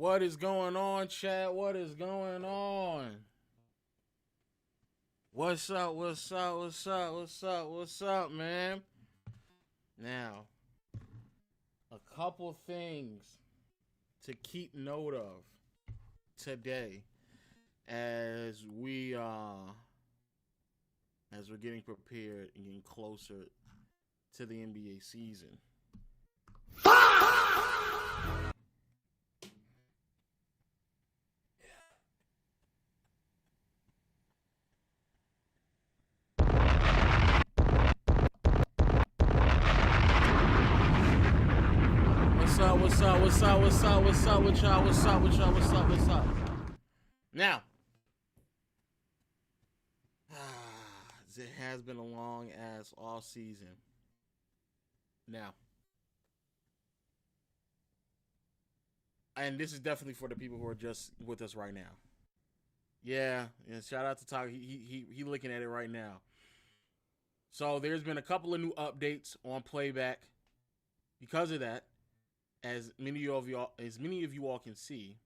What is going on, chat? What is going on? What's up? What's up? What's up? What's up? What's up, man? Now, a couple things to keep note of today as we're getting prepared and getting closer to the NBA season. What's up with y'all? What's up? Now, it has been a long ass all season. Now, and this is definitely for the people who are just with us right now. Yeah, shout out to Tyler. He looking at it right now. So there's been a couple of new updates on playback because of that. As many of you all can see,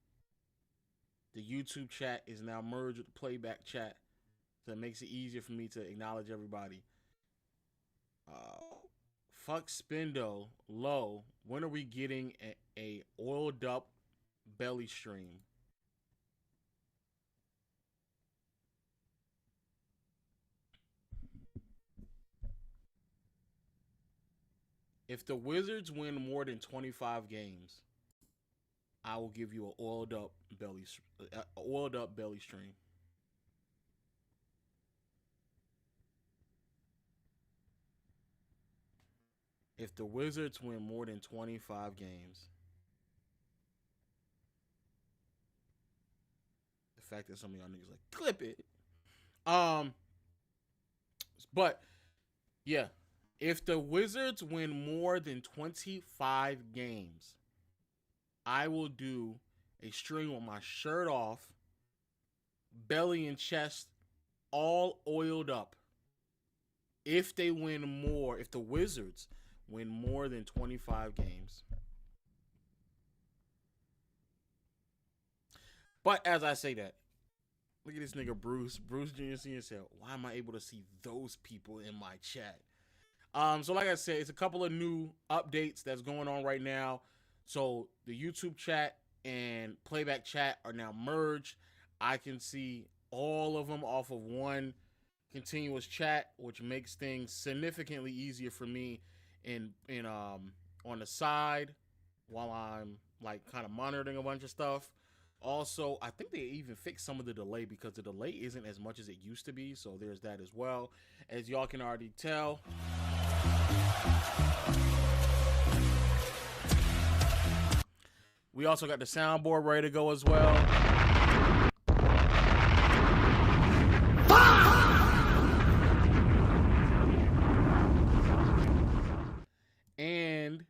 the YouTube chat is now merged with the playback chat, so it makes it easier for me to acknowledge everybody. Fuck Spendo Low. When are we getting a oiled up belly stream? If the Wizards win more than 25 games, I will give you an oiled up belly stream. If the Wizards win more than 25 games, the fact that some of y'all niggas like clip it. But yeah. If the Wizards win more than 25 games, I will do a stream with my shirt off, belly and chest all oiled up. If the Wizards win more than 25 games. But as I say that, look at this nigga Bruce Jr. Senior said, why am I able to see those people in my chat? So like I said, it's a couple of new updates that's going on right now. So the YouTube chat and playback chat are now merged. I can see all of them off of one continuous chat, which makes things significantly easier for me in on the side while I'm like kind of monitoring a bunch of stuff. Also, I think they even fixed some of the delay because the delay isn't as much as it used to be. So there's that as well. As y'all can already tell, we also got the soundboard ready to go as well. And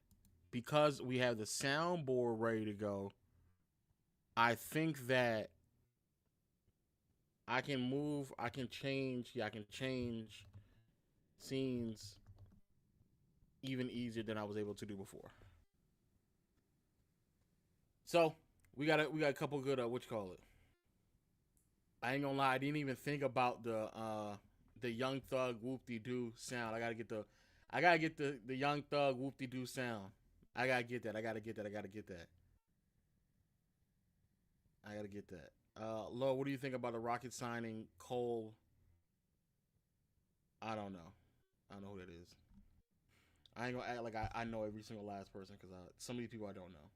because we have the soundboard ready to go, I think that I can change scenes even easier than I was able to do before. So we got a couple good I ain't gonna lie, I didn't even think about the Young Thug whoop-de-doo sound. I gotta get the Young Thug whoop-de-doo sound. I gotta get that. Lo, what do you think about the Rockets signing Cole? I don't know who that is. I ain't gonna act like I know every single last person because some of these people I don't know.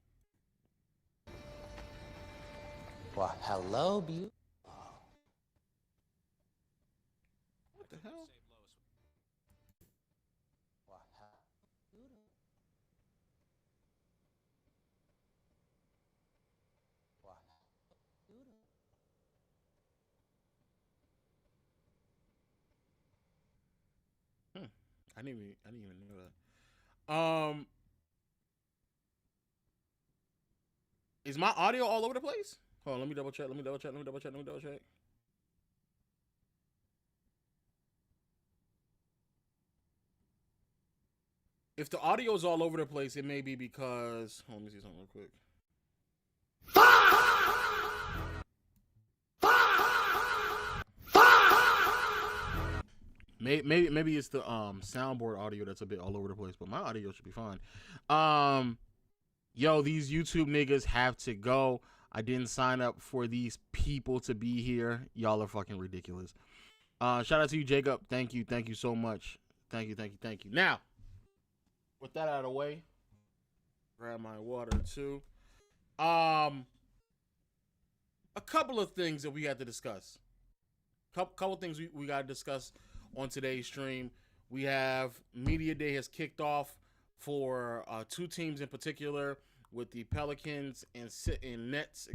Well, hello, beauty. What the hell? I didn't even know that. Is my audio all over the place? Hold on, let me double check. If the audio is all over the place, it may be because. Let me see something real quick. Maybe it's the soundboard audio that's a bit all over the place, but my audio should be fine. Yo, these YouTube niggas have to go. I didn't sign up for these people to be here. Y'all are fucking ridiculous. Shout out to you, Jacob. Thank you so much. Thank you. Now, with that out of the way, grab my water too. A couple of things that we had to discuss. Couple things we got to discuss on today's stream. We have Media Day has kicked off for two teams in particular, with the Pelicans and Nets.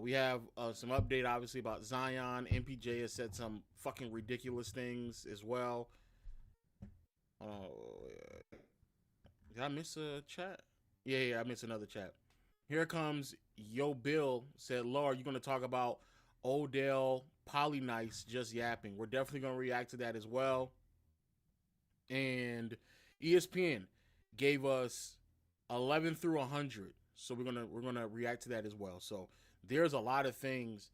We have some update, obviously, about Zion. MPJ has said some fucking ridiculous things as well. Did I miss a chat? Yeah, I missed another chat. Here comes Yo Bill said, Lord, you're going to talk about Odell Polynice just yapping. We're definitely going to react to that as well. And ESPN gave us 11 through 100. So we're going to react to that as well. So there's a lot of things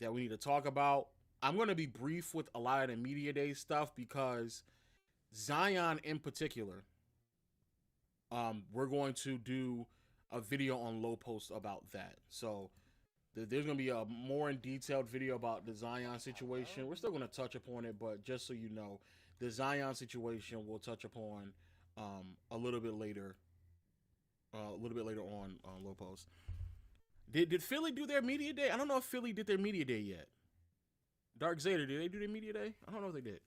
that we need to talk about. I'm going to be brief with a lot of the Media Day stuff because Zion in particular, we're going to do a video on Low Post about that. So there's going to be a more in detailed video about the Zion situation. We're still going to touch upon it, but just so you know, the Zion situation we'll touch upon a little bit later on Low Post. Did Philly do their Media Day? I don't know if Philly did their Media Day yet. Dark Zader, did they do their Media Day? I don't know if they did.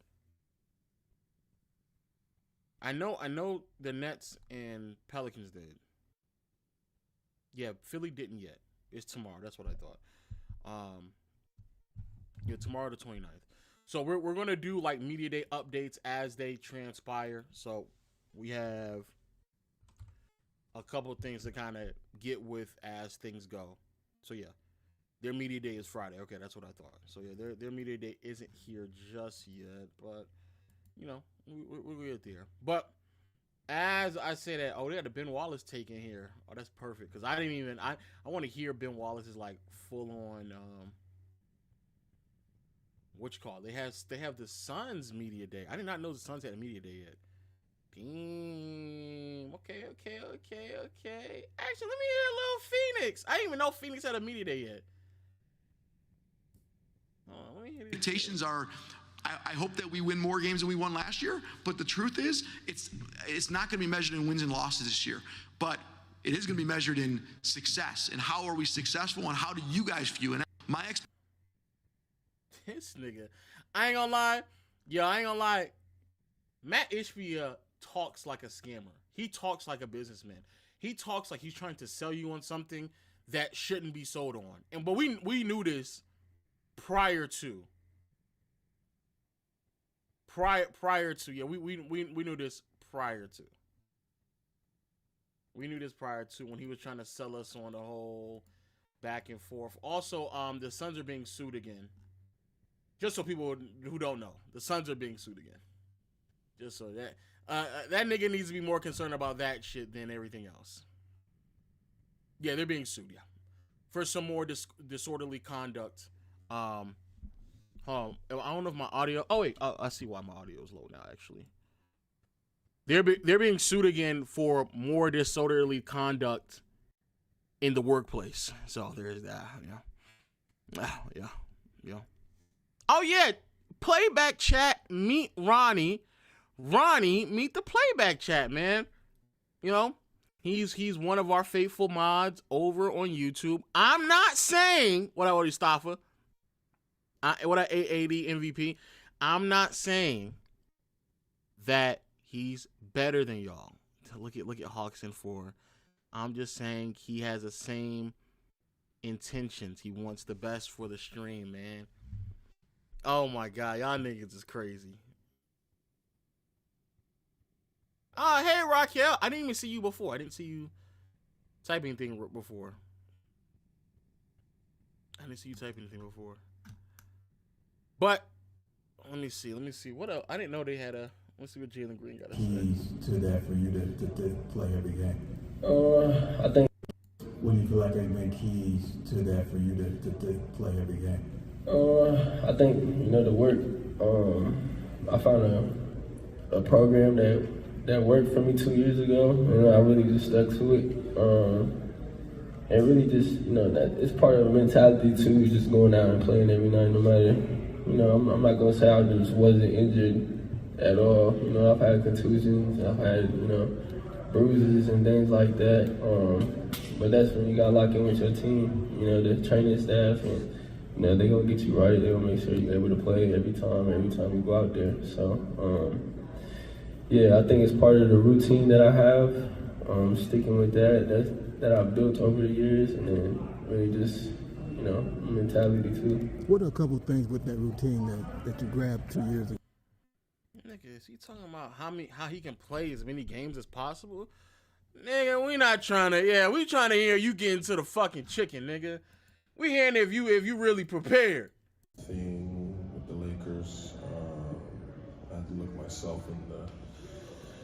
I know the Nets and Pelicans did. Yeah, Philly didn't yet. It's tomorrow. That's what I thought. Tomorrow the 29th. So we're going to do like Media Day updates as they transpire. So we have a couple of things to kind of get with as things go. So yeah, their Media Day is Friday. Okay, that's what I thought. So yeah, their Media Day isn't here just yet, but you know, we'll get there. But as I say that, they got the Ben Wallace take in here. Oh, that's perfect. Because I want to hear Ben Wallace's like full on what you call it? They have the Suns Media Day. I did not know the Suns had a Media Day yet. Damn. Okay. Actually, let me hear a little Phoenix. I didn't even know Phoenix had a Media Day yet. Let me hear Expectations are, I hope that we win more games than we won last year, but the truth is, it's not going to be measured in wins and losses this year, but it is going to be measured in success, and how are we successful, and how do you guys view it? This nigga, I ain't gonna lie. Matt Ishbia talks like a scammer. He talks like a businessman. He talks like he's trying to sell you on something that shouldn't be sold on. But we knew this prior to. Yeah, we knew this prior to. We knew this prior to when he was trying to sell us on the whole back and forth. Also, the Suns are being sued again. Just so people who don't know, the Suns are being sued again. Just so that nigga needs to be more concerned about that shit than everything else. Yeah, they're being sued, yeah. For some more disorderly conduct. I don't know if my audio... Oh, wait. I see why my audio is low now, actually. They're being sued again for more disorderly conduct in the workplace. So, there's that, yeah. Oh, yeah. Playback chat, meet Ronnie. Ronnie, meet the playback chat, man. You know, he's one of our faithful mods over on YouTube. I'm not saying what I already Stafa. What I AAD MVP. I'm not saying that he's better than y'all. Look at Hawks and 4. I'm just saying he has the same intentions. He wants the best for the stream, man. Oh my God, y'all niggas is crazy. Oh, hey Raquel, I didn't even see you before. I didn't see you typing anything before. But let me see. What else? I didn't know they had a. Let's see what Jalen Green got to say. Keys to that for you to play every game. I think. What do you feel like has been keys to that for you to play every game? I think the work. I found a program that worked for me 2 years ago, and I really just stuck to it. And really just, that it's part of the mentality too, just going out and playing every night, no matter, I'm not gonna say I just wasn't injured at all. I've had contusions, I've had, bruises and things like that. But that's when you gotta lock in with your team, the training staff, and they gonna get you right. They gonna make sure you're able to play every time you go out there. So, yeah, I think it's part of the routine that I have. Sticking with that I've built over the years, and then really just, mentality too. What are a couple of things with that routine that you grabbed 2 years ago? Nigga, is he talking about how he can play as many games as possible? Nigga, we not trying to. We trying to hear you get into the fucking chicken, nigga. We hearing if you really prepared. Thing with the Lakers, I had to look myself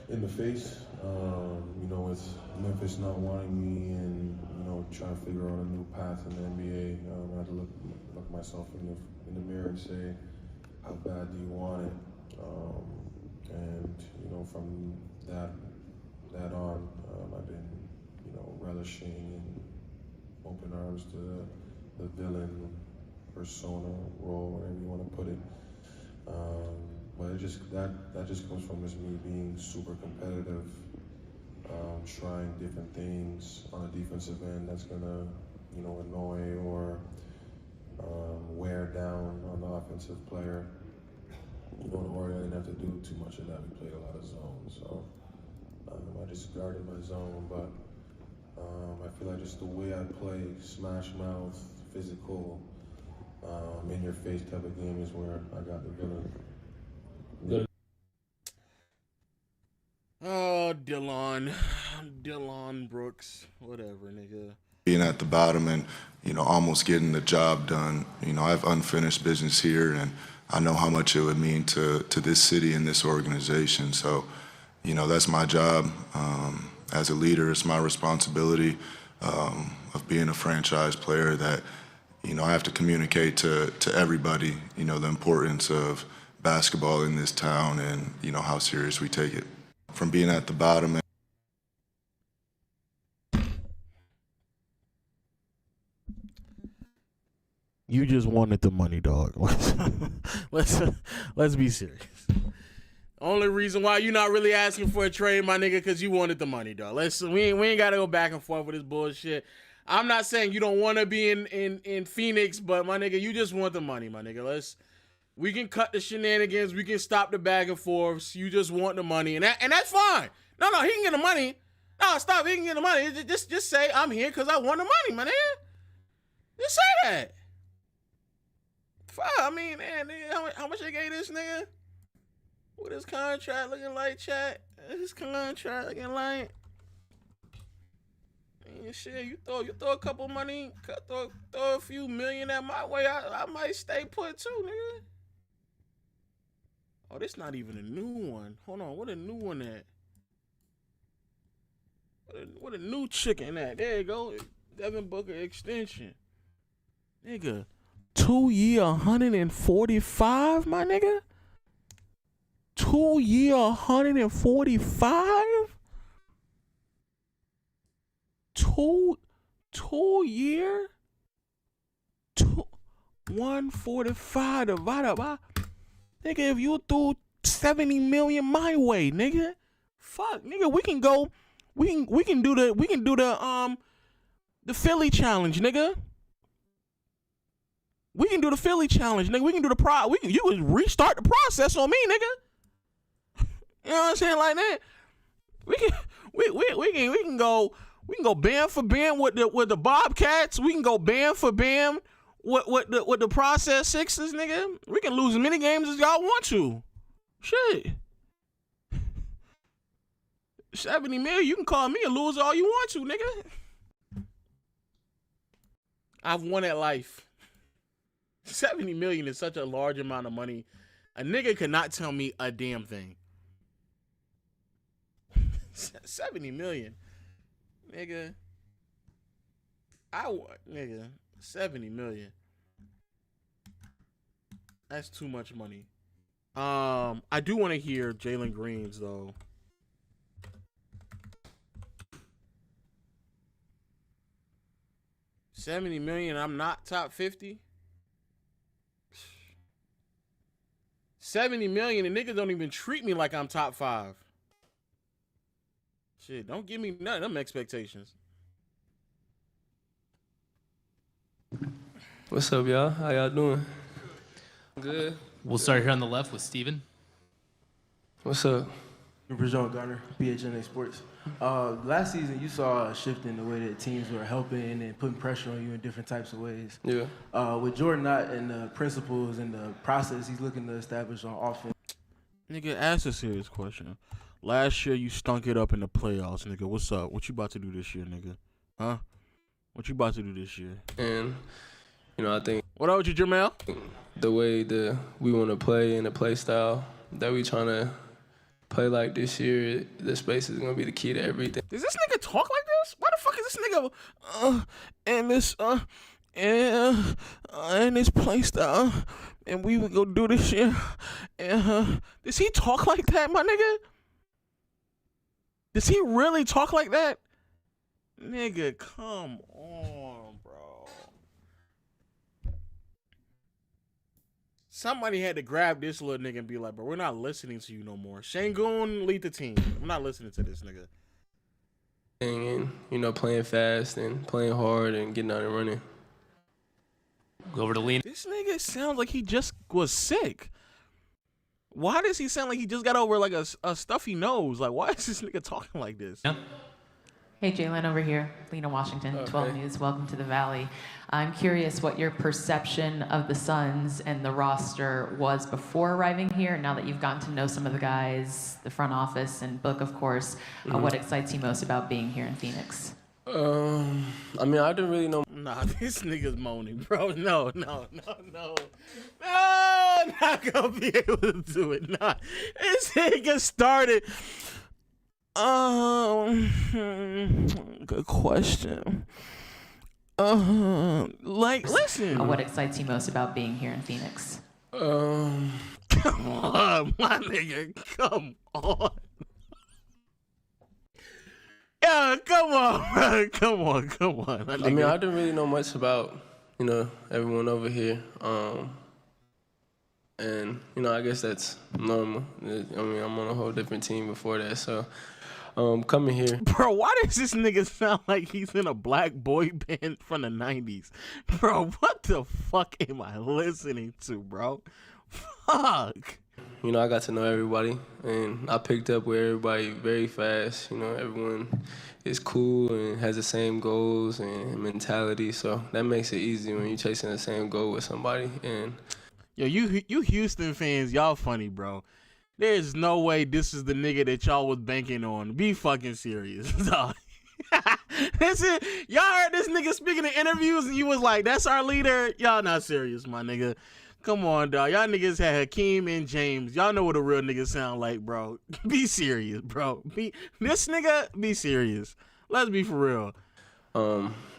in the face. With Memphis not wanting me and trying to figure out a new path in the NBA, I had to look myself in the mirror and say, how bad do you want it? From that on, I've been relishing in open arms to the villain persona role, whatever you want to put it. But that just comes from just me being super competitive, trying different things on a defensive end that's gonna, annoy or wear down on the offensive player. In Oregon, I didn't have to do too much of that. We played a lot of zones, so I just guarded my zone. But I feel like just the way I play, smash mouth, physical, in your face type of game is where I got the villain. Oh, Dylan Brooks, whatever, nigga. Being at the bottom and, almost getting the job done. I have unfinished business here, and I know how much it would mean to this city and this organization. So, that's my job. As a leader, it's my responsibility of being a franchise player that, I have to communicate to everybody, the importance of basketball in this town and, how serious we take it. From being at the bottom. You just wanted the money, dog. Let's be serious. Only reason why you're not really asking for a trade, my nigga, because you wanted the money, dog. We ain't gotta go back and forth with this bullshit. I'm not saying you don't want to be in Phoenix, but my nigga, you just want the money, my nigga. We can cut the shenanigans. We can stop the back and forths. You just want the money, and that's fine. No, he can get the money. No, stop. He can get the money. Just say I'm here because I want the money, my nigga. Just say that. Fuck, I mean, man, how much they gave this nigga? What his contract looking like, chat? His contract looking like? Man, shit, you throw a couple money, throw a few million at my way, I might stay put too, nigga. Oh, this not even a new one. Hold on, what a new one at? What a new chicken at? There you go. Devin Booker extension. Nigga, 2 year 145, my nigga? 2 year 145? Two year? 145 divided by, nigga, if you threw 70 million my way, nigga. Fuck, nigga, we can do the Philly challenge, nigga. We can do the Philly challenge, nigga. We can do you can restart the process on me, nigga. You know what I'm saying? Like that. We can go band for band with the Bobcats. We can go band for band with the process Sixers, nigga. We can lose as many games as y'all want to. Shit. 70 million, you can call me a loser all you want to, nigga. I've won at life. 70 million is such a large amount of money. A nigga could not tell me a damn thing. 70 million. Nigga. Nigga, 70 million. That's too much money. I do want to hear Jalen Green's though. $70 million. I'm not top 50. $70 million and niggas don't even treat me like I'm top 5. Shit, don't give me none of them expectations. What's up, y'all? How y'all doing? Good. We'll start here on the left with Steven. What's up? Rajon Garner, BHNA Sports. Last season, you saw a shift in the way that teams were helping and putting pressure on you in different types of ways. Yeah. With Jordan Knott and the principles and the process he's looking to establish on offense. Nigga, ask a serious question. Last year, you stunk it up in the playoffs, nigga. What's up? What you about to do this year, nigga? Huh? What you about to do this year? And, I think... What up with you, Jamel? The way that we want to play and the play style that we trying to play like this year, the space is going to be the key to everything. Does this nigga talk like this? Why the fuck is this nigga, and this play style, and we would go do this shit, does he talk like that, my nigga? Does he really talk like that? Nigga, come on, bro. Somebody had to grab this little nigga and be like, bro, we're not listening to you no more. Shangoon, lead the team. I'm not listening to this nigga. And, playing fast and playing hard and getting out and running. Go over to Lean. This nigga sounds like he just was sick. Why does he sound like he just got over like a stuffy nose? Like, why is this nigga talking like this? Yeah. Hey, Jalen over here, Lena Washington, 12 News. Welcome to the Valley. I'm curious what your perception of the Suns and the roster was before arriving here. Now that you've gotten to know some of the guys, the front office, and Book, of course, what excites you most about being here in Phoenix? I didn't really know. Nah, this nigga's moaning, bro. No. No, not gonna be able to do it. Nah, this nigga started. Good question. Listen. What excites you most about being here in Phoenix? Come on, my nigga. Come on. Yeah, come on, bro. Come on. I didn't really know much about, everyone over here. And, I guess that's normal. I'm on a whole different team before that, so coming here. Bro, why does this nigga sound like he's in a black boy band from the 90s? Bro, what the fuck am I listening to, bro? Fuck. I got to know everybody, and I picked up with everybody very fast. Everyone is cool and has the same goals and mentality, so that makes it easy when you're chasing the same goal with somebody. And yo, you Houston fans, y'all funny, bro. There's no way this is the nigga that y'all was banking on. Be fucking serious, dog. Y'all heard this nigga speaking in interviews, and you was like, "That's our leader." Y'all not serious, my nigga. Come on, dog. Y'all niggas had Hakeem and James. Y'all know what a real nigga sound like, bro. Be serious, bro. This nigga, be serious. Let's be for real.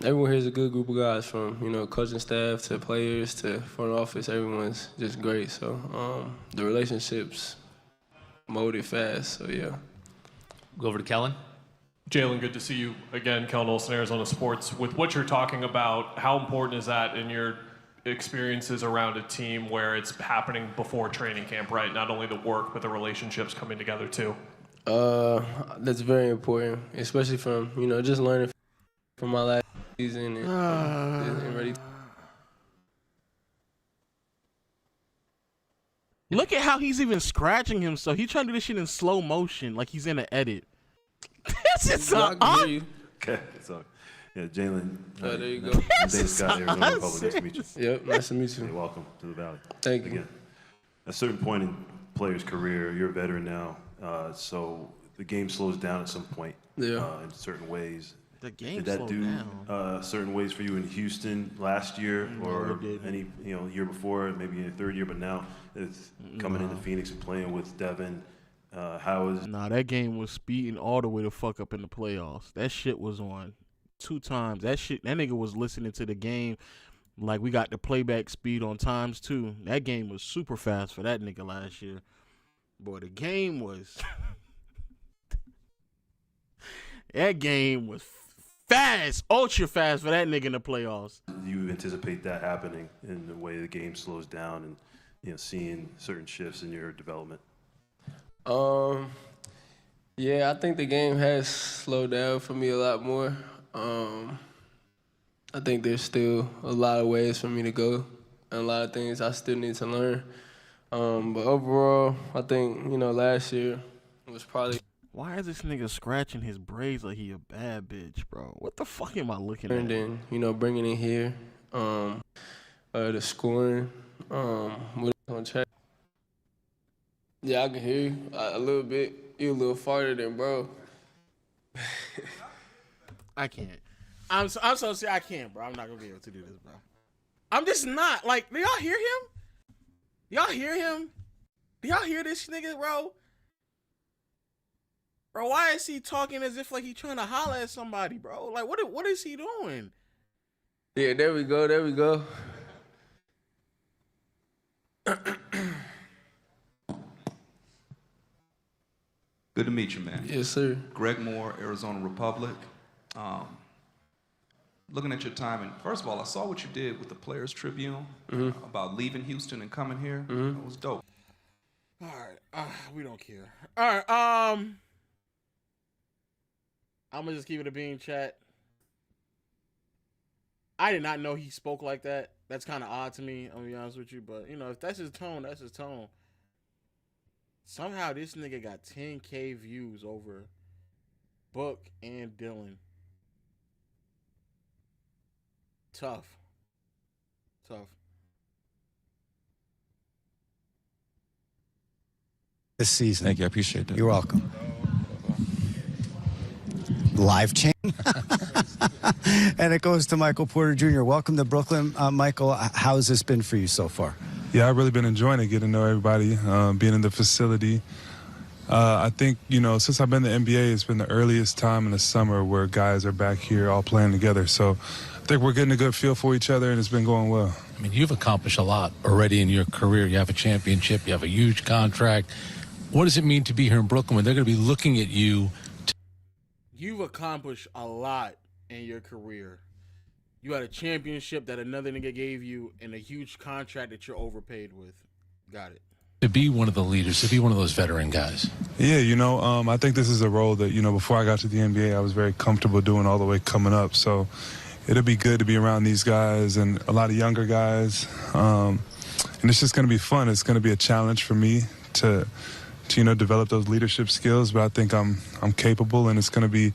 Everyone here is a good group of guys, from coaching staff to players to front office. Everyone's just great. So the relationships molded fast. So yeah. Go over to Kellen. Jalen, good to see you again. Kellen Olson, Arizona Sports. With what you're talking about, how important is that in your experiences around a team where it's happening before training camp, right? Not only the work, but the relationships coming together too. That's very important, especially from just learning from my last season and ready. Look at how he's even scratching himself. He's trying to do this shit in slow motion, like he's in an edit. This is so on. Okay, so yeah, Jalen. There you go. Dave Scott, Arizona Republic. Nice to meet you. Yep, nice to meet you. Hey, welcome to the Valley. Thank you. Again, at a certain point in a player's career, you're a veteran now, so the game slows down at some point. Yeah. In certain ways. The game Did that slowed do down. certain ways for you in Houston last year, or any year before, maybe in your third year, but now it's coming into Phoenix and playing with Devin. How is? Nah, that game was speeding all the way the fuck up in the playoffs. That shit was on 2 times. That nigga was listening to the game Like, we got the playback speed on times 2. That game was super fast for that nigga last year. Boy, the game was... that game was fast, ultra fast for that nigga in the playoffs. You anticipate that happening in the way the game slows down and, seeing certain shifts in your development? Yeah, I think the game has slowed down for me a lot more. I think there's still a lot of ways for me to go and a lot of things I still need to learn. But overall, I think, last year was probably... Why is this nigga scratching his braids like he a bad bitch, bro? What the fuck am I looking at? And then, bringing it here, the scoring, on check. Yeah, I can hear you a little bit. You a little farther than bro. I can't. I'm so serious. I can't, bro. I'm not gonna be able to do this, bro. I'm just not. Like, do y'all hear him? Y'all hear him? Do y'all hear this nigga, bro? Bro, why is he talking as if like he trying to holler at somebody, bro? Like, what is he doing? Yeah, there we go. There we go. Good to meet you, man. Yes, sir. Greg Moore, Arizona Republic. Looking at your time, and first of all, I saw what you did with the Players Tribune about leaving Houston and coming here. It was dope. All right, we don't care. All right, I'm gonna just keep it a bean, chat. I did not know he spoke like that. That's kind of odd to me, I'll be honest with you. But, if that's his tone, that's his tone. Somehow this nigga got 10K views over Book and Dylan. Tough. This season. Thank you. I appreciate that. You're welcome. Live chain. And it goes to Michael Porter Jr. Welcome to Brooklyn. Michael, how has this been for you so far? Yeah, I've really been enjoying it, getting to know everybody, being in the facility. I think, since I've been in the NBA, it's been the earliest time in the summer where guys are back here all playing together. So I think we're getting a good feel for each other, and it's been going well. I mean, you've accomplished a lot already in your career. You have a championship. You have a huge contract. What does it mean to be here in Brooklyn when they're going to be looking at you? You've accomplished a lot in your career. You had a championship that another nigga gave you and a huge contract that you're overpaid with. Got it. To be one of the leaders, to be one of those veteran guys. Yeah, I think this is a role that, before I got to the NBA, I was very comfortable doing all the way coming up. So it'll be good to be around these guys and a lot of younger guys. And it's just going to be fun. It's going to be a challenge for me to develop those leadership skills. But I think I'm capable, and it's going to be,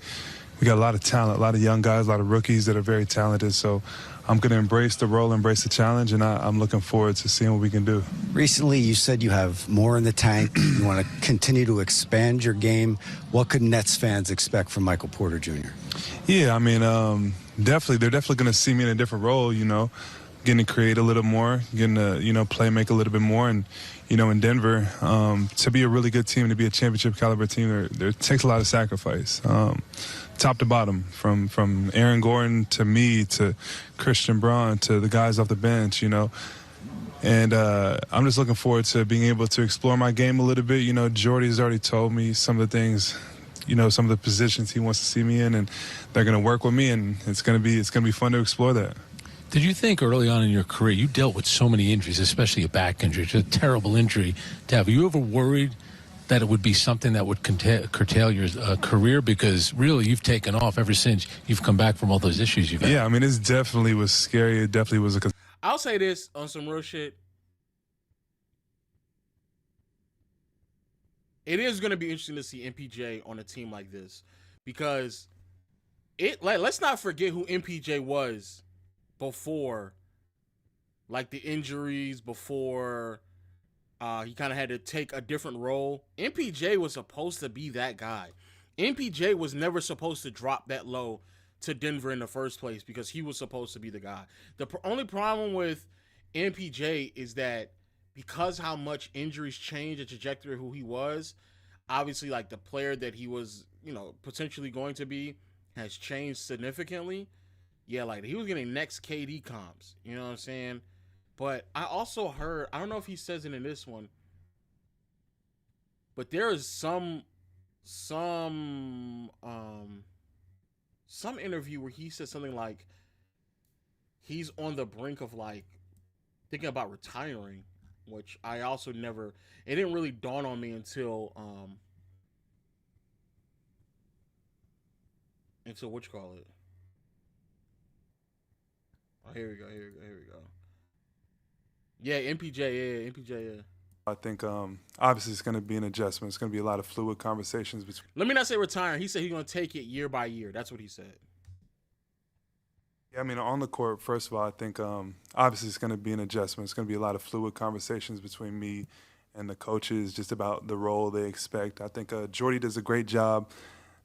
we got a lot of talent, a lot of young guys, a lot of rookies that are very talented. So I'm going to embrace the role, embrace the challenge, and I'm looking forward to seeing what we can do. Recently, you said you have more in the tank. You want to continue to expand your game. What could Nets fans expect from Michael Porter Jr.? Yeah, I mean, definitely. They're definitely going to see me in a different role, getting to create a little more, getting to, play, make a little bit more. And, in Denver, to be a really good team, to be a championship caliber team, there takes a lot of sacrifice. Top to bottom, from Aaron Gordon to me to Christian Braun to the guys off the bench, And I'm just looking forward to being able to explore my game a little bit. Jordy's already told me some of the things, some of the positions he wants to see me in, and they're going to work with me, and it's going to be fun to explore that. Did you think early on in your career, you dealt with so many injuries, especially a back injury, it's a terrible injury to have. Were you ever worried that it would be something that would curtail your career? Because really, you've taken off ever since you've come back from all those issues you've had. Yeah, I mean, it definitely was scary. It definitely was a... I'll say this on some real shit. It is going to be interesting to see MPJ on a team like this, because let's not forget who MPJ was before, like, the injuries, before he kind of had to take a different role. MPJ was supposed to be that guy. MPJ was never supposed to drop that low to Denver in the first place, because he was supposed to be the guy. The only problem with MPJ is that because how much injuries changed the trajectory of who he was, obviously, like, the player that he was, potentially going to be has changed significantly. yeah, like he was getting next KD comps. You know what I'm saying? But I also heard, I don't know if he says it in this one, but there is some interview where he said something like he's on the brink of like thinking about retiring, which I also never, it didn't really dawn on me until what you call it. Oh, here we go. Yeah, MPJ, yeah. I think obviously it's going to be an adjustment. It's going to be a lot of fluid conversations between. Let me not say retiring. He said he's going to take it year by year. That's what he said. Yeah, I mean, on the court, first of all, I think obviously it's going to be an adjustment. It's going to be a lot of fluid conversations between me and the coaches just about the role they expect. I think Jordy does a great job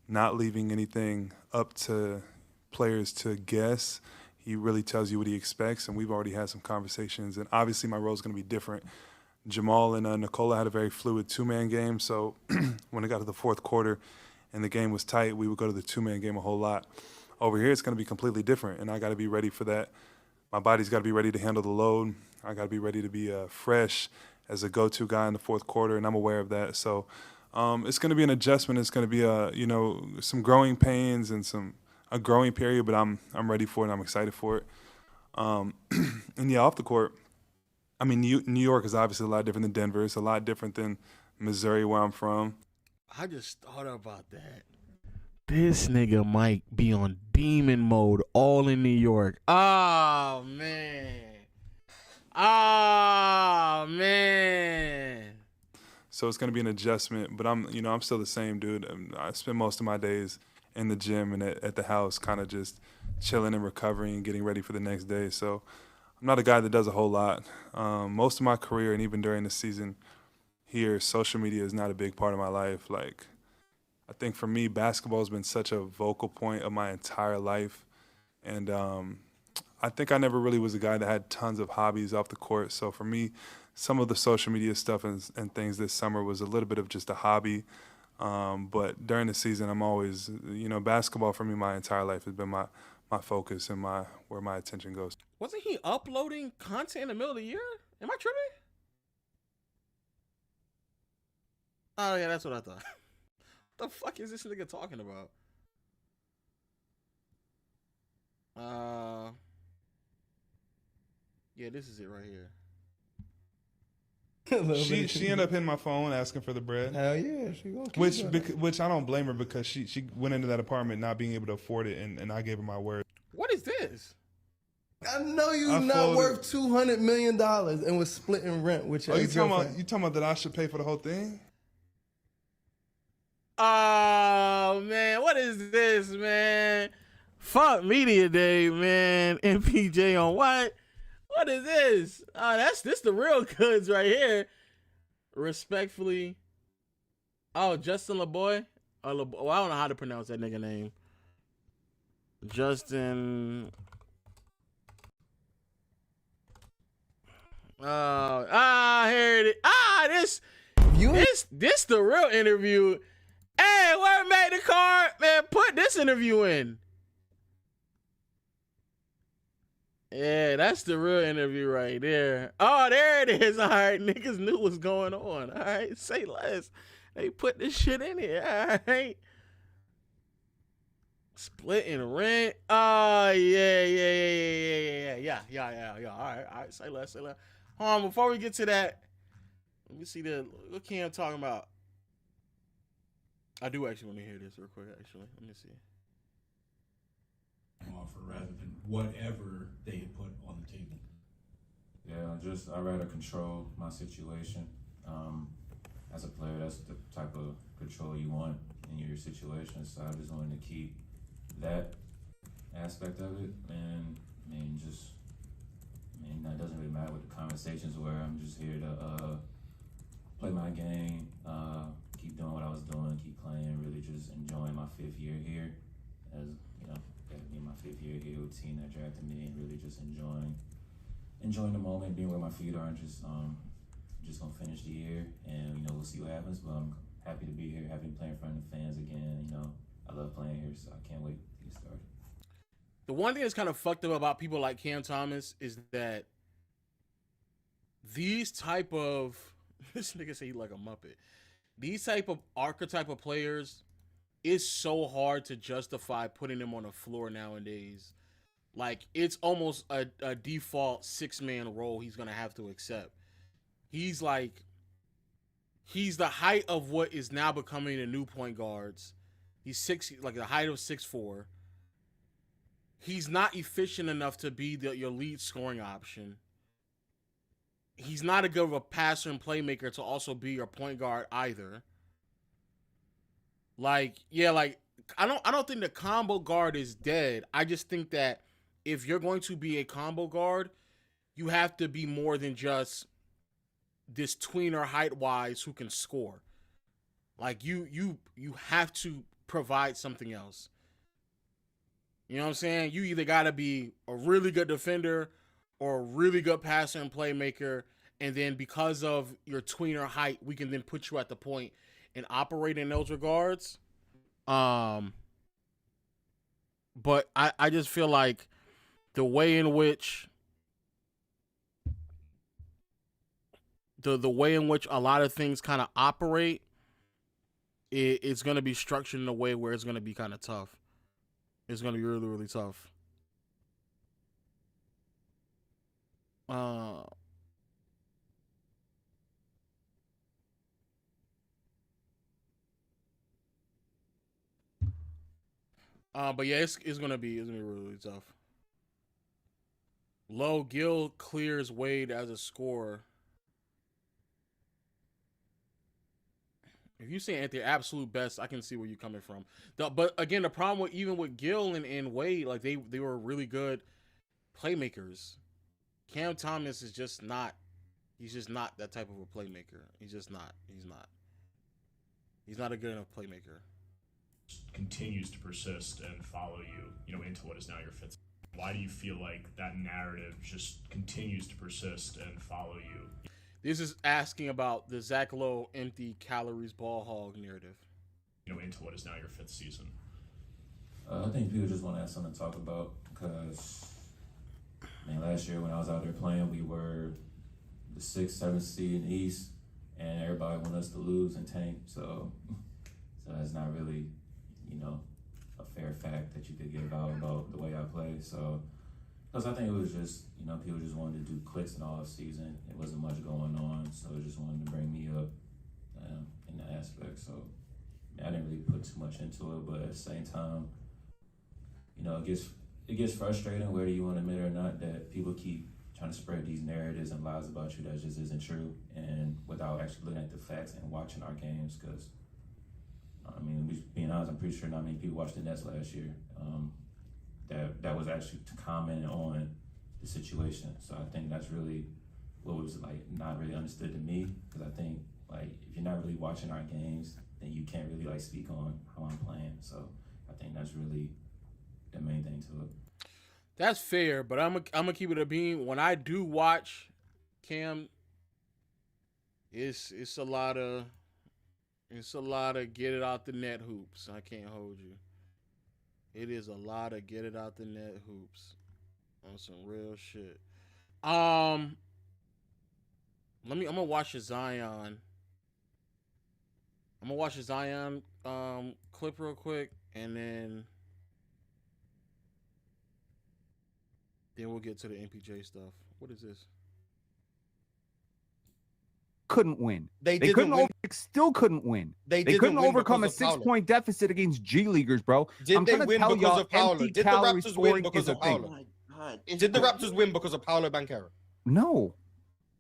not leaving anything up to players to guess. He really tells you what he expects, and we've already had some conversations. And obviously my role is going to be different. Jamal and Nikola had a very fluid two-man game, so when it got to the fourth quarter and the game was tight, we would go to the two-man game a whole lot. Over here, it's going to be completely different, and I got to be ready for that. My body's got to be ready to handle the load. I got to be ready to be fresh as a go-to guy in the fourth quarter, and I'm aware of that. So it's going to be an adjustment. It's going to be some growing pains and a growing period, but I'm ready for it, and I'm excited for it. And yeah, off the court, I mean, New York is obviously a lot different than Denver. It's a lot different than Missouri, where I'm from. I just thought about that. This nigga might be on demon mode all in New York. Oh, man. So it's going to be an adjustment, but I'm still the same dude. I spend most of my days in the gym and at the house kind of just chilling and recovering and getting ready for the next day. So I'm not a guy that does a whole lot. Most of my career and even during the season here, social media is not a big part of my life. Like, I think for me, basketball has been such a vocal point of my entire life. And I think I never really was a guy that had tons of hobbies off the court. So for me, some of the social media stuff and things this summer was a little bit of just a hobby. But during the season, I'm always, basketball for me my entire life has been my focus and where my attention goes. Wasn't he uploading content in the middle of the year? Am I tripping? Oh, yeah, that's what I thought. What the fuck is this nigga talking about? Yeah, this is it right here. She ended up hitting my phone asking for the bread. Hell yeah, she goes. Which I don't blame her because she went into that apartment not being able to afford it, and I gave her my word. What is this? I know you're not worth $200 million and was splitting rent with your girlfriend. You talking about that I should pay for the whole thing? Oh, man. What is this, man? Fuck Media Day, man. MPJ on what? What is this? Oh, this the real goods right here. Respectfully. Oh, Justin LeBoy? Well, I don't know how to pronounce that nigga name. Justin. Here it is. This the real interview. Hey, where made the card? Man, put this interview in. Yeah, that's the real interview right there. Oh, there it is. All right, niggas knew what's going on. All right, say less. They put this shit in here. All right. Splitting rent. Oh, yeah. All right. Say less. Hold on, before we get to that, let me see what Cam talking about. I do actually want to hear this real quick, actually. Let me see. Offer rather than whatever they had put on the table. Yeah, I'd rather control my situation. As a player, that's the type of control you want in your situation. So I just wanted to keep that aspect of it. And that doesn't really matter what the conversations were. I'm just here to play my game, keep doing what I was doing, keep playing, really just enjoying my fifth year here. As being my fifth year here with the team that drafted me, and really just enjoying the moment, being where my feet are, and just gonna finish the year, and we'll see what happens. But I'm happy to be here, happy to play in front of the fans again. I love playing here, so I can't wait to get started. The one thing that's kind of fucked up about people like Cam Thomas is that these type of this nigga say he like a Muppet. These type of archetype of players is so hard to justify putting them on the floor nowadays. Like, it's almost a default 6-man role he's gonna have to accept. He's the height of what is now becoming the new point guards. He's like the height of 6'4". He's not efficient enough to be your lead scoring option. He's not a good of a passer and playmaker to also be your point guard either. Like, yeah, like I don't think the combo guard is dead. I just think that if you're going to be a combo guard, you have to be more than just this tweener height-wise who can score. Like, you have to provide something else. You know what I'm saying? You either got to be a really good defender or a really good passer and playmaker, and then because of your tweener height, we can then put you at the point and operate in those regards. But I just feel like the way in which the way in which a lot of things kind of operate, it's going to be structured in a way where it's going to be kind of tough. It's going to be really, really tough. But yeah, it's gonna be really, really tough. Low Gill clears Wade as a scorer. If you say at their absolute best, I can see where you're coming from. But again, the problem with Gill and Wade, like they were really good playmakers. Cam Thomas is just not. He's just not that type of a playmaker. He's just not. He's not a good enough playmaker. Continues to persist and follow you, into what is now your fifth. Why do you feel like that narrative just continues to persist and follow you? This is asking about the Zach Lowe empty calories ball hog narrative. Into what is now your fifth season. I think people just want to have something to talk about because, last year when I was out there playing, we were the 6th, 7th seed in the East, and everybody wanted us to lose and tank. So it's not really, a fair fact that you could give out about the way I play. So, because I think it was just, people just wanted to do clicks in all season. It wasn't much going on, so it just wanted to bring me up in that aspect. So, I didn't really put too much into it, but at the same time, it gets frustrating, whether you want to admit it or not, that people keep trying to spread these narratives and lies about you that just isn't true, and without actually looking at the facts and watching our games. Because, being honest, I'm pretty sure not many people watched the Nets last year. That was actually commenting on the situation. So I think that's really what was not really understood to me, because I think if you're not really watching our games, then you can't really speak on how I'm playing. So I think that's really the main thing to it. That's fair, but I'm gonna keep it a beam. When I do watch Cam, it's a lot of get it out the net hoops. I can't hold you. It is a lot of get it out the net hoops on some real shit. I'm gonna watch a Zion. I'm gonna watch a Zion clip real quick, and then we'll get to the MPJ stuff. What is this? Couldn't win. They still couldn't win. They couldn't overcome a 6-point deficit against G Leaguers, bro. Did they win because of Paolo? Did the Raptors win because of Paolo? Did the Raptors win because of Paolo Banchero? No.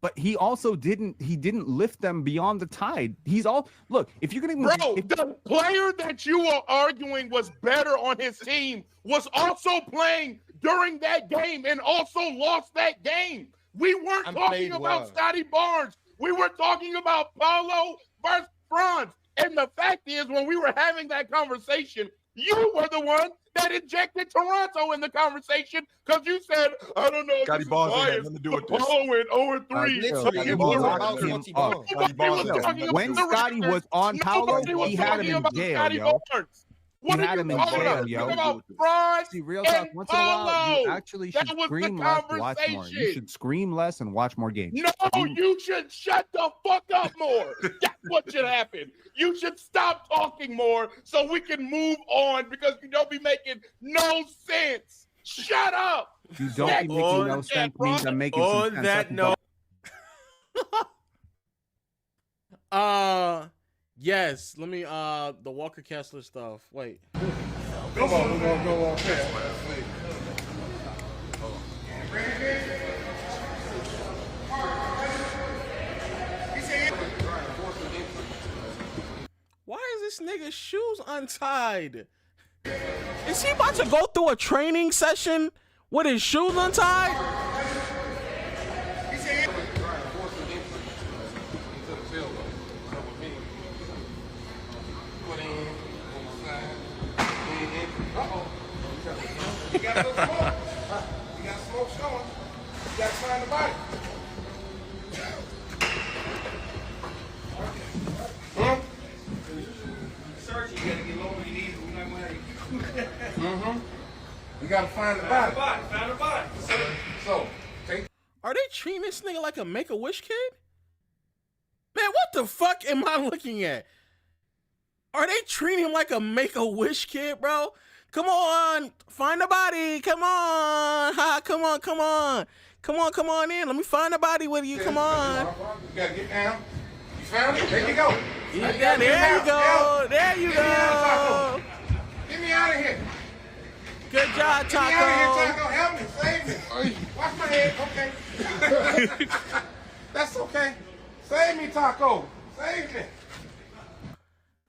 But he also didn't lift them beyond the tide. Look, if you're gonna the player that you are arguing was better on his team was also playing during that game and also lost that game. We weren't talking about Scotty Barnes. We were talking about Paolo versus Franz. And the fact is, when we were having that conversation, you were the one that injected Toronto in the conversation because you said, I don't know. Scotty Barnes had nothing to do with this. Paolo went 0-3. When Scotty was on Paolo, he had him in jail, yo. What He are had you him in talking jail, about? yo. Talking about fraud See, real talk. and Once in a while, you Paulo. actually That should was the scream less, watch more. You conversation. should scream less and watch more games. No, you should shut the fuck up more. That's what should happen. You should stop talking more so we can move on because you don't be making no sense. Shut up. You don't be making no sense means I'm making some sense. On that That's note, yes. Let me the Walker Kessler stuff. Wait. come on, we're gonna go on past. Why is this nigga's shoes untied? Is he about to go through a training session with his shoes untied? You got some smoke. You got smoke showing. You got to find the body. Huh? Search, you got to get low on your knees. We're not going to have you. You got to find the body. Find the body. So, take. Are they treating this nigga like a Make-A-Wish kid? Man, what the fuck am I looking at? Are they treating him like a Make-A-Wish kid, bro? Come on, find the body. Come on, come on, come on, come on in. Let me find the body with you. Come on. You gotta get down. You found it? There you go. Yeah, there you go. There you go. Get me out of here. Good job, Get me out of here, Taco. Taco. Help me. Save me. Watch my head. Okay. That's okay. Save me, Taco. Save me.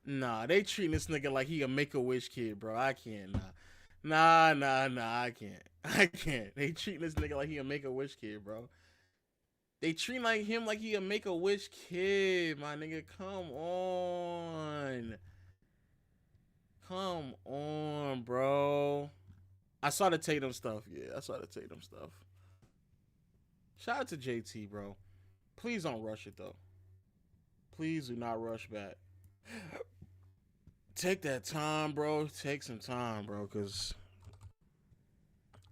Nah, they treating this nigga like he a Make-A-Wish kid, bro. I can't. Nah, I can't. They treating this nigga like he a Make-A-Wish kid, bro. They treat him like he a Make-A-Wish kid, my nigga. Come on. Come on, bro. I saw the Tatum stuff. Yeah, I saw the Tatum stuff. Shout out to JT, bro. Please don't rush it, though. Please do not rush back. Take that time, bro. Take some time, bro, because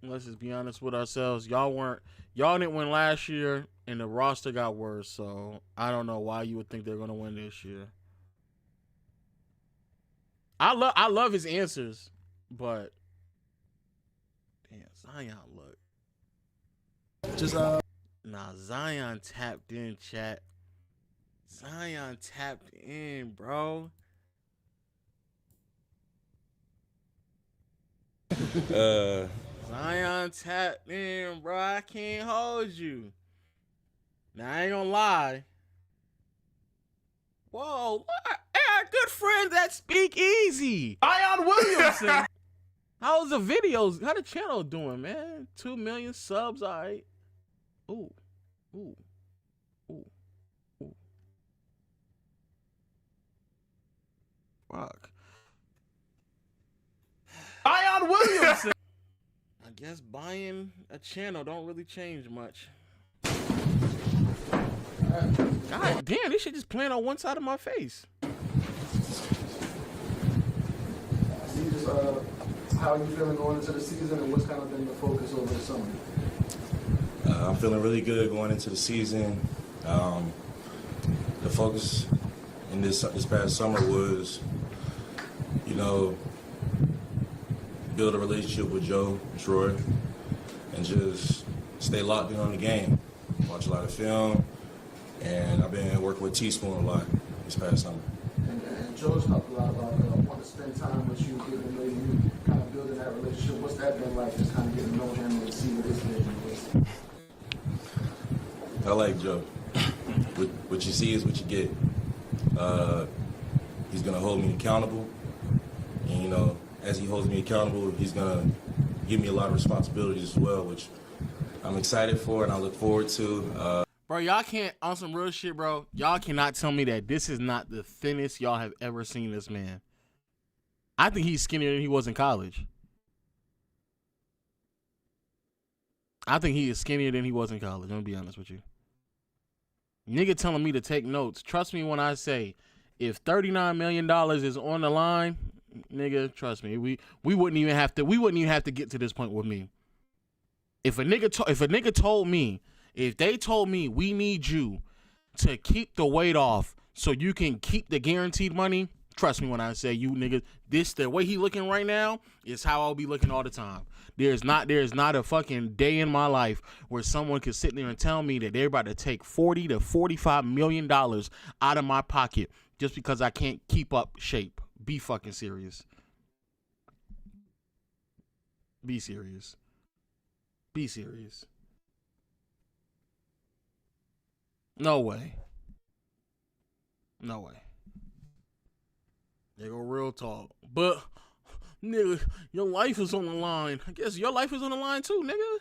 let's just be honest with ourselves. Y'all didn't win last year, and the roster got worse, so I don't know why you would think they're going to win this year. I love his answers, but damn, Zion look. Just Zion tapped in, chat. Zion tapped in, bro. Zion tapped in, bro. I can't hold you. Now, I ain't gonna lie. Whoa, look, our good friends at Speak Easy. Zion Williamson. How's the videos? How the channel doing, man? 2 million subs, all right. Ooh. Fuck. Zion Williamson. I guess buying a channel don't really change much. God damn, this shit just playing on one side of my face. How are you feeling going into the season, and what's kind of been the focus over the summer? I'm feeling really good going into the season. The focus in this past summer was, build a relationship with Joe, Troy, and just stay locked in on the game. Watch a lot of film, and I've been working with Teaspoon a lot this past summer. And Joe's talked a lot about want to spend time with you, getting to know you, kind of building that relationship. What's that been like, just kind of getting to know him and see what his vision is? I like Joe. What you see is what you get. He's going to hold me accountable. And, as he holds me accountable, he's going to give me a lot of responsibilities as well, which I'm excited for and I look forward to. Bro, y'all can't, on some real shit, bro, y'all cannot tell me that this is not the thinnest y'all have ever seen this man. I think he's skinnier than he was in college. I think he is skinnier than he was in college. I'm going to be honest with you. Nigga telling me to take notes. Trust me when I say, if $39 million is on the line, nigga, trust me, we wouldn't even have to get to this point with me. If a nigga told me, if they told me we need you to keep the weight off so you can keep the guaranteed money, trust me when I say you niggas, the way he looking right now is how I'll be looking all the time. There's not a fucking day in my life where someone could sit there and tell me that they're about to take $40 to $45 million out of my pocket just because I can't keep up shape. Be fucking serious. Be serious. Be serious. No way. No way. They go real talk. But, nigga, your life is on the line. I guess your life is on the line too, nigga.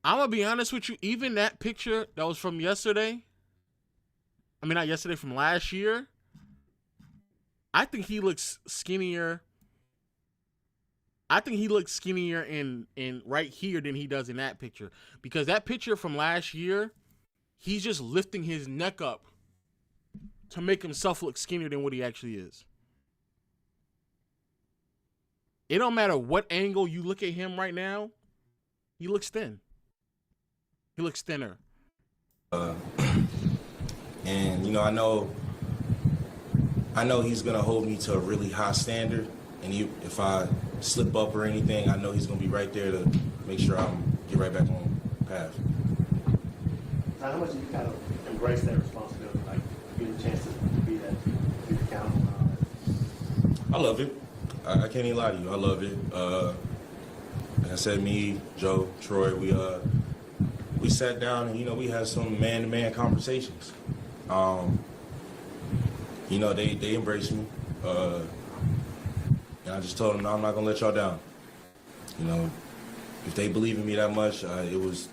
I'm going to be honest with you. Even that picture that was from yesterday, I mean, not yesterday, from last year, I think he looks skinnier. I think he looks skinnier in right here than he does in that picture. Because that picture from last year, he's just lifting his neck up to make himself look skinnier than what he actually is. It don't matter what angle you look at him right now, he looks thin. He looks thinner. And, you know, I know he's going to hold me to a really high standard. And if I slip up or anything, I know he's going to be right there to make sure I'm get right back on path. How much do you kind of embrace that responsibility, like getting a chance to be that, be accountable? I love it. I can't even lie to you. I love it. Like I said, me, Joe, Troy, we sat down and, you know, we had some man-to-man conversations. You know, they embraced me. And I just told them, no, I'm not going to let y'all down. You know, if they believe in me that much, it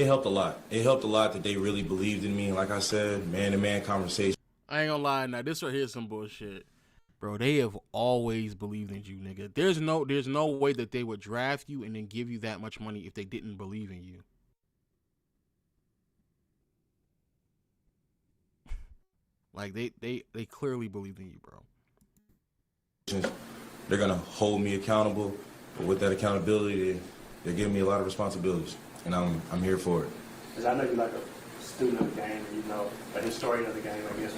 helped a lot. It helped a lot that they really believed in me. And like I said, man-to-man conversation. I ain't gonna lie, now this right here is some bullshit. Bro, they have always believed in you, nigga. There's no way that they would draft you and then give you that much money if they didn't believe in you. Like, they clearly believed in you, bro. They're going to hold me accountable, but with that accountability, they're giving me a lot of responsibilities, and I'm here for it. Because I know you're like a student of the game, and you know, a historian of the game, I guess.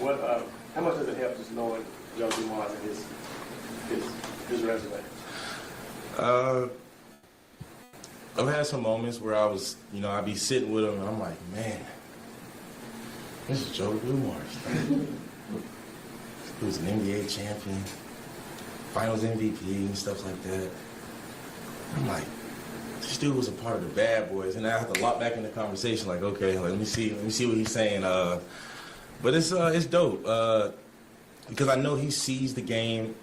How much does it help just knowing Joe Dumars and his resume? I've had some moments where I'd be sitting with him, and I'm like, man, this is Joe Dumars. He was an NBA champion, Finals MVP, and stuff like that. I'm like, this dude was a part of the Bad Boys, and I have to lock back in the conversation. Like, okay, let me see what he's saying. But it's dope because I know he sees the game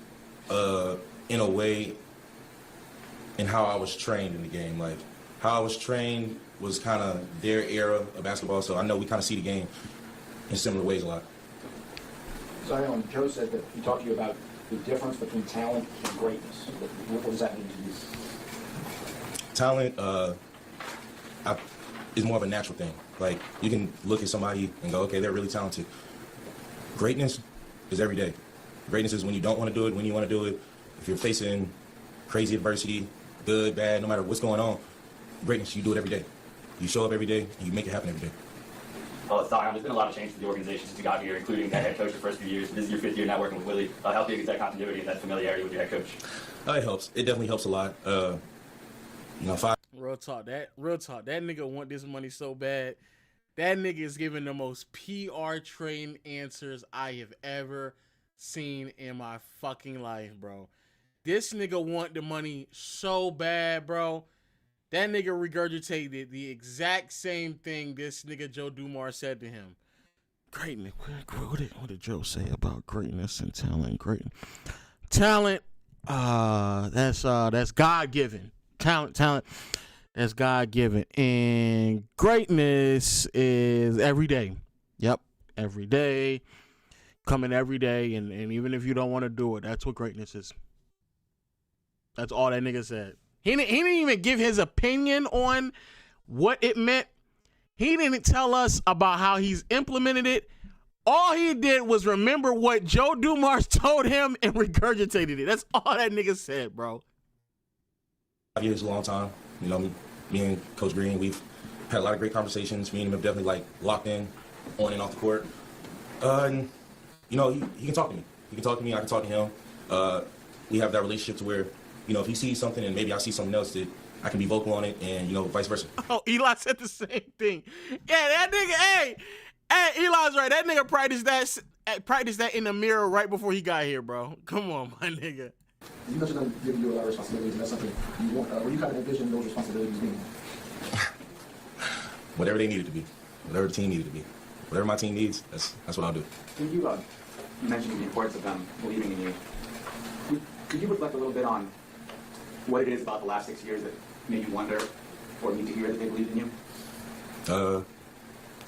in a way in how I was trained in the game. Like, how I was trained was kind of their era of basketball, so I know we kind of see the game in similar ways a lot. Zion, Joe said that he talked to you about the difference between talent and greatness. What does that mean to you? Talent is more of a natural thing. Like, you can look at somebody and go, okay, they're really talented. Greatness is every day. Greatness is when you don't want to do it, when you want to do it. If you're facing crazy adversity, good, bad, no matter what's going on, greatness, you do it every day. You show up every day, and you make it happen every day. Zion, there's been a lot of change to the organization since you got here, including that head coach the first few years. This is your 5th year now working with Willie. How big is that continuity and that familiarity with your head coach? It helps. It definitely helps a lot. Real talk. That nigga want this money so bad. That nigga is giving the most PR trained answers I have ever seen in my fucking life, bro. This nigga want the money so bad, bro. That nigga regurgitated the exact same thing this nigga Joe Dumars said to him. Greatness. What did Joe say about greatness and talent? Talent. That's God given. Talent. That's God given, and greatness is every day. Yep, every day, coming every day, and even if you don't want to do it, that's what greatness is. That's all that nigga said. He didn't even give his opinion on what it meant. He didn't tell us about how he's implemented it. All he did was remember what Joe Dumars told him and regurgitated it. That's all that nigga said, bro. 5 years is a long time. You know, me and Coach Green, we've had a lot of great conversations. Me and him have definitely like locked in on and off the court. And, you know, he can talk to me. He can talk to me. I can talk to him. We have that relationship to where, you know, if he sees something and maybe I see something else that I can be vocal on it, and, you know, vice versa. Oh, Eli said the same thing. Yeah, that nigga, hey, Eli's right. That nigga practiced that in the mirror right before he got here, bro. Come on, my nigga. You mentioned them giving you a lot of responsibilities, and that's something you want. Were you kind of envisioning those responsibilities being? Whatever they needed to be. Whatever the team needed to be. Whatever my team needs, that's what I'll do. Can you mentioned the importance of them believing in you. Could you reflect a little bit on what it is about the last 6 years that made you wonder or need to hear that they believed in you? The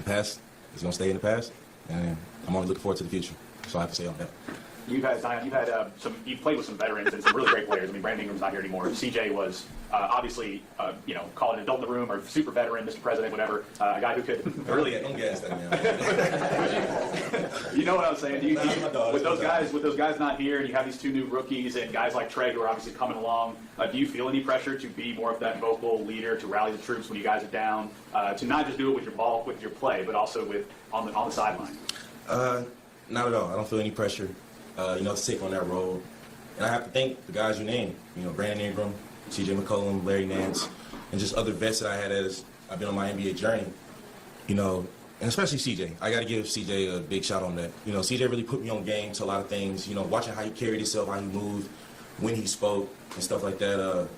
past is going to stay in the past, and I'm only looking forward to the future. That's all I have to say on that. You've played with some veterans and some really great players. I mean, Brandon Ingram's not here anymore. CJ was obviously, call it an adult in the room or super veteran, Mr. President, whatever. A guy who could really. Don't gas that man. You know what I'm saying? With those guys not here, and you have these two new rookies and guys like Trey who are obviously coming along. Do you feel any pressure to be more of that vocal leader, to rally the troops when you guys are down, to not just do it with your ball, with your play, but also on the sideline? Not at all. I don't feel any pressure. To take on that role. And I have to thank the guys you named, Brandon Ingram, CJ McCollum, Larry Nance, and just other vets that I had as I've been on my NBA journey, and especially CJ. I got to give CJ a big shout on that. CJ really put me on game to a lot of things, watching how he carried himself, how he moved, when he spoke, and stuff like that.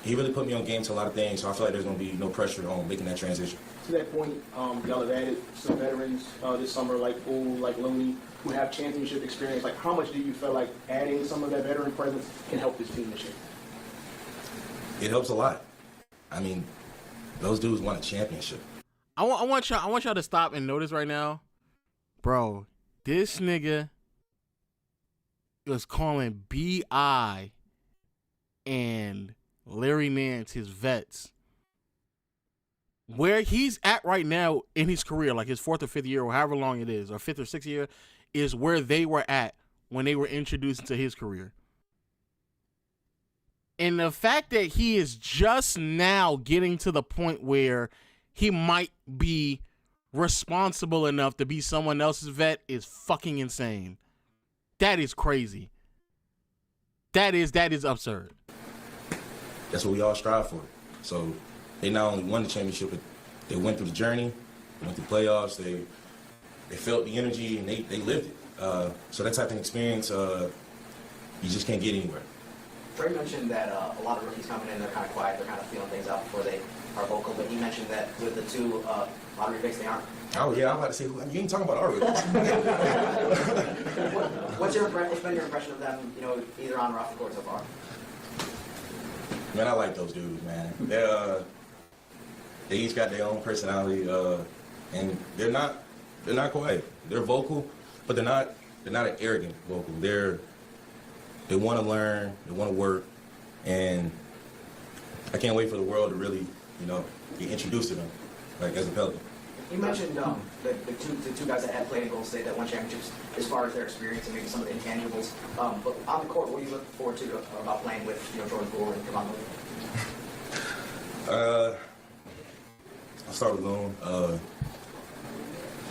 He really put me on game to a lot of things, so I feel like there's going to be no pressure on making that transition. To that point, y'all have added some veterans this summer, like Poole, like Looney, who have championship experience. Like, how much do you feel like adding some of that veteran presence can help this team this year? It helps a lot. I mean, those dudes won a championship. I want y'all to stop and notice right now, bro. This nigga was calling B.I. and Larry Nance his vets. Where he's at right now in his career, like his 4th or 5th year, or however long it is, or 5th or 6th year, is where they were at when they were introduced into his career. And the fact that he is just now getting to the point where he might be responsible enough to be someone else's vet is fucking insane. That is crazy. That is absurd. That's what we all strive for. So they not only won the championship, but they went through the journey, they went through playoffs, they felt the energy, and they lived it. So that type of experience, you just can't get anywhere. Trey mentioned that a lot of rookies coming in, they're kind of quiet, they're kind of feeling things out before they are vocal, but he mentioned that with the two lottery picks, they aren't. Oh, yeah, I'm about to say, you ain't talking about our rookies. What's been your impression of them, either on or off the court so far? Man, I like those dudes, man. They each got their own personality, and they're not quiet. They're vocal, but they're not an arrogant vocal. They want to learn, they want to work, and I can't wait for the world to really, get introduced to them, like as a Pelican. You mentioned the two guys that had played in Golden State that won championships as far as their experience and maybe some of the intangibles. But on the court, what do you look forward to about playing with Jordan Poole and Kevon Looney? I'll start with Loon.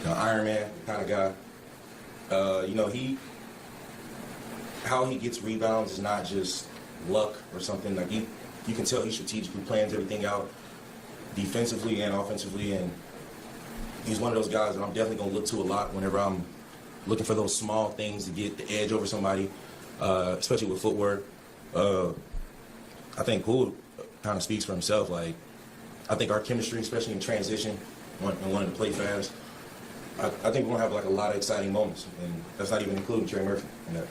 Iron Man kind of guy. How he gets rebounds is not just luck or something. Like you can tell he strategically plans everything out defensively and offensively, and he's one of those guys that I'm definitely going to look to a lot whenever I'm looking for those small things to get the edge over somebody, especially with footwork. I think Poole kind of speaks for himself. Like, I think our chemistry, especially in transition and wanting to play fast, I think we're going to have like a lot of exciting moments, and that's not even including Trey Murphy in that.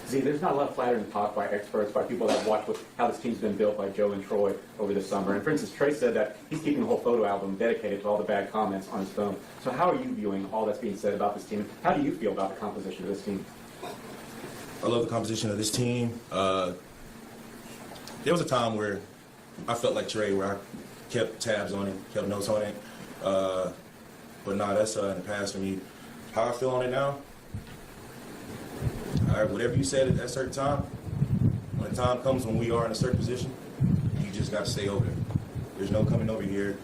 See, there's not a lot of flattering talk by experts, by people that have watched how this team's been built by Joe and Troy over the summer. And for instance, Trey said that he's keeping a whole photo album dedicated to all the bad comments on his phone. So how are you viewing all that's being said about this team? How do you feel about the composition of this team? I love the composition of this team. There was a time where I felt like Trey, where I kept tabs on it, kept notes on it. But nah, that's in the past for me. How I feel on it now? All right, whatever you said at a certain time, when the time comes when we are in a certain position, you just got to stay over there. There's no coming over here.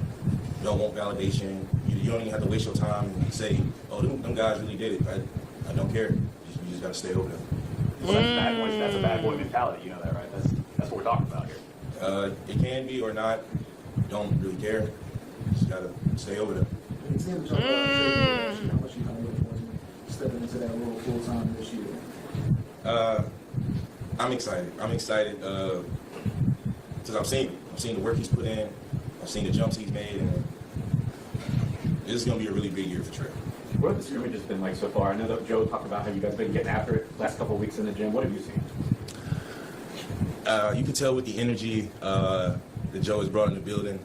You don't want validation. You don't even have to waste your time and say, oh, them guys really did it. I don't care. You just got to stay over there. Well, that's a bad boy mentality. You know that, right? That's what we're talking about here. It can be or not. Don't really care. Just got to stay over there. How much you kind of look for stepping into that role full time this year? I'm excited. I'm excited because I've seen it. I've seen the work he's put in. I've seen the jumps he's made, and this is going to be a really big year for Trey. What have the scrimmages been like so far? I know that Joe talked about how you guys been getting after it last couple of weeks in the gym. What have you seen? You can tell with the energy that Joe has brought in the building.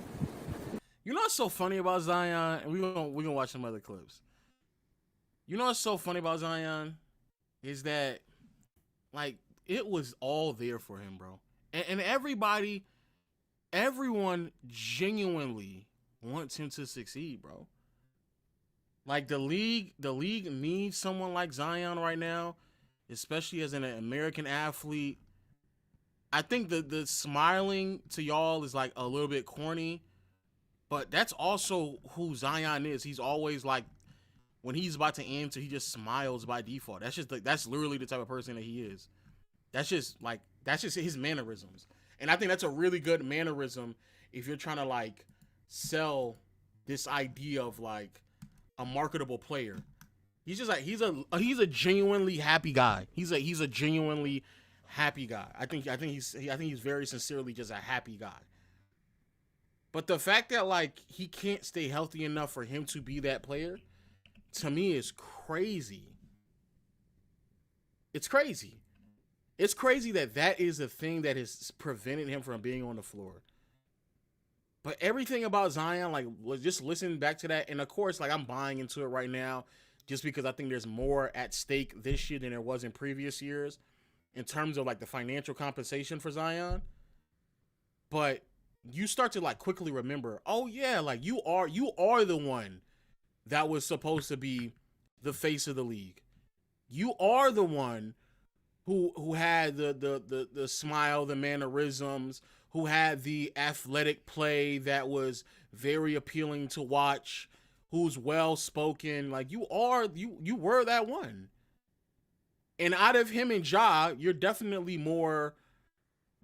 You know what's so funny about Zion? And we're gonna watch some other clips. You know what's so funny about Zion is that, like, it was all there for him, bro. And everyone genuinely wants him to succeed, bro. Like, the league needs someone like Zion right now, especially as an American athlete. I think the smiling to y'all is like a little bit corny, but that's also who Zion is. He's always like, when he's about to answer, he just smiles by default. That's literally the type of person that he is. That's just his mannerisms. And I think that's a really good mannerism if you're trying to like sell this idea of like a marketable player. He's just like he's a genuinely happy guy. He's a genuinely happy guy. I think he's very sincerely just a happy guy. But the fact that like he can't stay healthy enough for him to be that player, to me, is crazy. It's crazy. It's crazy that is the thing that has prevented him from being on the floor. But everything about Zion, like, was just listening back to that, and of course, like, I'm buying into it right now, just because I think there's more at stake this year than there was in previous years, in terms of like the financial compensation for Zion. But you start to like quickly remember, oh yeah, like you are the one that was supposed to be the face of the league. You are the one who had the smile, the mannerisms, who had the athletic play that was very appealing to watch, who's well spoken. Like you were that one. And out of him and Ja, you're definitely more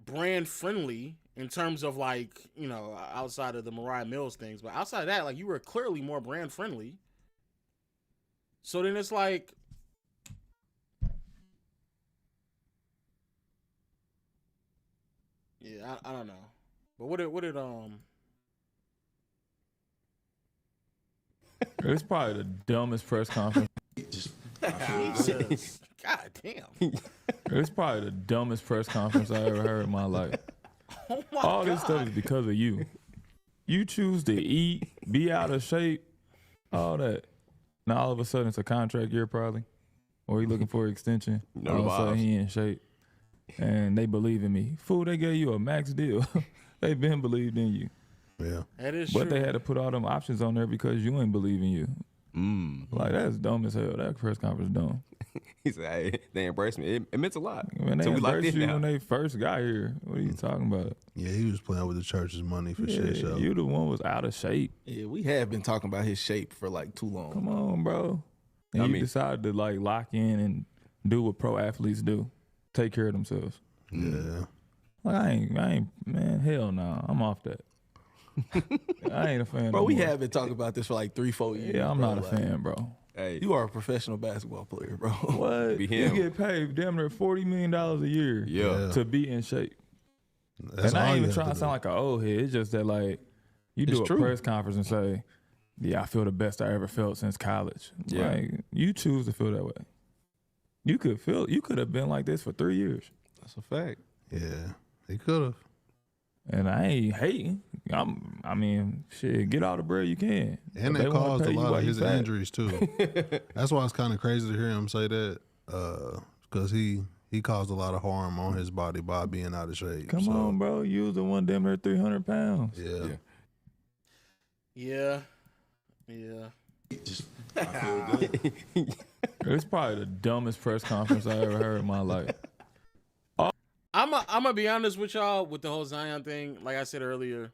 brand friendly in terms of like, you know, outside of the Mariah Mills things, but outside of that, like you were clearly more brand friendly. So then it's like, yeah, I don't know. But what did It's probably the dumbest press conference. Jesus. God damn. It's probably the dumbest press conference I ever heard in my life. Oh my All this God. stuff is because of you. You choose to eat, be out of shape, all that. Now all of a sudden it's a contract year probably. Or he looking for an extension. No all of a sudden vibes. he in shape. And they believe in me. Fool, they gave you a max deal. They been believed in you. Yeah. That is But true. they had to put all them options on there because you ain't believe in you. Like, that's dumb as hell. That press conference dumb. He said, hey, they embraced me. It meant a lot. Man, they So we locked embraced in you now. when they first got here. What are you talking about? Yeah, he was playing with the church's money for shit show. You the one was out of shape. Yeah, we have been talking about his shape for like too long. Come on, bro. And you decided to like lock in and do what pro athletes do. Take care of themselves. Yeah. Like I ain't man, hell no. I'm off that. I ain't a fan. Bro, no we more. have been talking about this for like 3-4 years. Yeah, I'm bro. not a Like, fan, bro. Hey, you are a professional basketball player, bro. What? Be You him. get paid damn near $40 million a year Yeah. to be in shape. That's And I all ain't you even have trying to to sound do. like an old head. It's just that like you do It's a true. press conference and say, yeah, I feel the best I ever felt since college. Yeah. Like, you choose to feel that way. You could have been like this for 3 years. That's a fact. Yeah, he could have. And I ain't hating. I mean, shit, get all the bread you can. And If they wanna caused pay a you lot while of you his fat. injuries too. That's why it's kind of crazy to hear him say that, because he He caused a lot of harm on his body by being out of shape. Come on, bro. You was the one damn near 300 pounds. Yeah. Yeah. I feel good. It's probably the dumbest press conference I ever heard in my life. I'm gonna be honest with y'all with the whole Zion thing. Like I said earlier,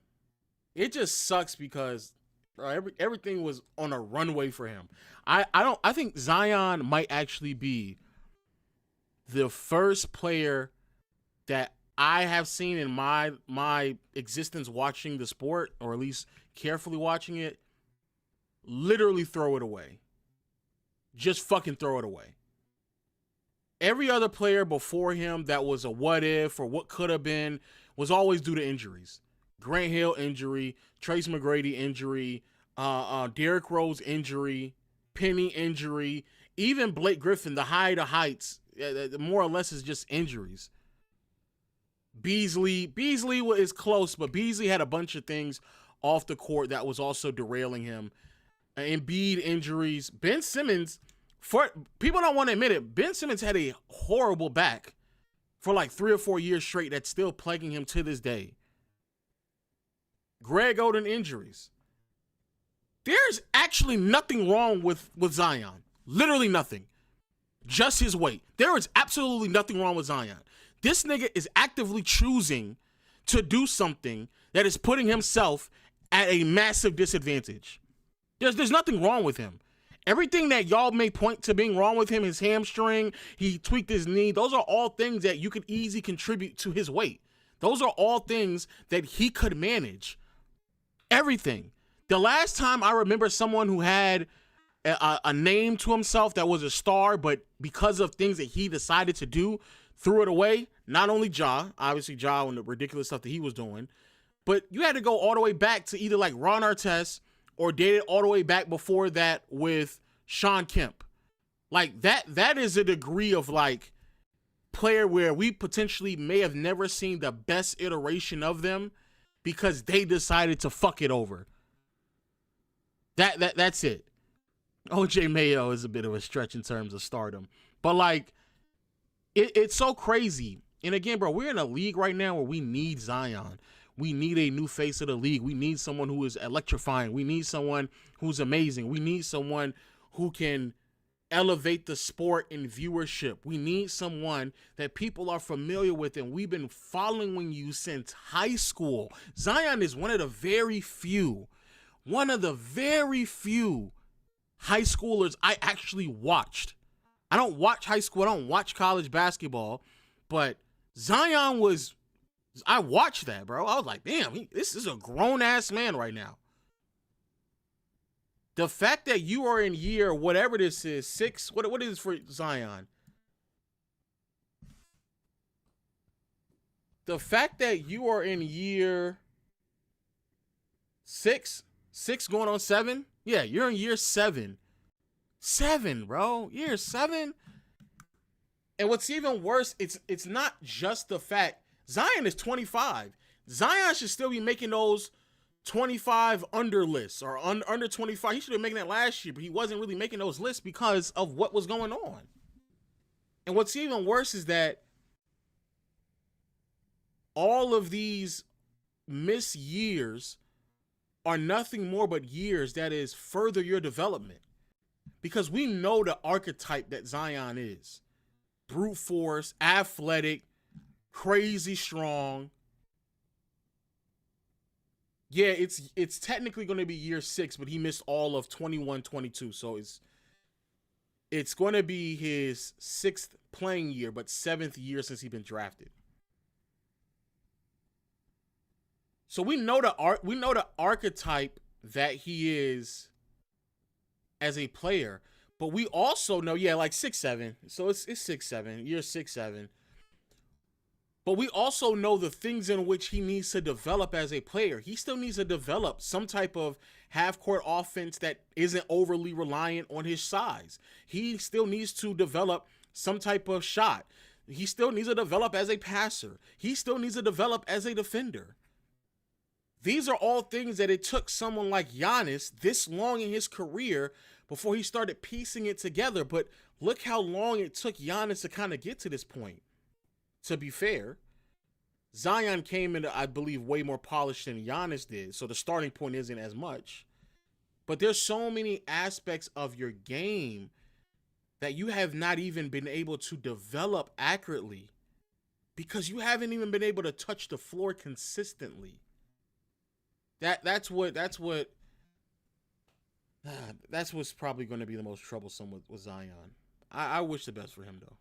it just sucks because everything was on a runway for him. I think Zion might actually be the first player that I have seen in my existence watching the sport, or at least carefully watching it, literally throw it away. Just fucking throw it away. Every other player before him that was a what if or what could have been was always due to injuries. Grant Hill injury, Trace McGrady injury, Derrick Rose injury, Penny injury, even Blake Griffin, the heights, more or less is just injuries. Beasley is close, but Beasley had a bunch of things off the court that was also derailing him. Embiid injuries. Ben Simmons, people don't want to admit it, Ben Simmons had a horrible back for like 3 or 4 years straight that's still plaguing him to this day. Greg Oden injuries. There's actually nothing wrong with Zion. Literally nothing. Just his weight. There is absolutely nothing wrong with Zion. This nigga is actively choosing to do something that is putting himself at a massive disadvantage. There's nothing wrong with him. Everything that y'all may point to being wrong with him, his hamstring, he tweaked his knee, those are all things that you could easily contribute to his weight. Those are all things that he could manage. Everything. The last time I remember someone who had a name to himself that was a star, but because of things that he decided to do, threw it away, not only obviously Ja and the ridiculous stuff that he was doing, but you had to go all the way back to either like Ron Artest or date it all the way back before that with Sean Kemp. Like that is a degree of like player where we potentially may have never seen the best iteration of them because they decided to fuck it over. That's it. OJ Mayo is a bit of a stretch in terms of stardom. But like it's so crazy. And again, bro, we're in a league right now where we need Zion. We need a new face of the league. We need someone who is electrifying. We need someone who's amazing. We need someone who can elevate the sport in viewership. We need someone that people are familiar with, and we've been following you since high school. Zion is one of the very few high schoolers I actually watched. I don't watch high school. I don't watch college basketball, but Zion was... I watched that, bro. I was like, damn, this is a grown-ass man right now. The fact that you are in year, whatever this is, 6, what is it for Zion? The fact that you are in year 6 going on 7? Yeah, you're in year 7. 7, bro. Year 7? And what's even worse, it's not just the fact Zion is 25. Zion should still be making those 25 under lists or under 25. He should have been making that last year, but he wasn't really making those lists because of what was going on. And what's even worse is that all of these missed years are nothing more but years that is further your development. Because we know the archetype that Zion is. Brute force, athletic, crazy strong. Yeah, it's technically going to be year 6, but he missed all of 21-22. So it's going to be his 6th playing year, but 7th year since he's been drafted. So we know the archetype that he is as a player, but we also know, like 6-7. So it's 6-7, year 6-7. But we also know the things in which he needs to develop as a player. He still needs to develop some type of half-court offense that isn't overly reliant on his size. He still needs to develop some type of shot. He still needs to develop as a passer. He still needs to develop as a defender. These are all things that it took someone like Giannis this long in his career before he started piecing it together. But look how long it took Giannis to kind of get to this point. to be fair, Zion came in, I believe, way more polished than Giannis did. So the starting point isn't as much. But there's so many aspects of your game that you have not even been able to develop accurately because you haven't even been able to touch the floor consistently. That's what's probably going to be the most troublesome with Zion. I wish the best for him, though.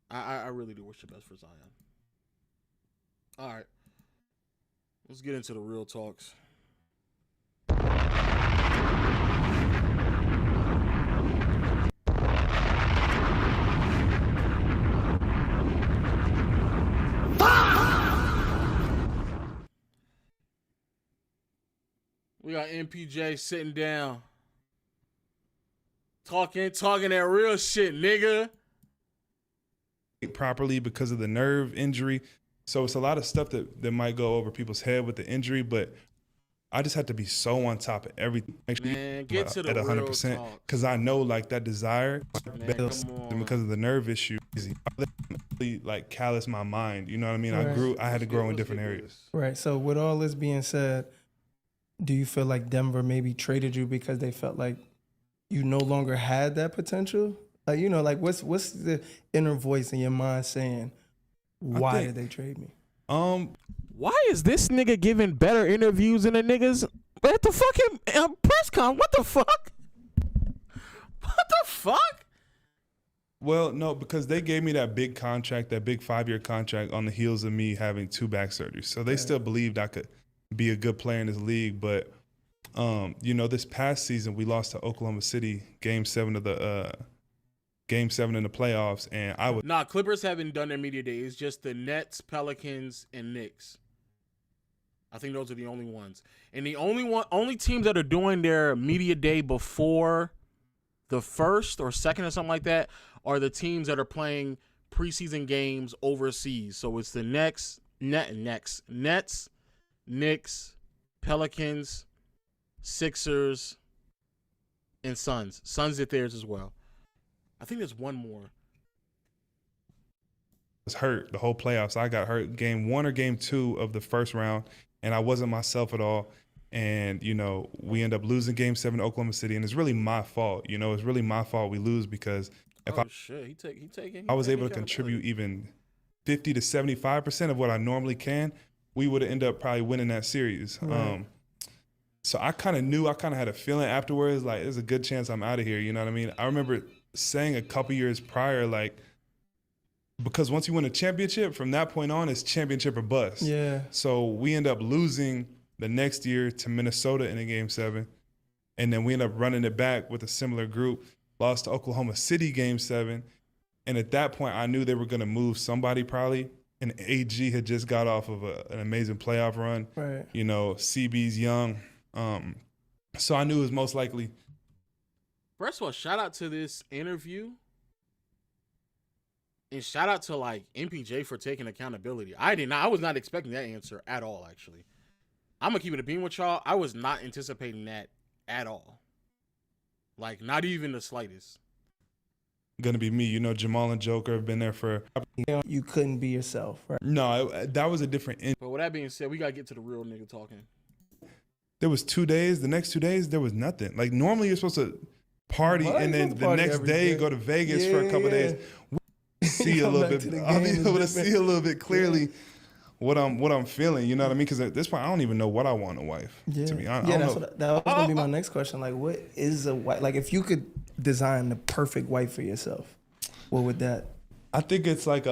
I really do wish the best for Zion. All right. Let's get into the real talks. We got MPJ sitting down. Talking that real shit, nigga. Properly because of the nerve injury. So it's a lot of stuff that might go over people's head with the injury, but I just have to be so on top of everything. Man, get to the at 100% because I know like that desire because of the nerve issue. I literally like callous my mind. You know what I mean? Right. I had to grow in different areas. Right. So with all this being said, do you feel like Denver maybe traded you because they felt like you no longer had that potential? Like, you know, like what's the inner voice in your mind saying, why did they trade me? Why is this nigga giving better interviews than the niggas at the fucking press con? What the fuck? What the fuck? Well, no, because they gave me that big contract, that big 5-year contract on the heels of me having 2 back surgeries. So they still believed I could be a good player in this league. But, you know, this past season we lost to Oklahoma City, Game 7 in the playoffs, and I was Clippers haven't done their media day. It's just the Nets, Pelicans, and Knicks. I think those are the only ones. And the only teams that are doing their media day before the first or second or something like that are the teams that are playing preseason games overseas. So it's the Nets, Knicks, Pelicans, Sixers, and Suns. Suns did theirs as well. I think there's one more. was hurt the whole playoffs. I got hurt game 1 or game 2 of the first round, and I wasn't myself at all. And, you know, we end up losing game 7 to Oklahoma City, and it's really my fault. You know, it's really my fault we lose because if I was able to contribute even 50 to 75% of what I normally can, we would have ended up probably winning that series. Right. So I kind of knew, I kind of had a feeling afterwards, like, there's a good chance I'm out of here. You know what I mean? I remember saying a couple years prior, like, because once you win a championship, from that point on, it's championship or bust. Yeah. So we end up losing the next year to Minnesota in a game 7. And then we end up running it back with a similar group, lost to Oklahoma City game 7. And at that point, I knew they were going to move somebody probably. And AG had just got off of an amazing playoff run. Right. You know, CB's young. So I knew it was most likely. First of all, shout out to this interview. And shout out to, like, MPJ for taking accountability. I was not expecting that answer at all, actually. I'm going to keep it a beam with y'all. I was not anticipating that at all. Like, not even the slightest. Going to be me. You know, Jamal and Joker have been there for. You couldn't be yourself, right? No, that was a different. But with that being said, we got to get to the real nigga talking. There was 2 days. The next 2 days, there was nothing. Like, normally you're supposed to party and then the next day go to Vegas for a couple days. See a little bit. I'll be able to see a little bit clearly what I'm feeling. You know what I mean? Because at this point, I don't even know what I want in a wife. Yeah. To be honest, Yeah, that was gonna be my next question. Like, what is a wife? Like, if you could design the perfect wife for yourself, what would that? I think it's like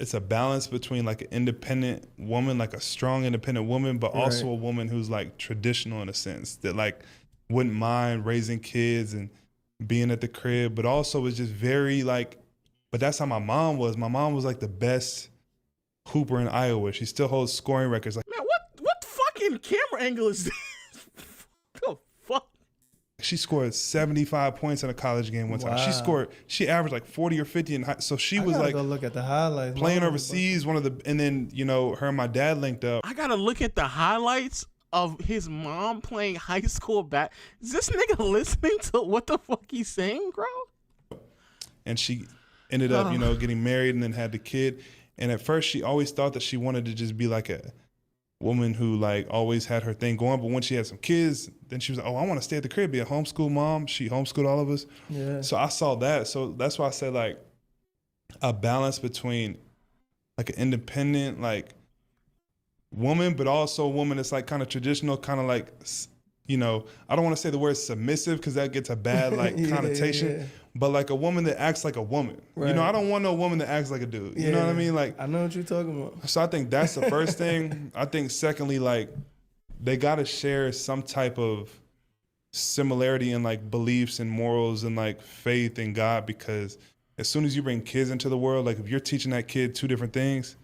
it's a balance between like an independent woman, like a strong independent woman, but also a woman who's like traditional in a sense that like wouldn't mind raising kids and being at the crib, but also is just very like. But that's how my mom was. My mom was like the best hooper in Iowa. She still holds scoring records. Like, man, what fucking camera angle is this? What the fuck? She scored 75 points in a college game one time. Wow. She averaged like 40 or 50 in high. So she was like go look at the highlights. Playing overseas, and then, you know, her and my dad linked up. I gotta look at the highlights of his mom playing high school back. Is this nigga listening to what the fuck he's saying, bro? And ended up, you know, getting married and then had the kid. And at first she always thought that she wanted to just be like a woman who like always had her thing going. But when she had some kids, then she was like, oh, I want to stay at the crib, be a homeschool mom. She homeschooled all of us. Yeah. So I saw that. So that's why I said like a balance between like an independent like woman, but also a woman that's like kind of traditional, kind of like, you know, I don't want to say the word submissive because that gets a bad like connotation, but like a woman that acts like a woman. Right. You know, I don't want no woman that acts like a dude. You know what I mean? Like, I know what you're talking about. so I think that's the first thing. I think secondly, like they got to share some type of similarity in like beliefs and morals and like faith in God, because as soon as you bring kids into the world, like if you're teaching that kid two different things,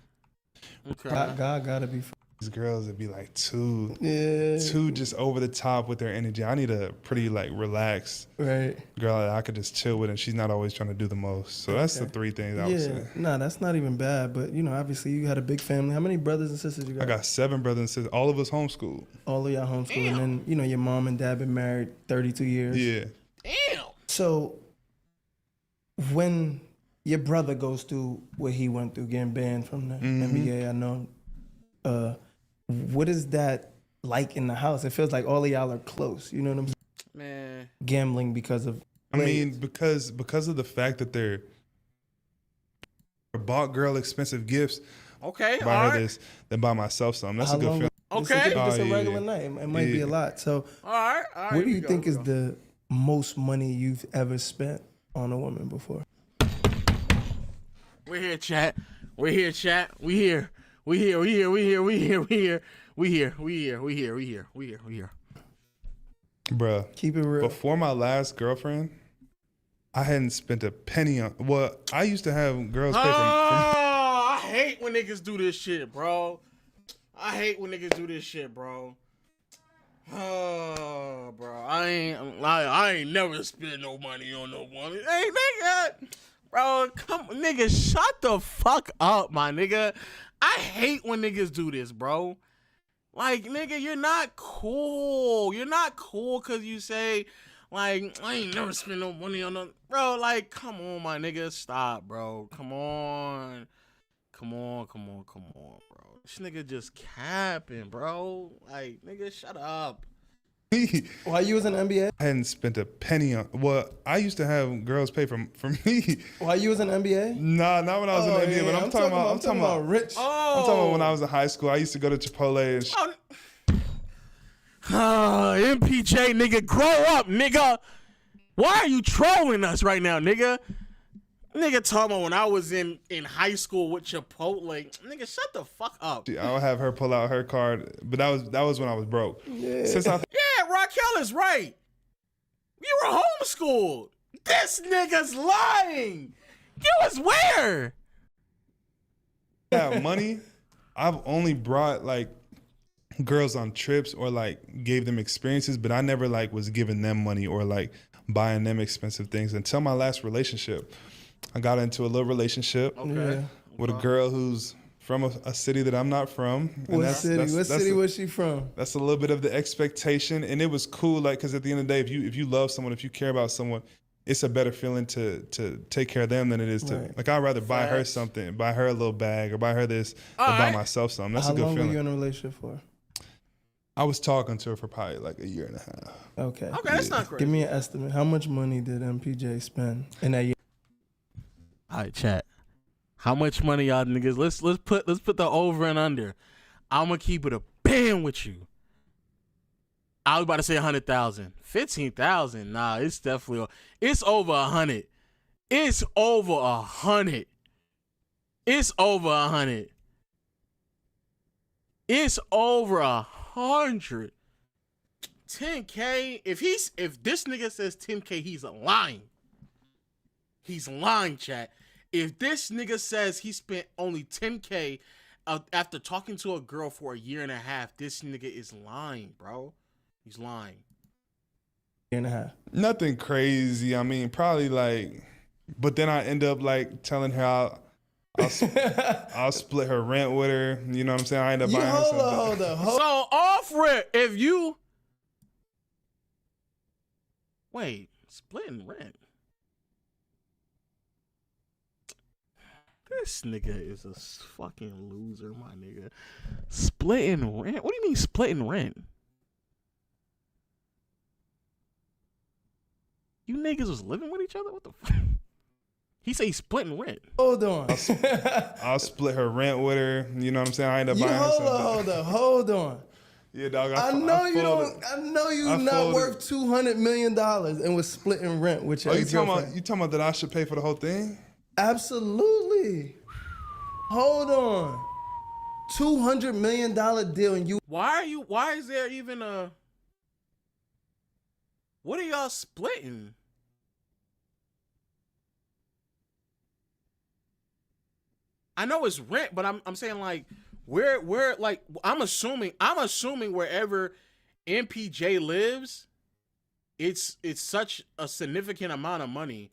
God gotta be. These girls would be like too just over the top with their energy. I need a pretty like relaxed girl that I could just chill with, and she's not always trying to do the most. So that's the three things I would say. Nah, that's not even bad. But you know, obviously you had a big family. How many brothers and sisters you got? I got 7 brothers and sisters. All of us homeschooled. All of y'all homeschooled, and then you know your mom and dad been married 32 years. Yeah. Damn. So when your brother goes through what he went through, getting banned from the NBA, I know. What is that like in the house? It feels like all of y'all are close. You know what I'm saying? Man. Gambling because of. I mean, because of the fact that they're bought girl expensive gifts. Okay, buy all her right. this, then buy myself something. That's How a good long feeling. Okay. Just a regular night. It might be a lot. So, all right. What do you think is the most money you've ever spent on a woman before? We're here, chat. We're here, chat. We here. We here. We here. We here. We here. We here. We here. We here. We here. We here. We here. We here. Bruh. Keep it real. Before my last girlfriend, I hadn't spent a penny on. Well, I used to have girls pay from I hate when niggas do this shit, bro. I hate when niggas do this shit, bro. Oh, bro. I ain't never spent no money on no woman. Hey, nigga. Bro, nigga, shut the fuck up, my nigga. I hate when niggas do this, bro. Like, nigga, you're not cool. You're not cool because you say, like, I ain't never spent no money on no... Bro, like, come on, my nigga. Stop, bro. Come on. Come on, bro. This nigga just capping, bro. Like, nigga, shut up. While you was in the NBA? I hadn't spent a penny on. Well, I used to have girls pay for me. While you was in the NBA? Nah, not when I was in the NBA. But I'm talking about rich. I'm talking about when I was in high school. I used to go to Chipotle and. MPJ, nigga, grow up, nigga. Why are you trolling us right now, nigga? Nigga talking about when I was in high school with Chipotle. Nigga, shut the fuck up. I would have her pull out her card, but that was when I was broke. Yeah. Yeah, Raquel is right. You were homeschooled. This nigga's lying. You was where? That money, I've only brought like girls on trips or like gave them experiences, but I never like was giving them money or like buying them expensive things until my last relationship. I got into a little relationship with a girl who's from a city that I'm not from. What city was she from? That's a little bit of the expectation, and it was cool. Like, because at the end of the day, if you love someone, if you care about someone, it's a better feeling to take care of them than it is to like. I'd rather buy her something, buy her a little bag, or buy her this, or buy myself something. That's a good feeling. How long were you in a relationship for? I was talking to her for probably like a year and a half. Okay, that's not crazy. Give me an estimate. How much money did MPJ spend in that year? All right, chat. How much money y'all niggas? Let's put the over and under. I'm gonna keep it a band with you. I was about to say 100,000, 15,000. Nah, it's definitely it's over 100. It's over 100. It's over 100. It's over 100. 10K. If this nigga says 10K, he's lying. He's lying, chat. If this nigga says he spent only 10K after talking to a girl for a year and a half, this nigga is lying, bro. He's lying. Year and a half. Nothing crazy. I mean, probably like, but then I end up like telling her I'll split her rent with her. You know what I'm saying? I end up buying her something. Hold on. So off rip, if you wait, splitting rent. This nigga is a fucking loser, my nigga. Splitting rent? What do you mean splitting rent? You niggas was living with each other? What the fuck? He say he's splitting rent. Hold on. I'll split her rent with her. You know what I'm saying? I end up buying her something. Hold on. Yeah, dog. I know you're not worth $200 million and was splitting rent with your ex-girlfriend. You talking about that I should pay for the whole thing? Absolutely. Hold on. $200 million deal and you. Why is there even a? What are y'all splitting? I know it's rent, but I'm saying like where like I'm assuming wherever MPJ lives, it's such a significant amount of money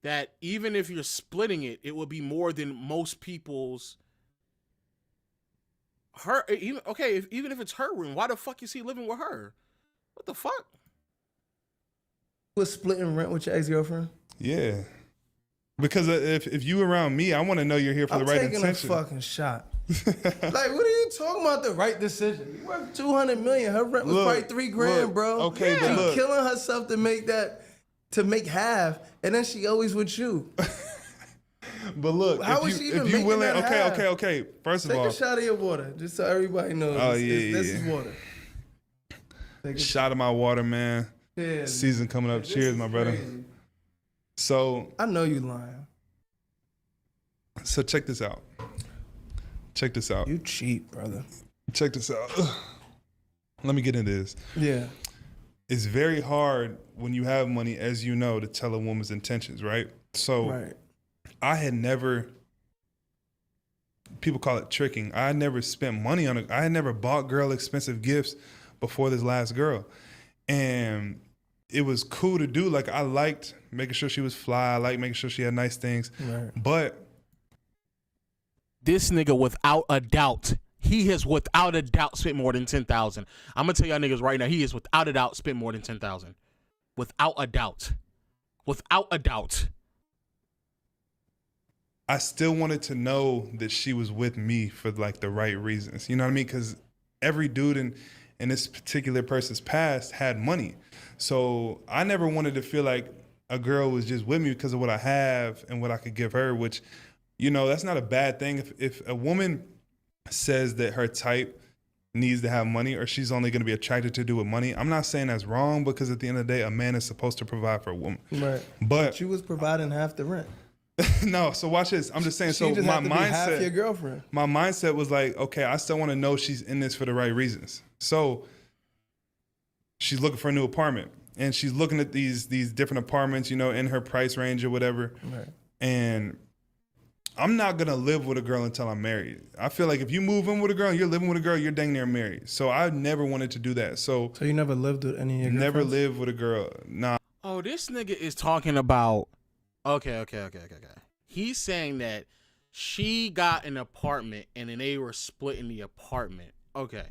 that even if you're splitting it, it would be more than most people's. Even if it's her room, why the fuck is he living with her? What the fuck? Was splitting rent with your ex-girlfriend? Yeah. Because if you around me, I want to know you're here for the right intention. I'm taking a fucking shot. Like, what are you talking about? The right decision. You worth $200 million. Her rent was probably $3,000, bro. Okay, yeah. but look. She's killing herself to make half, and then she always with you. But look, how is she even making willing? that half? Okay. First of all, take a shot of your water, just so everybody knows. Oh this is water. Shot of my water, man. Yeah, season coming up. Cheers, my brother. Crazy. So I know you lying. So check this out. You cheat, brother. Check this out. Let me get into this. Yeah. It's very hard when you have money, as you know, to tell a woman's intentions, right? So I had never, people call it tricking. I had never spent money on it. I had never bought girl expensive gifts before this last girl. And it was cool to do. Like, I liked making sure she was fly. I liked making sure she had nice things. Right. But this nigga, without a doubt, he has without a doubt spent more than $10,000. I'm gonna tell y'all niggas right now, he has without a doubt spent more than $10,000. Without a doubt. Without a doubt. I still wanted to know that she was with me for like the right reasons. You know what I mean? Because every dude in this particular person's past had money. So I never wanted to feel like a girl was just with me because of what I have and what I could give her, which, you know, that's not a bad thing. If a woman says that her type needs to have money or she's only going to be attracted to do with money, I'm not saying that's wrong, because at the end of the day, a man is supposed to provide for a woman. Right. But she was providing half the rent. No, so watch this. I'm just saying, She just my had to be half your mindset, girlfriend. my mindset was like, okay, I still want to know she's in this for the right reasons. So she's looking for a new apartment and she's looking at these different apartments, you know, in her price range or whatever. Right. And I'm not going to live with a girl until I'm married. I feel like if you move in with a girl and you're living with a girl, you're dang near married. So I never wanted to do that. So you never lived with any of your Never girlfriends? lived with a girl. Nah. Oh, this nigga is talking about. Okay. He's saying that she got an apartment and then they were splitting the apartment. Okay.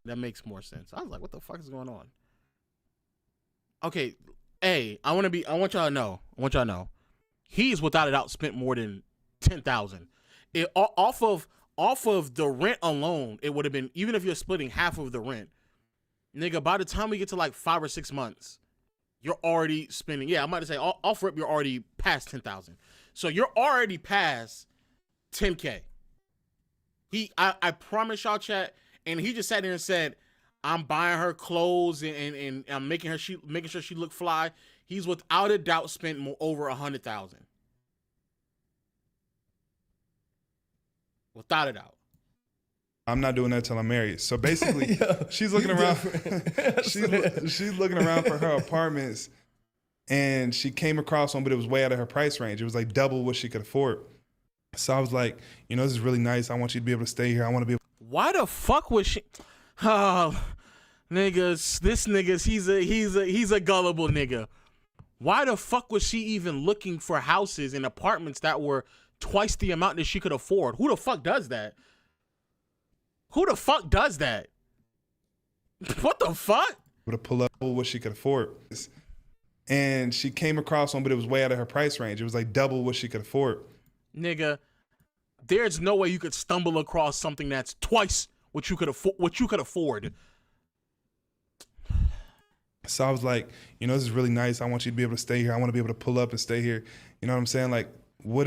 That makes more sense. I was like, what the fuck is going on? Okay. Hey, I want y'all to know. He's without a doubt spent more than $10,000. Off of the rent alone, it would have been, even if you're splitting half of the rent, nigga, by the time we get to like 5 or 6 months, you're already spending, I might say off rip, you're already past 10,000. So you're already past 10K. I promise y'all, chat, and he just sat there and said, I'm buying her clothes and I'm making sure she look fly. He's without a doubt spent over 100,000. Without a doubt. I'm not doing that till I'm married. So basically, she's looking around. she's looking around for her apartments, and she came across one, but it was way out of her price range. It was like double what she could afford. So I was like, you know, this is really nice. I want you to be able to stay here. I want to be able. Why the fuck was she? Oh, niggas, this nigga's he's a gullible nigga. Why the fuck was she even looking for houses and apartments that were twice the amount that she could afford? Who the fuck does that? What the fuck? To pull up what she could afford. and she came across one, but it was way out of her price range. It was like double what she could afford. Nigga, there's no way you could stumble across something that's twice what you could afford. So I was like, this is really nice. I want you to be able to stay here. I want to be able to pull up and stay here. You know what I'm saying? Like, what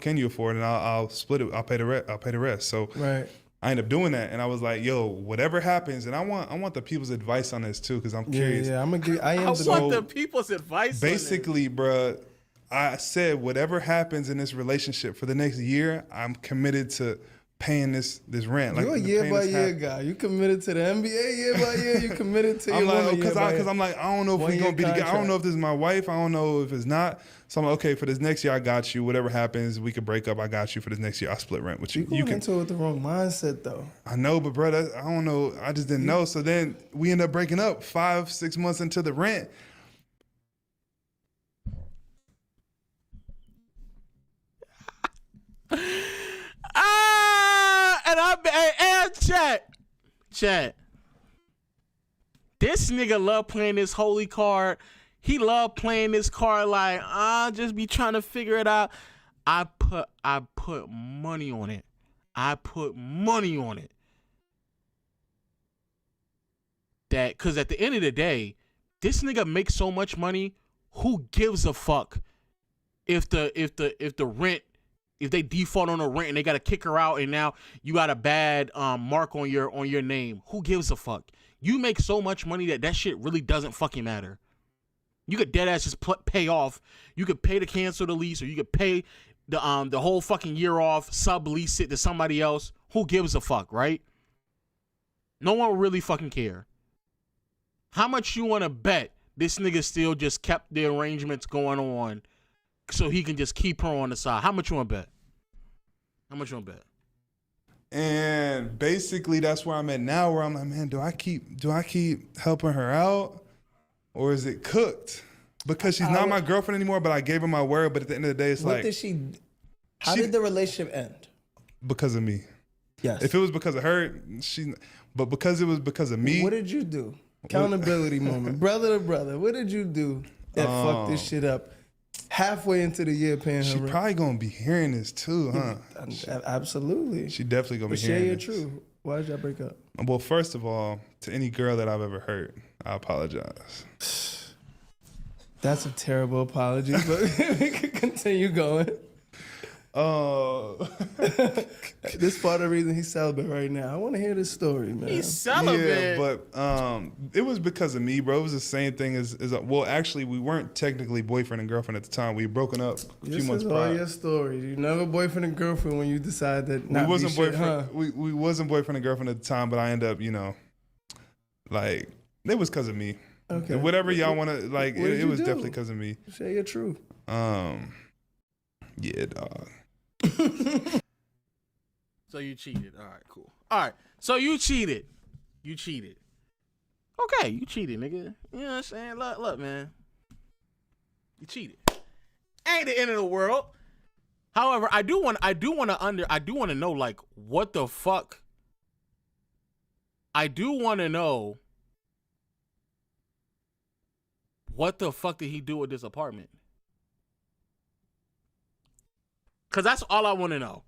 can you afford? And I'll split it. I'll pay the rest. So right. I ended up doing that, and I was like, yo, whatever happens, and I want the people's advice on this too, because I'm curious. Yeah, I want the people's advice. Basically, bruh, I said whatever happens in this relationship for the next year, I'm committed to paying this rent. You're a year-by-year guy. You committed to the NBA year-by-year. You committed to your woman because I'm like, I don't know if we're gonna be together. I don't know if this is my wife. I don't know if it's not. So I'm like, okay, for this next year, I got you. Whatever happens, we could break up. I got you for this next year. I'll split rent with you. You into it with the wrong mindset, though. I know, but bro, I don't know. I just didn't know. So then we end up breaking up 5-6 months into the rent. And chat. This nigga love playing this holy card. He love playing this card like, just be trying to figure it out. I put money on it. That, cause at the end of the day, this nigga makes so much money. Who gives a fuck if the rent, if they default on the rent and they gotta kick her out and now you got a bad mark on your name? Who gives a fuck? You make so much money that shit really doesn't fucking matter. You could dead ass just pay off. You could pay to cancel the lease, or you could pay the whole fucking year off, sublease it to somebody else. Who gives a fuck, right? No one will really fucking care. How much you want to bet this nigga still just kept the arrangements going on so he can just keep her on the side? How much you want to bet? And basically that's where I'm at now, where I'm like, man, do I keep helping her out, or is it cooked? Because she's not my girlfriend anymore, but I gave her my word. But at the end of the day, it's like, how did the relationship end? Because of me. Yes. If it was because of her, but because it was because of me. What did you do? Accountability moment, brother to brother. What did you do that fucked this shit up? Halfway into the year, paying her She rent. probably gonna be hearing this too, huh? Absolutely. She definitely gonna be share hearing your this. truth. Why did y'all break up? Well, first of all, to any girl that I've ever hurt, I apologize. That's a terrible apology, but we can continue going. This part of the reason he's celibate right now. I want to hear this story, man. He's celibate. Yeah, but it was because of me, bro. It was the same thing as well, actually, we weren't technically boyfriend and girlfriend at the time. We had broken up a few months prior. All your stories. You never boyfriend and girlfriend when you decide that not we wasn't be shit, boyfriend. huh? We wasn't boyfriend and girlfriend at the time, but I ended up, like, it was because of me. Okay. And whatever y'all want to, like, What did it you was do? definitely because of me. Share your truth. Yeah, dog. So you cheated. All right, cool. All right, so you cheated. Okay, you cheated, nigga. You know what I'm saying? Look, man. You cheated. Ain't the end of the world. However, I do want to know, like, what the fuck. I do want to know what the fuck did he do with this apartment? Because that's all I want to know.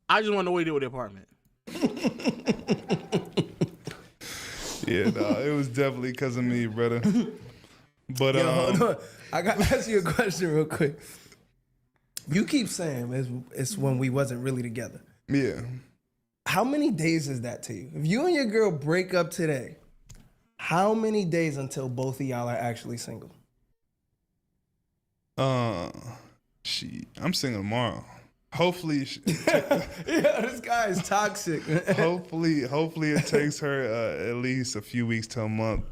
I just want to know what he did with the apartment. Yeah, no, it was definitely because of me, brother. But Yo, hold on. I got to ask you a question real quick. You keep saying it's when we wasn't really together. Yeah. How many days is that to you? If you and your girl break up today, how many days until both of y'all are actually single? I'm single tomorrow. Hopefully, yeah, this guy is toxic. hopefully it takes her at least a few weeks to a month.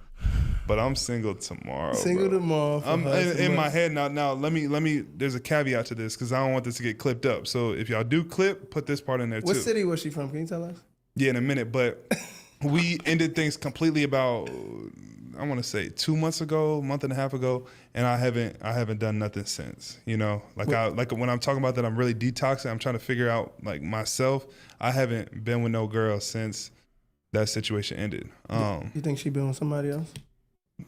But I'm single tomorrow. Single tomorrow. I'm in my head now. Now let me. There's a caveat to this because I don't want this to get clipped up. So if y'all do clip, put this part in there too. What city was she from? Can you tell us? Yeah, in a minute. But we ended things completely about, I want to say 2 months ago, month and a half ago, and I haven't done nothing since. You know, like when I'm talking about that, I'm really detoxing. I'm trying to figure out like myself. I haven't been with no girl since that situation ended. You think she been with somebody else?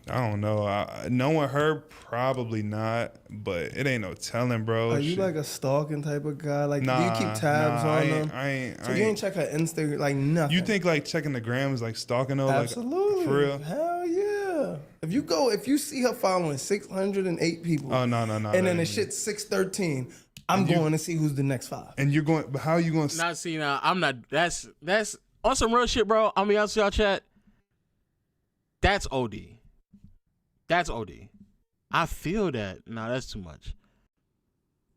I don't know. Knowing her, probably not, but it ain't no telling, bro. Are you like a stalking type of guy? Like, do you Nah, keep tabs nah, on I them? ain't- I ain't- So I you ain't ain't- check her Instagram, like nothing. You think like checking the gram is like stalking though? Absolutely. Like, for real? Hell yeah. If you see her following 608 people. Oh, no. And that then the ain't me. shit's 613. I'm going to see who's the next 5. And you're going, but how are you going to Not seeing. I'm not. That's on some real shit, bro. I'm be honest with y'all, chat. That's OD. That's OD. I feel that. No, that's too much.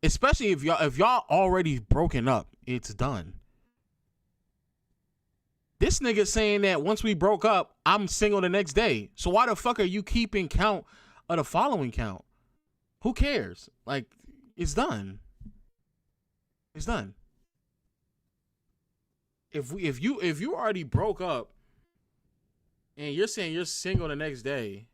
Especially if y'all already broken up, it's done. This nigga saying that once we broke up, I'm single the next day. So why the fuck are you keeping count of the following count? Who cares? Like, it's done. It's done. If you already broke up and you're saying you're single the next day,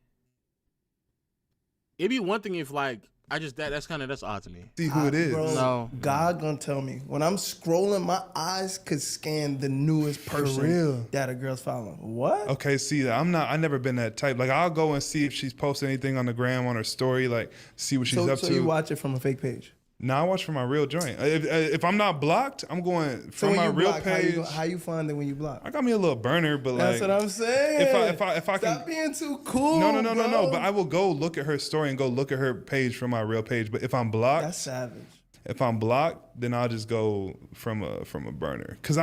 it'd be one thing if like that's odd to me. See who it is. Bro, No. God gonna tell me. When I'm scrolling, my eyes could scan the newest person real? that a girl's following. What? Okay, see, I never been that type. Like, I'll go and see if she's posted anything on the gram, on her story, like, see what she's up So to. you watch it from a fake page? No, I watch from my real joint. If I'm not blocked, I'm going So from when my you real block, page. how you find it when you block? I got me a little burner, but That's like, what I'm saying. If I Stop can, being too cool. no. bro. But I will go look at her story and go look at her page from my real page. But if I'm blocked, That's savage. if I'm blocked, then I'll just go from a burner. Cause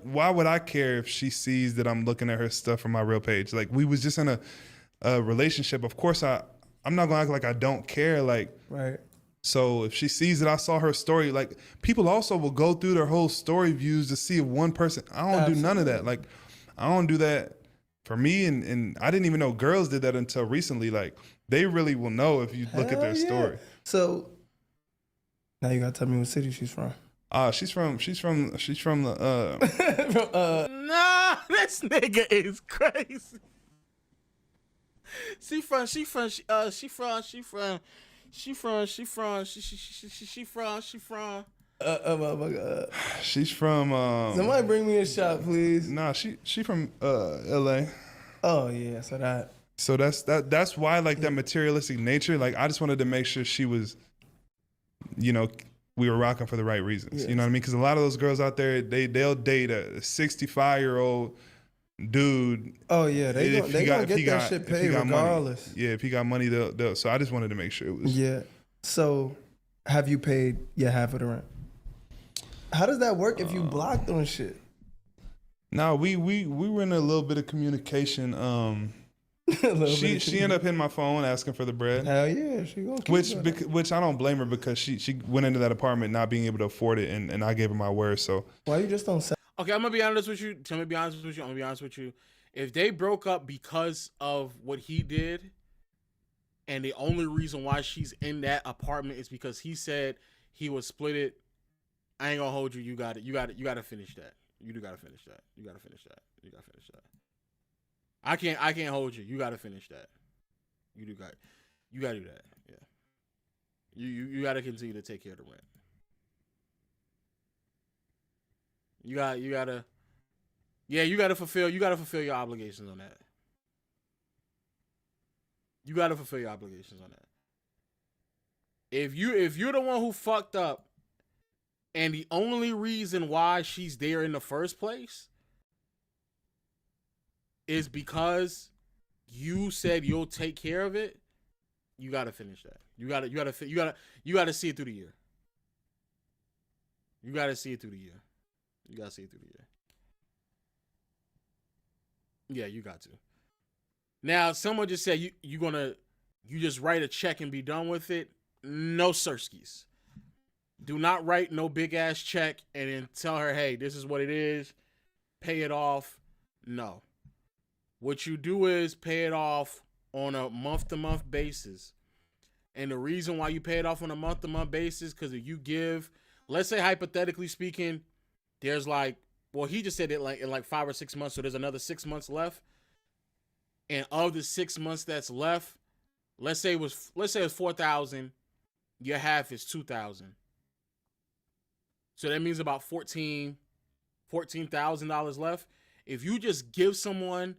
why would I care if she sees that I'm looking at her stuff from my real page? Like, we was just in a relationship. Of course, I'm not gonna act like I don't care. Like, right. So if she sees that I saw her story, like, people also will go through their whole story views to see if one person. I don't do none of that. Like, I don't do that for me, and I didn't even know girls did that until recently. Like, they really will know if you look at their Hell yeah. story. So now you gotta tell me what city she's from. She's from the Nah, this nigga is crazy. She's from Oh my God. She's from Somebody bring me a shot, please. Nah, she from LA. Oh yeah, so that's why, like, that materialistic nature, like, I just wanted to make sure she was, you know, we were rocking for the right reasons. Yes. You know what I mean? Because a lot of those girls out there, they'll date a 65-year-old dude. Oh yeah, they gonna get that shit paid regardless. Money. Yeah, if he got money, they'll. So I just wanted to make sure it was. Yeah. So have you paid your half of the rent? How does that work if you blocked on shit? No, we were in a little bit of communication. She ended up hitting my phone asking for the bread. Hell yeah, she gonna keep which I don't blame her, because she went into that apartment not being able to afford it, and I gave her my word. So why you just don't say? Okay, I'm gonna be honest with you. I'm gonna be honest with you. If they broke up because of what he did, and the only reason why she's in that apartment is because he said he would split it, I ain't gonna hold you. You got it. You got to finish that. You do gotta finish that. You gotta finish that. I can't hold you. You gotta finish that. You gotta do that. Yeah. You gotta continue to take care of the rent. You gotta fulfill your obligations on that. You gotta fulfill your obligations on that. If you're the one who fucked up, and the only reason why she's there in the first place is because you said you'll take care of it, you gotta finish that. You gotta see it through the year. You gotta see it through the year. Yeah, you got to. Now, someone just said you just write a check and be done with it. No sirskis. Do not write no big ass check and then tell her, hey, this is what it is. Pay it off. No. What you do is pay it off on a month-to-month basis. And the reason why you pay it off on a month-to-month basis, because if you give, let's say hypothetically speaking, there's he just said it in like 5 or 6 months, so there's another 6 months left. And of the 6 months that's left, let's say it was $4,000, your half is $2,000. So that means about $14,000 left. If you just give someone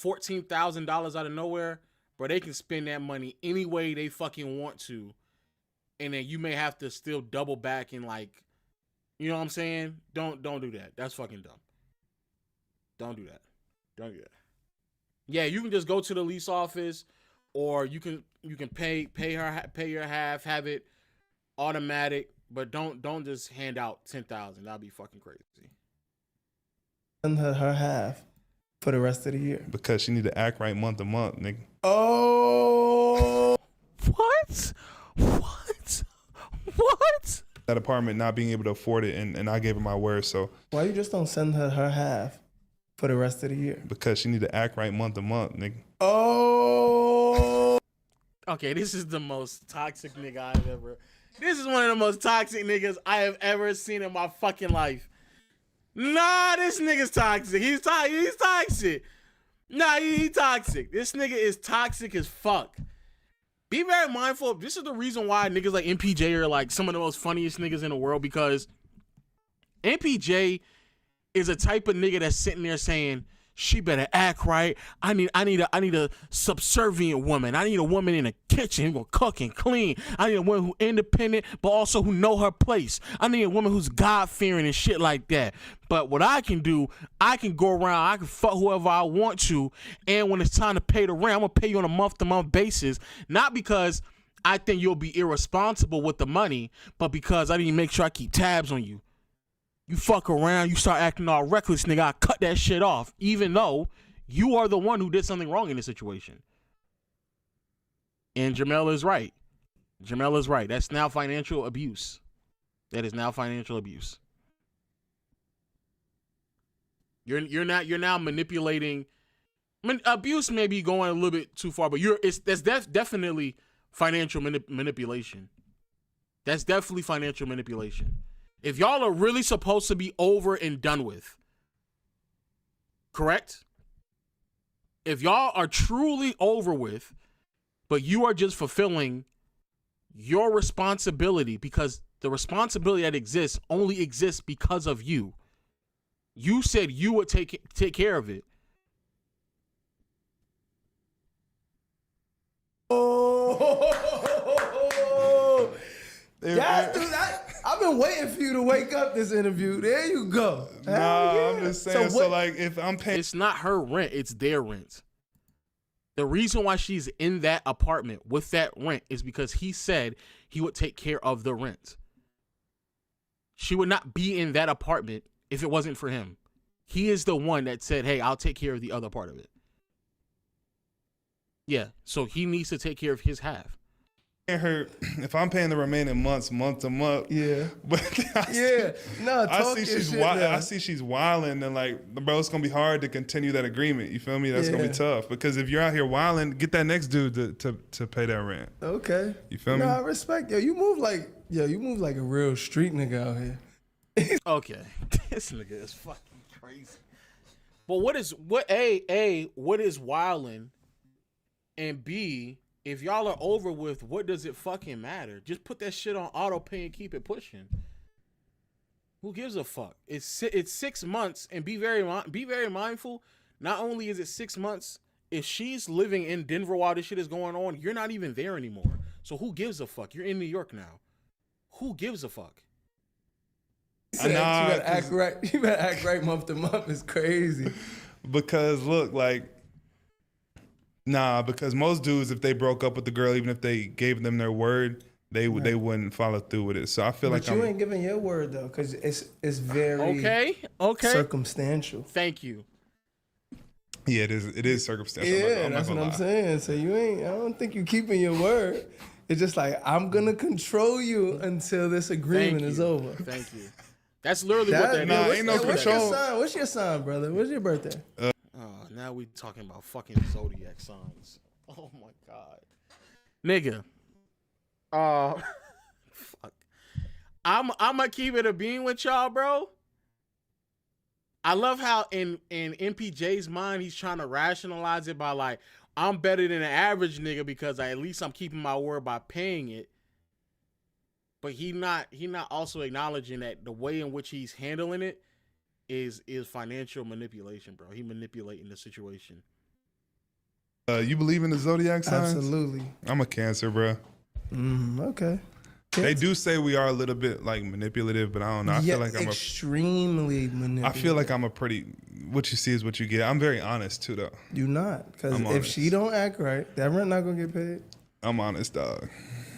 $14,000 out of nowhere, bro, they can spend that money any way they fucking want to, and then you may have to still double back and like, you know what I'm saying? Don't do that. That's fucking dumb. Don't do that. Don't do that. Yeah, you can just go to the lease office, or you can pay your half, have it automatic, but don't just hand out $10,000. That'd be fucking crazy. And her half for the rest of the year. Because she need to act right month to month, nigga. Oh, what? That apartment not being able to afford it, and I gave her my word, so. Why you just don't send her half for the rest of the year? Because she need to act right month to month, nigga. Oh. Okay, this is the most toxic nigga I've ever. This is one of the most toxic niggas I have ever seen in my fucking life. Nah, this nigga's toxic. He's toxic. Nah, he toxic. This nigga is toxic as fuck. Be very mindful. This is the reason why niggas like MPJ are like some of the most funniest niggas in the world, because MPJ is a type of nigga that's sitting there saying, she better act right. I need a subservient woman. I need a woman in the kitchen who gonna cook and clean. I need a woman who independent, but also who know her place. I need a woman who's God-fearing and shit like that. But what I can do, I can go around, I can fuck whoever I want to, and when it's time to pay the rent, I'm gonna pay you on a month-to-month basis. Not because I think you'll be irresponsible with the money, but because I need to make sure I keep tabs on you. You fuck around, you start acting all reckless, nigga, I cut that shit off, even though you are the one who did something wrong in this situation. And Jamel is right. Jamel is right. That's now financial abuse. That is now financial abuse. You're now manipulating. Abuse may be going a little bit too far, but that's definitely financial manipulation. That's definitely financial manipulation. If y'all are really supposed to be over and done with, correct? If y'all are truly over with, but you are just fulfilling your responsibility, because the responsibility that exists only exists because of you. You said you would take care of it. Oh, yeah, dude, I've been waiting for you to wake up this interview. There you go. Nah, I'm just saying. So like, if I'm paying, it's not her rent; it's their rent. The reason why she's in that apartment with that rent is because he said he would take care of the rent. She would not be in that apartment if it wasn't for him. He is the one that said, "Hey, I'll take care of the other part of it." Yeah, so he needs to take care of his half. Her, if I'm paying the remaining months, month to month, yeah, but I see she's wilding, and like, bro, it's gonna be hard to continue that agreement. You feel me? That's gonna be tough, because if you're out here wilding, get that next dude to pay that rent. Okay, you feel me? I respect. You move like a real street nigga out here. Okay, this nigga is fucking crazy. But what is wilding, and B, if y'all are over with, what does it fucking matter? Just put that shit on auto pay and keep it pushing. Who gives a fuck? It's 6 months, and be very mindful. Not only is it 6 months, if she's living in Denver while this shit is going on, you're not even there anymore. So who gives a fuck? You're in New York now. Who gives a fuck? You better act right. You better act right month to month. It's crazy. Because look, like. Nah, because most dudes, if they broke up with the girl, even if they gave them their word, they wouldn't follow through with it. So I feel but like you ain't giving your word though, because it's very circumstantial. Thank you. Yeah, it is circumstantial. Yeah, that's what I'm saying. So you ain't. I don't think you keeping your word. It's just like, I'm gonna control you until this agreement is over. Thank you. That's literally what that is. Ain't no control. What's your sign, brother? What's your birthday? Now we talking about fucking zodiac signs. Oh my god, nigga. Fuck. I'm gonna keep it a bean with y'all, bro. I love how in MPJ's mind he's trying to rationalize it by like, I'm better than an average nigga because at least I'm keeping my word by paying it. But he not also acknowledging that the way in which he's handling it is financial manipulation, bro. He manipulating the situation. You believe in the zodiac signs? Absolutely. I'm a Cancer, bro. Okay. They do say we are a little bit like manipulative, but I don't know. I feel like I'm extremely manipulative. I feel like I'm a pretty. What you see is what you get. I'm very honest too, though. You not, because I'm if honest. she don't act right, that rent not gonna get paid. I'm honest, dog.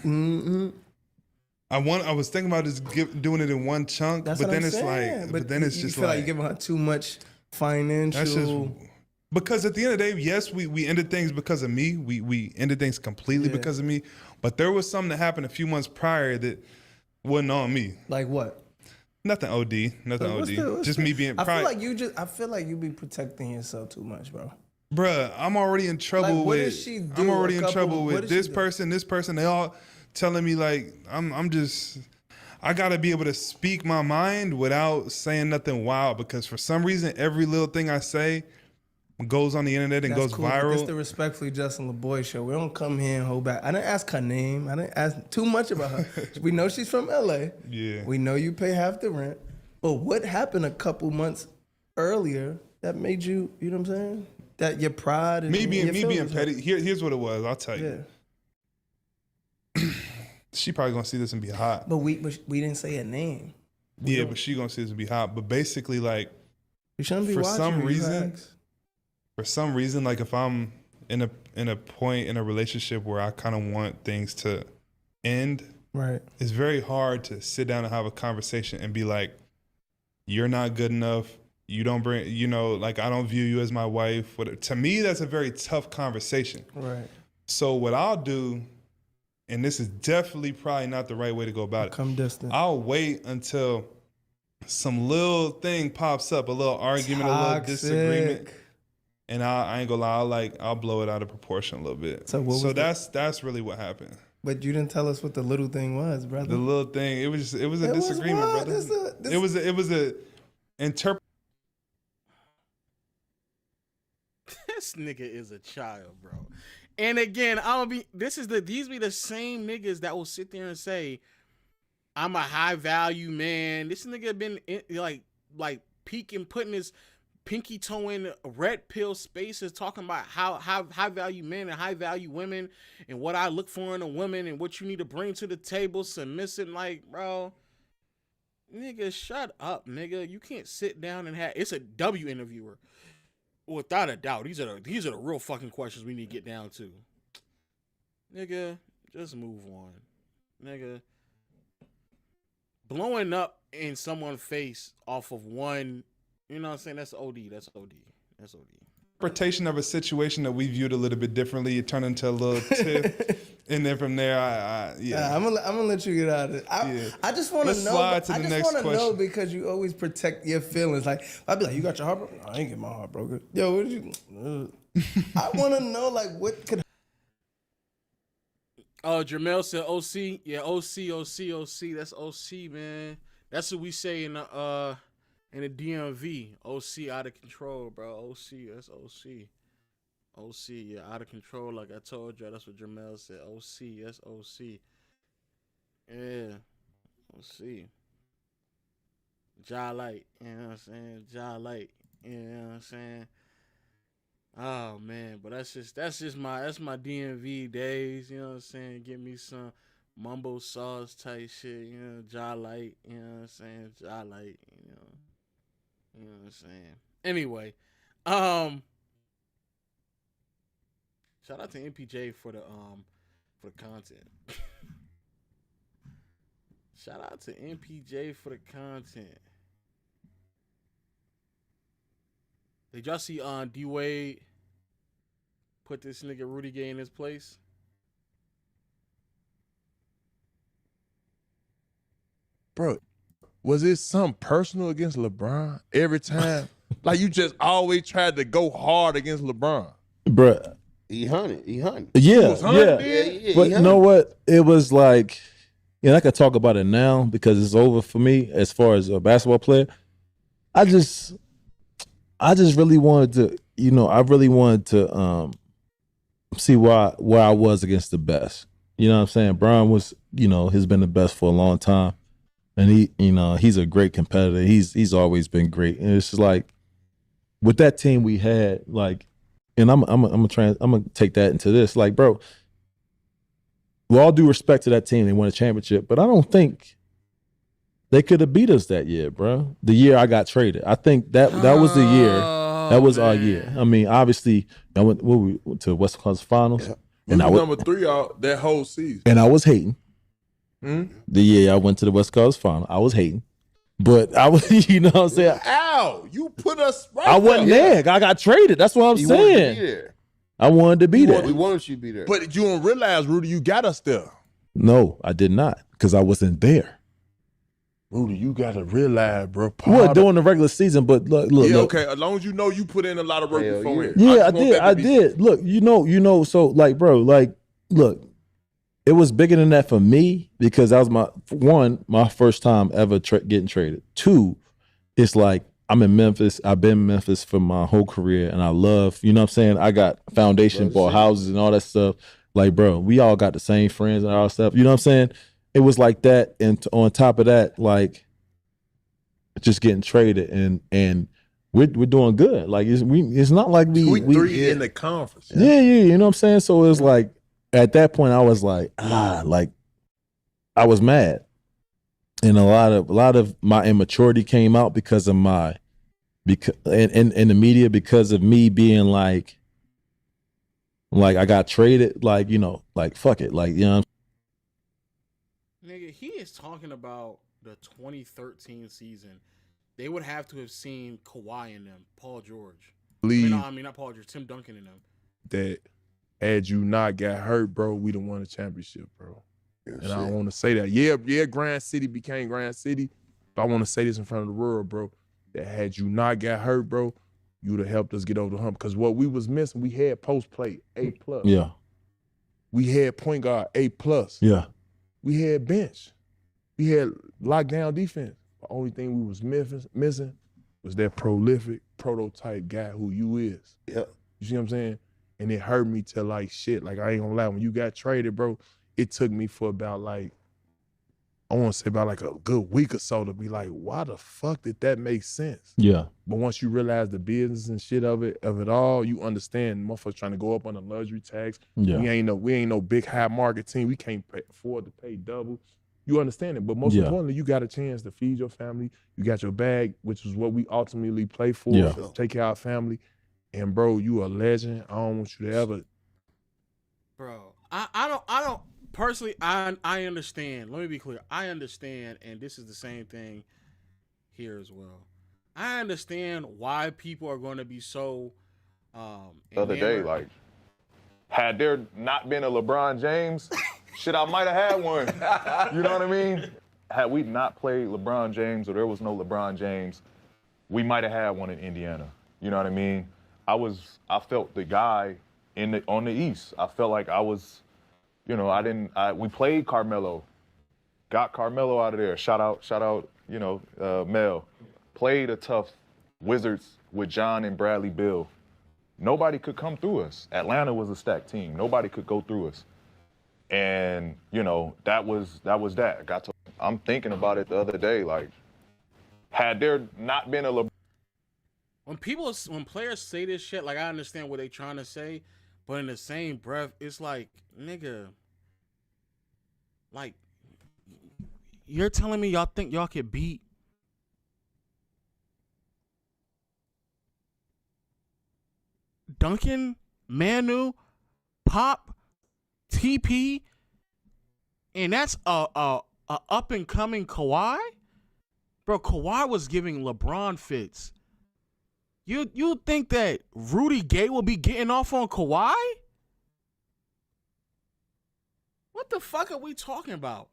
Mm-hmm. I was thinking about just doing it in one chunk, That's but what then I'm it's saying. like, but then it's you just feel like like you're giving her too much financial. that's just because at the end of the day, yes, we ended things because of me. We ended things completely because of me. But there was something that happened a few months prior that wasn't on me. Like what? Nothing OD. Nothing OD. Just me being I private. I feel like you be protecting yourself too much, bro. Bruh, I'm already in trouble Like, what with. does she do? I'm already in A couple- trouble what with does she this do? person, this person. They all telling me like I'm just. I gotta be able to speak my mind without saying nothing wild because for some reason every little thing I say goes on the internet and That's goes cool, but viral. This the Respectfully Justin LeBoy show. We don't come here and hold back. I didn't ask her name. I didn't ask too much about her. We know she's from LA. Yeah. We know you pay half the rent. But what happened a couple months earlier that made you, you know what I'm saying? That your pride and me being your feelings petty. hurt. Here's what it was. I'll tell you. She probably gonna see this and be hot. But we didn't say a name. Yeah, but she gonna see this and be hot. But basically, like, You shouldn't be for watching some her, you reason, guys. for some reason, like if I'm in a point in a relationship where I kind of want things to end, right? It's very hard to sit down and have a conversation and be like, "You're not good enough. You don't bring, you know, like I don't view you as my wife." To me, that's a very tough conversation. Right. So what I'll do, and this is definitely probably not the right way to go about it. Come distant. I'll wait until some little thing pops up, a little argument, a little disagreement, and I ain't gonna lie, I'll blow it out of proportion a little bit. So that's really what happened. But you didn't tell us what the little thing was, brother. The little thing, it was a disagreement, what? brother. It was a interpret. This nigga is a child, bro. And again, these be the same niggas that will sit there and say, I'm a high value man. This nigga been like peeking, putting his pinky toe in red pill spaces, talking about how high value men and high value women and what I look for in a woman and what you need to bring to the table, submissive. Like, bro, nigga, shut up, nigga. You can't sit down and it's a W interviewer. Without a doubt, these are the real fucking questions we need to get down to. Nigga, just move on. Nigga, blowing up in someone's face off of one, you know what I'm saying? That's OD. That's OD. Interpretation of a situation that we viewed a little bit differently. It turned into a little tiff, and then from there, I'm gonna let you get out of it. I just want to know. Slide to the next know question. because you always protect your feelings. Like I'd be like, you got your heart broken? No, I ain't get my heart broken. Yo, what did you? I want to know like what could. Oh, Jamel said OC. Yeah, OC. That's OC, man. That's what we say in the DMV. OC out of control, bro. OC, that's OC. OC, yeah, out of control. Like I told you, that's what Jamel said. OC, that's OC. Yeah, OC. Ja Light, you know what I'm saying? Ja Light, you know what I'm saying? Oh man, but that's just my DMV days, you know what I'm saying? Give me some mumbo sauce type shit, you know, Ja Light, you know what I'm saying? Ja Light, you know what I'm saying? Anyway, shout out to MPJ for the content. Shout out to MPJ for the content. Did y'all see D Wade put this nigga Rudy Gay in his place? Bro, was it something personal against LeBron every time? Like you just always tried to go hard against LeBron. Bruh. He hunted. Yeah. But you know what? It was like, I could talk about it now because it's over for me as far as a basketball player. I just really wanted to, I really wanted to see where I was against the best. You know what I'm saying? Bron was, has been the best for a long time. And he's a great competitor. He's always been great. And it's just like with that team we had, like and I'm gonna take that into this. Like, bro, with all due respect to that team, they won a championship, but I don't think they could have beat us that year, bro. The year I got traded, I think that was the year. That was our year. I mean, obviously, I went to the Western Conference Finals, We and was number 3 out that whole season. and I was hating. Hmm? The year I went to the West Coast Final, I was hating. But I was, you know what I'm saying? Ow! You put us right I wasn't there. I got traded. That's what I'm You wanted to saying. be there. I wanted to be there. We wanted you to be there. But you don't realize, Rudy, you got us there. No, I did not, because I wasn't there. Rudy, you got to realize, bro. Well, during the regular season, but look. Yeah, okay. As long as you know you put in a lot of work before it. Yeah, I did. Look, you know. So, like, bro, like, look, it was bigger than that for me because that was my first time ever getting traded. 2, it's like I'm in Memphis. I've been in Memphis for my whole career, and I love, you know what I'm saying? I got foundation, bought houses and all that stuff. Like, bro, we all got the same friends and all that stuff. You know what I'm saying? It was like that, and on top of that, like, just getting traded, and we're doing good. Like, it's not like we 3 in the conference. Yeah, you know what I'm saying? So it was like, at that point, I was like, like, I was mad, and a lot of my immaturity came out because of in the media, because of me being like I got traded, like, you know, like, fuck it, like, you know. Nigga, he is talking about the 2013 season. They would have to have seen Kawhi in them, Paul George. I mean, not Paul George, Tim Duncan in them. That had you not got hurt, bro, we'd have won a championship, bro. And I don't want to say that. Yeah, Grand City became Grand City, but I want to say this in front of the world, bro. That had you not got hurt, bro, you'd have helped us get over the hump. Because what we was missing, we had post play A+. Yeah. We had point guard A+. Yeah. We had bench. We had lockdown defense. The only thing we was missing was that prolific prototype guy who you is. Yep. You see what I'm saying? And it hurt me to like shit. Like, I ain't gonna lie, when you got traded, bro, it took me for about like, I want to say about like a good week or so to be like, why the fuck did that make sense? Yeah. But once you realize the business and shit of it all, you understand motherfuckers trying to go up on the luxury tax. Yeah. We ain't no big high market team. We can't afford to pay double. You understand it. But most Yeah. importantly, you got a chance to feed your family. You got your bag, which is what we ultimately play for. Yeah. Take care of our family. And bro, you a legend. I don't want you to ever. Bro, I don't personally, I understand. Let me be clear. I understand, and this is the same thing here as well. I understand why people are going to be so the other day, like, had there not been a LeBron James, shit, I might have had one. You know what I mean? Had we not played LeBron James, or there was no LeBron James, we might have had one in Indiana. You know what I mean? I felt the guy on the East. I felt like I was, you know, we played Carmelo, got Carmelo out of there. Shout out, you know, Mel. Played a tough Wizards with John and Bradley Beal. Nobody could come through us. Atlanta was a stacked team. Nobody could go through us. And, you know, that was that. I'm thinking about it the other day, like, had there not been a LeBron. When players say this shit, like, I understand what they trying to say, but in the same breath, it's like, nigga, like, you're telling me y'all think y'all could beat Duncan, Manu, Pop, TP, and that's a up and coming Kawhi? Bro, Kawhi was giving LeBron fits. You think that Rudy Gay will be getting off on Kawhi? What the fuck are we talking about?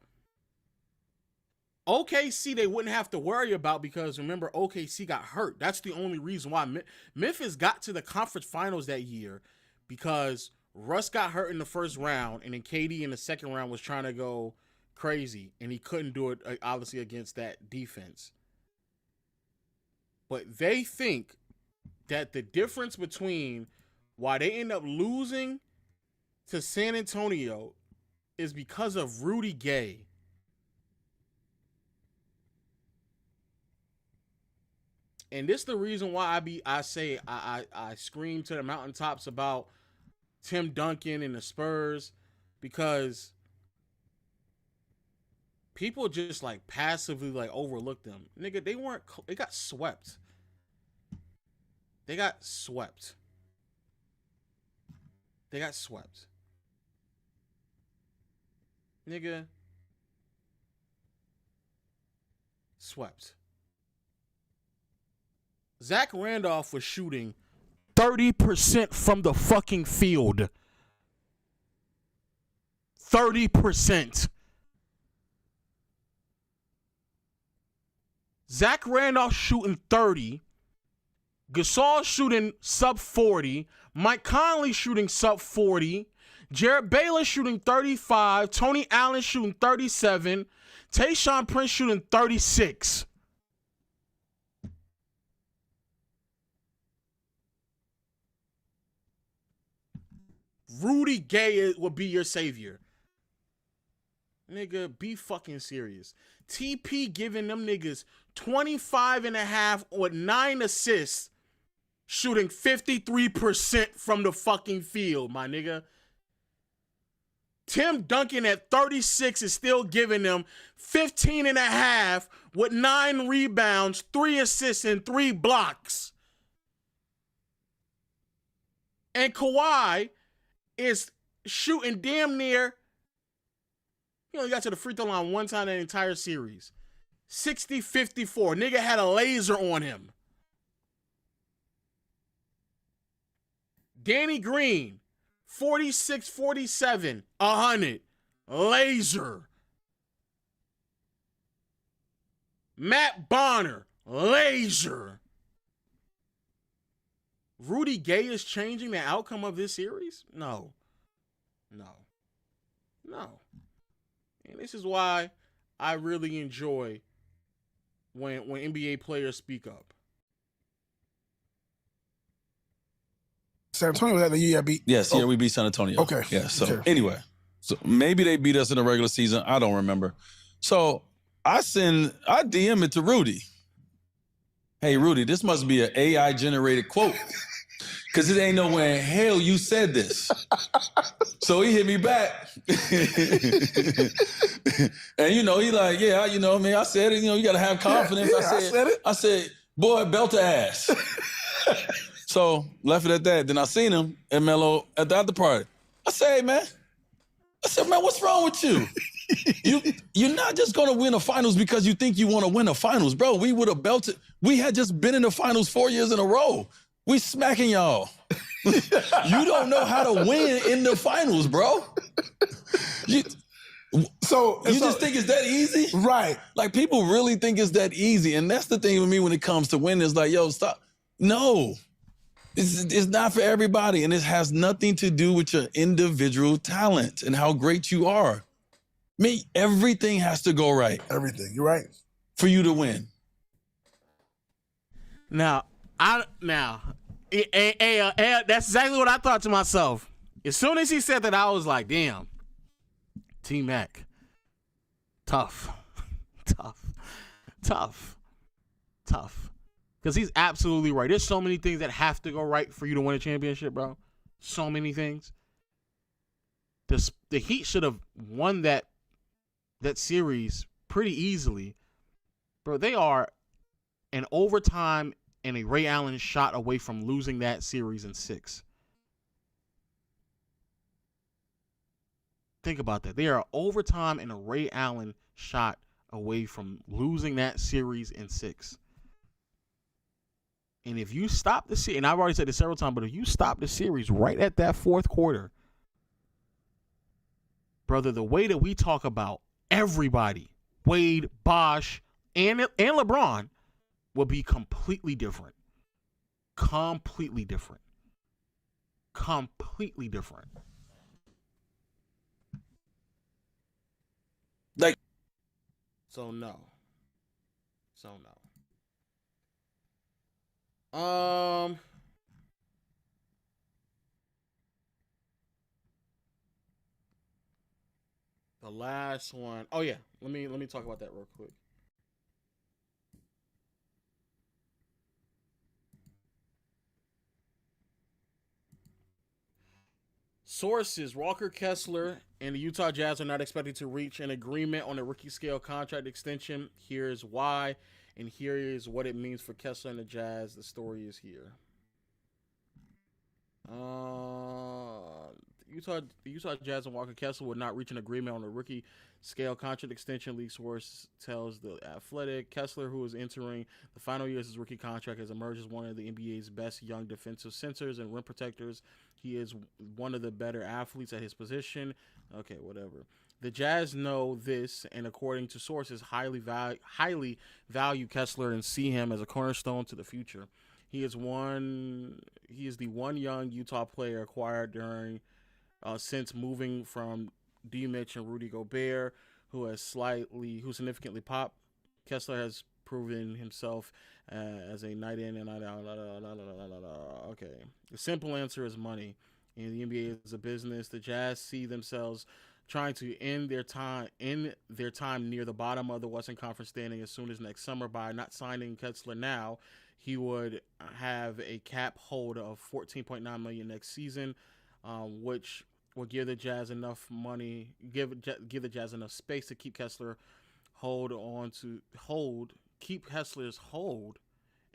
OKC they wouldn't have to worry about because remember OKC got hurt. That's the only reason why Memphis got to the conference finals that year because Russ got hurt in the first round and then KD in the second round was trying to go crazy and he couldn't do it obviously against that defense. But they think that the difference between why they end up losing to San Antonio is because of Rudy Gay. And this is the reason why I scream to the mountaintops about Tim Duncan and the Spurs, because people just like passively like overlook them. Nigga, they got swept. They got swept. Nigga. Swept. Zach Randolph was shooting 30% from the fucking field. 30%. Zach Randolph shooting 30. Gasol shooting sub 40. Mike Conley shooting sub 40. Jared Baylor shooting 35. Tony Allen shooting 37. Tayshaun Prince shooting 36. Rudy Gay will be your savior. Nigga, be fucking serious. TP giving them niggas 25.5 with 9 assists, shooting 53% from the fucking field, my nigga. Tim Duncan at 36 is still giving them 15.5 with 9 rebounds, 3 assists, and 3 blocks. And Kawhi is shooting damn near, he only got to the free throw line one time in the entire series. 60-54. Nigga had a laser on him. Danny Green, 46-47, 100. Laser. Matt Bonner, laser. Rudy Gay is changing the outcome of this series? No. And this is why I really enjoy when NBA players speak up. San Antonio was that the year I beat? Yes, yeah, we beat San Antonio. Okay. Yeah, so Okay. anyway, so maybe they beat us in the regular season. I don't remember. So I DM it to Rudy. Hey, Rudy, this must be an AI-generated quote. Because it ain't nowhere in hell you said this. So he hit me back. And, he like, yeah, man, I said it. You got to have confidence. Yeah, I said it. I said, boy, belt to ass. So left it at that. Then I seen him at Melo at the after party. I said, man, what's wrong with you? You're not just going to win the finals because you think you want to win the finals, bro. We would have belted. We had just been in the finals 4 years in a row. We smacking y'all. You don't know how to win in the finals, bro. You just think it's that easy? Right. Like, people really think it's that easy. And that's the thing with me when it comes to winning. It's like, yo, stop. No. It's not for everybody. And it has nothing to do with your individual talent and how great you are. Everything has to go right. Everything. You're right. For you to win. Now, that's exactly what I thought to myself. As soon as he said that, I was like, damn, T-Mac, tough. Because he's absolutely right. There's so many things that have to go right for you to win a championship, bro. So many things. The Heat should have won that series pretty easily. Bro, they are an overtime and a Ray Allen shot away from losing that series in 6. Think about that. They are overtime and a Ray Allen shot away from losing that series in 6. And if you stop the series, and I've already said this several times, but if you stop the series right at that fourth quarter, brother, the way that we talk about everybody, Wade, Bosh, and LeBron, will be completely different. Completely different. Like, So no. The last one. Oh yeah. Let me talk about that real quick. Sources: Walker Kessler and the Utah Jazz are not expected to reach an agreement on a rookie scale contract extension. Here's why, and here is what it means for Kessler and the Jazz. The story is here. The Utah Jazz and Walker Kessler would not reach an agreement on a rookie scale contract extension. League source tells The Athletic. Kessler, who is entering the final years of his rookie contract, has emerged as one of the NBA's best young defensive centers and rim protectors. He is one of the better athletes at his position. Okay, whatever. The Jazz know this, and according to sources, highly value Kessler and see him as a cornerstone to the future. He is the one young Utah player acquired since moving from D. Mitch and Rudy Gobert, who significantly popped. Kessler has proven himself as a night in and night out. Okay. The simple answer is money. And the NBA is a business. The Jazz see themselves trying to end their time near the bottom of the Western Conference standing as soon as next summer. By not signing Kessler now, he would have a cap hold of $14.9 million next season, which will give the Jazz enough money, give the Jazz enough space to keep Kessler's hold,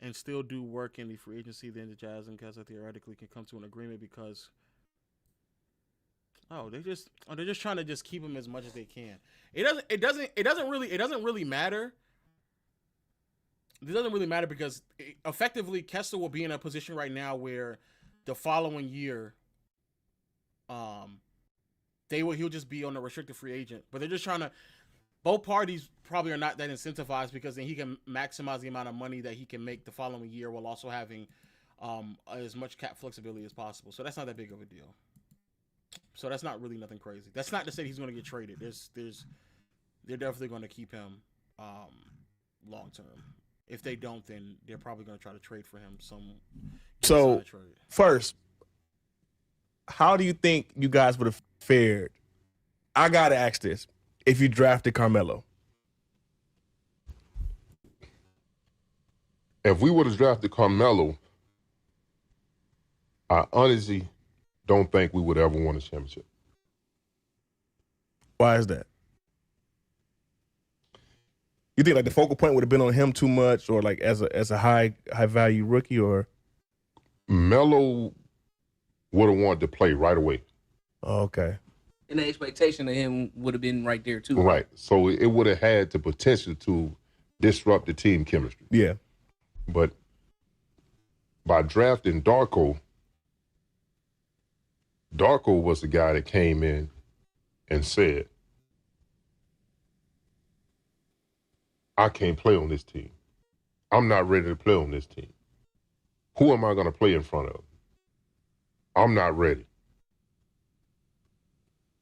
and still do work in the free agency. Then the Jazz and Kessler theoretically can come to an agreement because they're just trying to just keep him as much as they can. It doesn't really matter. It doesn't really matter because effectively Kessler will be in a position right now where the following year, he'll just be on a restricted free agent. But they're just trying to. Both parties probably are not that incentivized because then he can maximize the amount of money that he can make the following year while also having as much cap flexibility as possible. So that's not that big of a deal. So that's not really nothing crazy. That's not to say he's going to get traded. They're definitely going to keep him long term. If they don't, then they're probably going to try to trade for him. So first, how do you think you guys would have fared? I gotta ask this: if you drafted Carmelo, if we would have drafted Carmelo, I honestly don't think we would ever won a championship. Why is that? You think like the focal point would have been on him too much, or like as a high value rookie, or Melo would have wanted to play right away. Oh, okay. And the expectation of him would have been right there too. Right. So it would have had the potential to disrupt the team chemistry. Yeah. But by drafting Darko was the guy that came in and said, I can't play on this team. I'm not ready to play on this team. Who am I going to play in front of? I'm not ready.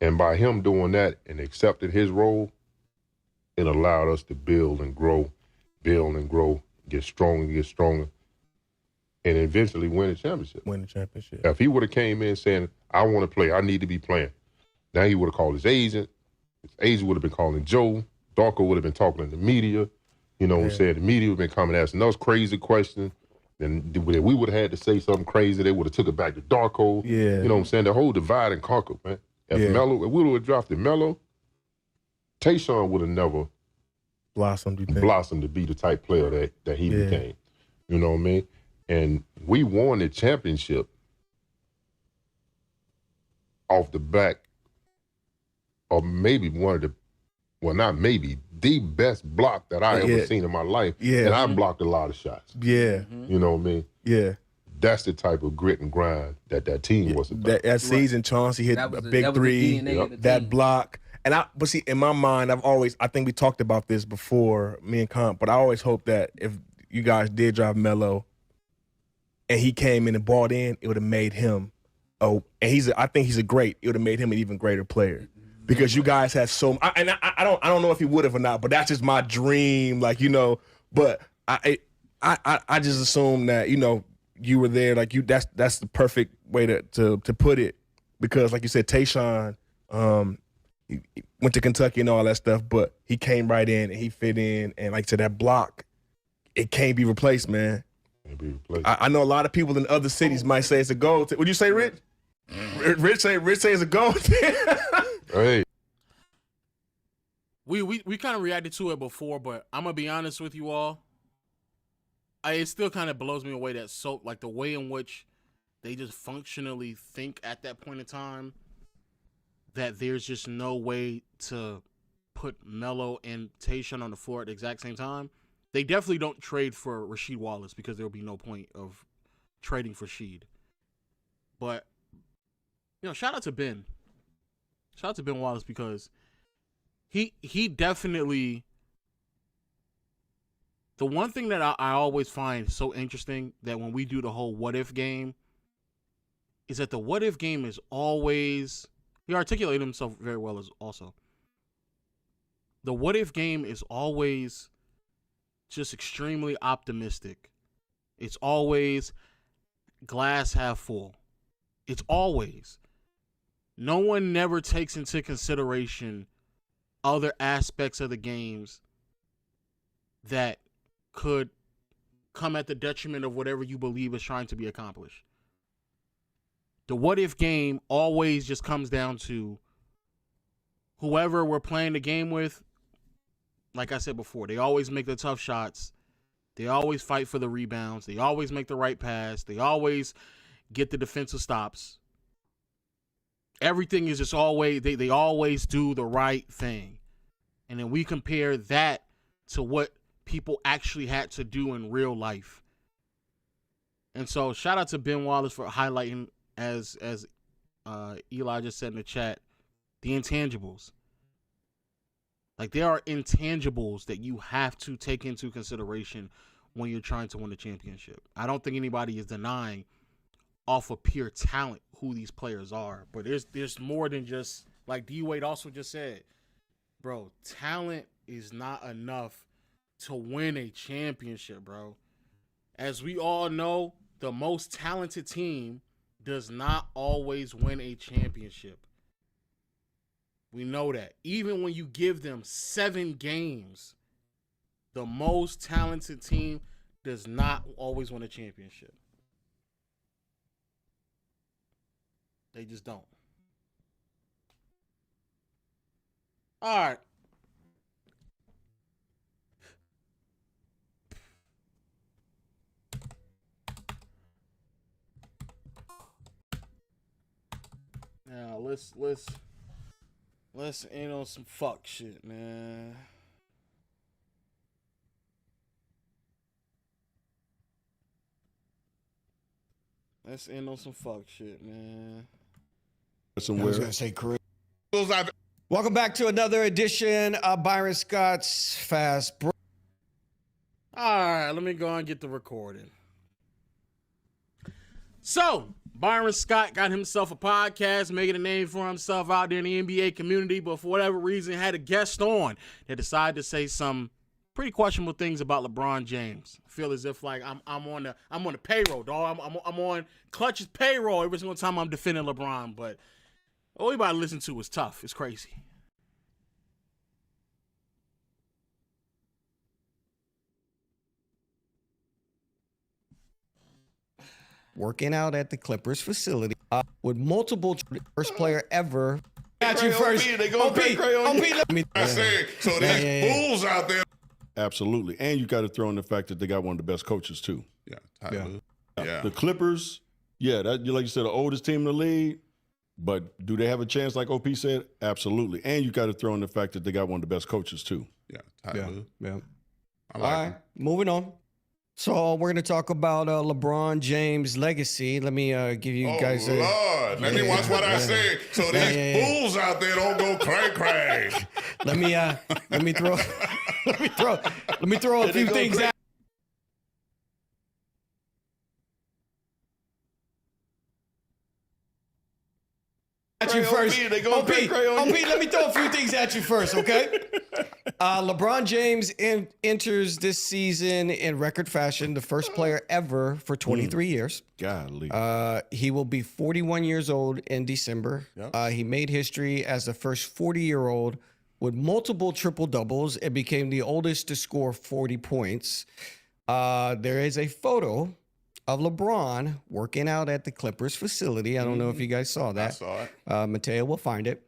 And by him doing that and accepting his role, it allowed us to build and grow, get stronger, and eventually win a championship. If he would have came in saying, I want to play, I need to be playing, now he would have called his agent. His agent would have been calling Joe. Darko would have been talking to the media. You know what I'm saying? The media would have been coming asking those crazy questions. Then we would have had to say something crazy. They would have took it back to Darko. Yeah. You know what I'm saying? The whole divide and conquer, man. If we would have drafted Melo, Tayshaun would have never blossomed to be the type player that he became. You know what I mean? And we won the championship off the back of maybe the best block that I ever seen in my life. Yeah. And I blocked a lot of shots. Yeah. You know what I mean? Yeah. That's the type of grit and grind that team was about. That season, Chauncey hit a big three, that block. But see, in my mind, I think we talked about this before, me and Comp, but I always hope that if you guys did drive Melo and he came in and bought in, it would have made him, I think he's a great, it would have made him an even greater player. Because you guys had I don't know if he would have or not, but that's just my dream, but I just assume that, you were there, that's the perfect way to put it, because like you said, Tayshaun he went to Kentucky and all that stuff, but he came right in and he fit in, and like I said, that block, it can't be replaced, man. Can't be replaced. I know a lot of people in other cities might say it's a goal. Would you say, Rich? Rich says a goal. Hey. We kind of reacted to it before, but I'm gonna be honest with you all. It still kind of blows me away that the way in which they just functionally think at that point in time that there's just no way to put Melo and Tayshaun on the floor at the exact same time. They definitely don't trade for Rasheed Wallace because there will be no point of trading for Sheed. But, shout out to Ben. Shout out to Ben Wallace because he definitely... The one thing that I always find so interesting that when we do the whole what-if game is that the what-if game is always... He articulated himself very well as also. The what-if game is always just extremely optimistic. It's always glass half full. It's always. No one never takes into consideration other aspects of the games that could come at the detriment of whatever you believe is trying to be accomplished. The what-if game always just comes down to whoever we're playing the game with. Like I said before, they always make the tough shots. They always fight for the rebounds. They always make the right pass. They always get the defensive stops. Everything is just always, they always do the right thing. And then we compare that to what people actually had to do in real life. And so shout out to Ben Wallace for highlighting, as Eli just said in the chat, the intangibles. Like, there are intangibles that you have to take into consideration when you're trying to win a championship. I don't think anybody is denying off of pure talent who these players are. But there's more than just, like D-Wade also just said, bro, talent is not enough to win a championship, bro. As we all know, the most talented team does not always win a championship. We know that. Even when you give them 7 games, the most talented team does not always win a championship. They just don't. All right. Now let's end on some fuck shit, man. Let's end on some fuck shit, man. I was gonna say Chris. Welcome back to another edition of Byron Scott's Fast Break. All right, let me go and get the recording. So, Byron Scott got himself a podcast, making a name for himself out there in the NBA community, but for whatever reason had a guest on that decided to say some pretty questionable things about LeBron James. I feel as if like I'm on the payroll, dog. I'm on Clutch's payroll every single time I'm defending LeBron, but all we about to listen to is tough. It's crazy. Working out at the Clippers facility with multiple first player ever. Got you first. They go cray on you. I said, so there's fools out there. Absolutely. And you got to throw in the fact that they got one of the best coaches, too. Yeah. The Clippers, like you said, the oldest team in the league. But do they have a chance, like OP said? Absolutely. And you got to throw in the fact that they got one of the best coaches, too. Yeah. All right, moving on. So we're going to talk about LeBron James' legacy. Let me give you guys a... Lord, let me watch what I say. So these fools out there don't go cray. Let me throw a few things out. At you first. OP, let me throw a few things at you first, okay? LeBron James enters this season in record fashion, the first player ever for 23 years. Golly. He will be 41 years old in December. Yep. He made history as the first 40-year-old with multiple triple-doubles and became the oldest to score 40 points. There is a photo of LeBron working out at the Clippers facility. I don't know if you guys saw that. I saw it. Mateo will find it.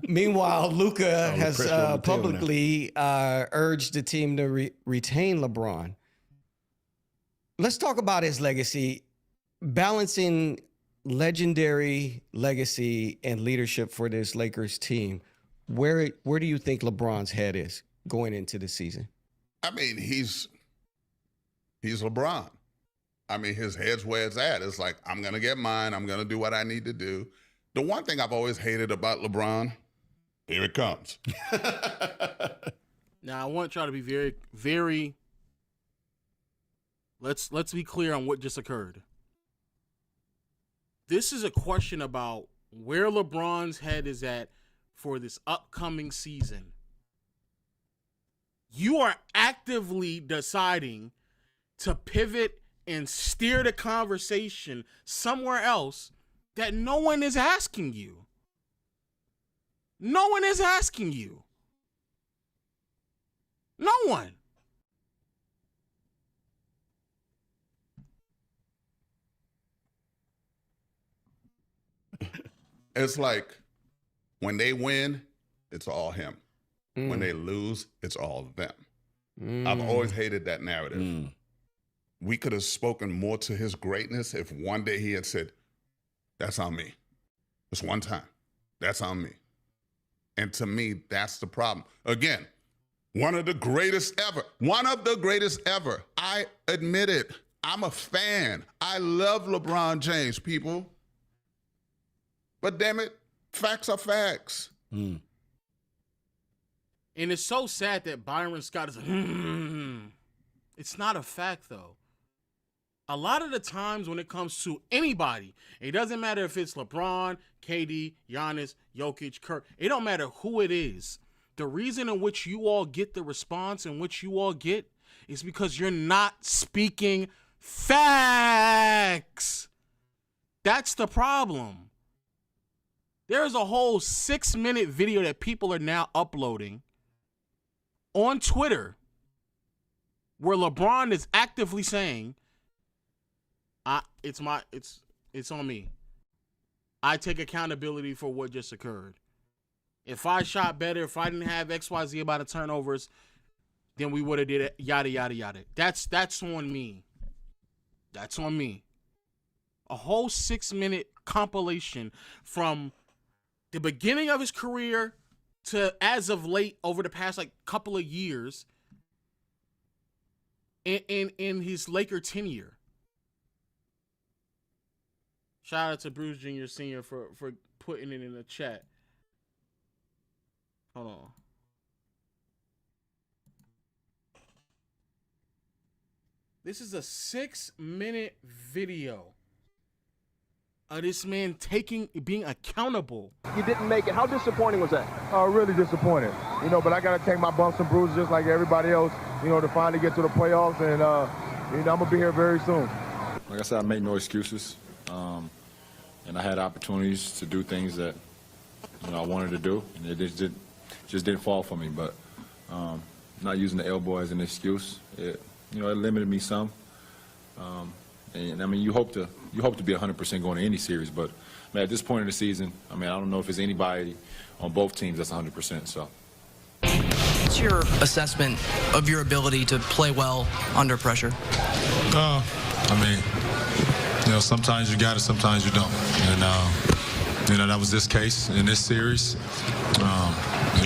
Meanwhile, Luka has publicly urged the team to retain LeBron. Let's talk about his legacy, balancing legendary legacy and leadership for this Lakers team. Where do you think LeBron's head is going into the season? I mean, he's LeBron. I mean, his head's where it's at. It's like, I'm going to get mine. I'm going to do what I need to do. The one thing I've always hated about LeBron, here it comes. Now, I want y'all to be very, very, let's be clear on what just occurred. This is a question about where LeBron's head is at for this upcoming season. You are actively deciding to pivot and steer the conversation somewhere else that no one is asking you. No one is asking you. No one. It's like when they win, it's all him. When they lose, it's all them. I've always hated that narrative. We could have spoken more to his greatness if one day he had said, that's on me. Just one time. That's on me. And to me, that's the problem. Again, one of the greatest ever. One of the greatest ever. I admit it. I'm a fan. I love LeBron James, people. But damn it, facts are facts. And it's so sad that Byron Scott is like, It's not a fact, though. A lot of the times when it comes to anybody, it doesn't matter if it's LeBron, KD, Giannis, Jokic, Kirk. It don't matter who it is. The reason in which you all get the response in which you all get is because you're not speaking facts. That's the problem. There's a whole 6-minute video that people are now uploading on Twitter where LeBron is actively saying, it's on me. I take accountability for what just occurred. If I shot better, if I didn't have XYZ amount of turnovers, then we would have did it, yada, yada, yada. That's on me. That's on me. A whole 6-minute compilation from the beginning of his career to as of late over the past couple of years in his Laker tenure. Shout out to Bruce Jr. Sr. for putting it in the chat. Hold on. This is a 6-minute video of this man being accountable. You didn't make it. How disappointing was that? Really disappointed. But I got to take my bumps and bruises just like everybody else, to finally get to the playoffs. And, I'm going to be here very soon. Like I said, I make no excuses. And I had opportunities to do things that, I wanted to do. And it just didn't fall for me. But not using the elbow as an excuse, it limited me some. And I mean, you hope to be 100% going to any series, but at this point in the season, I don't know if there's anybody on both teams that's 100%. So, what's your assessment of your ability to play well under pressure? Sometimes you got it, sometimes you don't, and that was this case in this series.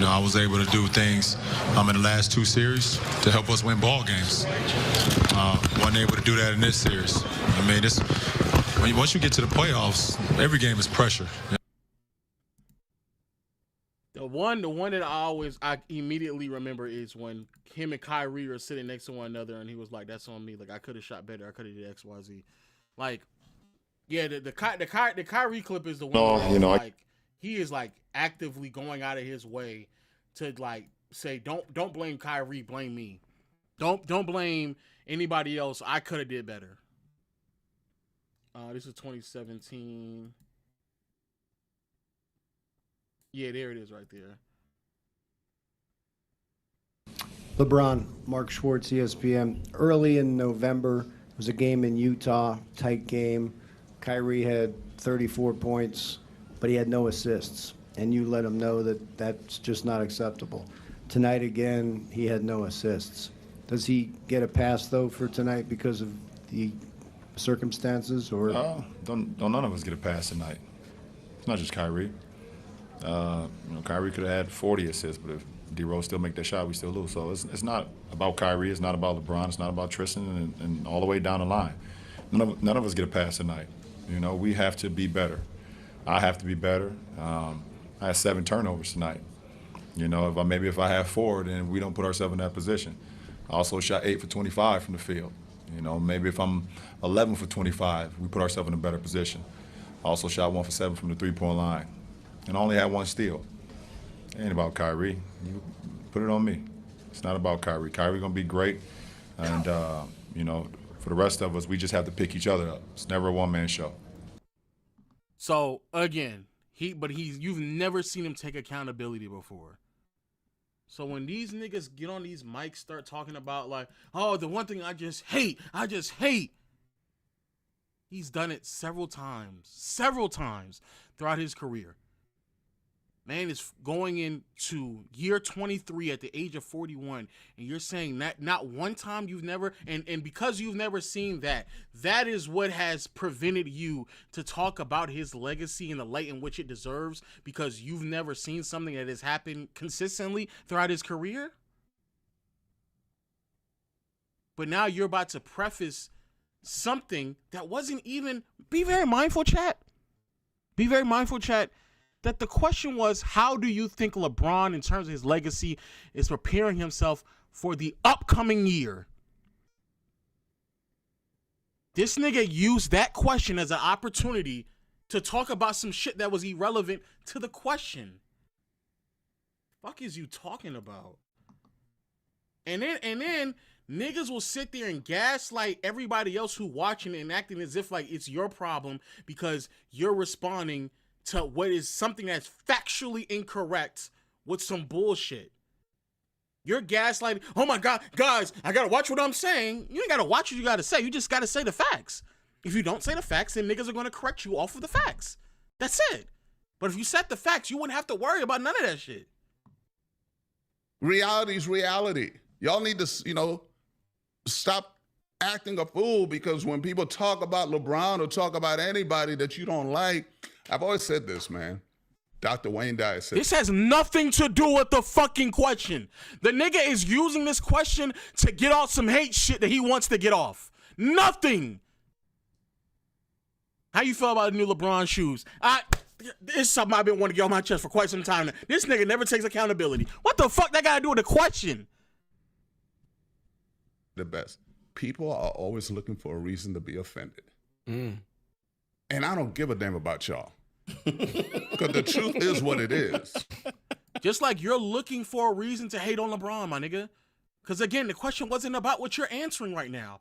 I was able to do things in the last 2 series to help us win ball games. Wasn't able to do that in this series. Once you get to the playoffs, every game is pressure. The one that I immediately remember is when him and Kyrie are sitting next to one another, and he was like, "That's on me. Like, I could have shot better. I could have did X, Y, Z." Like, yeah, the Kyrie clip is the one. He is actively going out of his way to say, "Don't blame Kyrie, blame me. Don't blame anybody else. I could have did better." This is 2017. Yeah, there it is right there. LeBron, Mark Schwartz, ESPN. Early in November, was a game in Utah, tight game. Kyrie had 34 points, but he had no assists. And you let him know that that's just not acceptable. Tonight, again, he had no assists. Does he get a pass, though, for tonight because of the circumstances? Or don't none of us get a pass tonight. It's not just Kyrie. Kyrie could have had 40 assists, but if D-Rose still make that shot, we still lose. So it's not about Kyrie. It's not about LeBron. It's not about Tristan and all the way down the line. None of us get a pass tonight. We have to be better. I have to be better. I had 7 turnovers tonight. If I have 4, then we don't put ourselves in that position. I also shot 8 for 25 from the field. Maybe if I'm 11 for 25, we put ourselves in a better position. I also shot 1 for 7 from the three-point line. And I only had 1 steal. It ain't about Kyrie. You put it on me. It's not about Kyrie. Kyrie gonna be great, and for the rest of us, we just have to pick each other up. It's never a one-man show. So again, you've never seen him take accountability before. So when these niggas get on these mics, start talking about like, oh, the one thing I just hate. He's done it several times throughout his career. Man is going into year 23 at the age of 41, and you're saying that not one time you've never, and because you've never seen that is what has prevented you to talk about his legacy in the light in which it deserves, because you've never seen something that has happened consistently throughout his career? But now you're about to preface something that wasn't even, be very mindful, chat, that the question was, how do you think LeBron, in terms of his legacy, is preparing himself for the upcoming year? This nigga used that question as an opportunity to talk about some shit that was irrelevant to the question. Fuck is you talking about? And then niggas will sit there and gaslight everybody else who watching it and acting as if like it's your problem because you're responding to what is something that's factually incorrect with some bullshit. You're gaslighting. Oh my God, guys, I gotta watch what I'm saying. You ain't gotta watch what you gotta say. You just gotta say the facts. If you don't say the facts, then niggas are gonna correct you off of the facts. That's it. But if you set the facts, you wouldn't have to worry about none of that shit. Reality's reality. Y'all need to, stop acting a fool, because when people talk about LeBron or talk about anybody that you don't like, I've always said this, man. Dr. Wayne Dyer said this has nothing to do with the fucking question. The nigga is using this question to get off some hate shit that he wants to get off. Nothing. How you feel about the new LeBron shoes? It's something I've been wanting to get on my chest for quite some time now. This nigga never takes accountability. What the fuck that got to do with the question? The best. People are always looking for a reason to be offended. And I don't give a damn about y'all. Because the truth is what it is. Just like you're looking for a reason to hate on LeBron, my nigga. Because again, the question wasn't about what you're answering right now.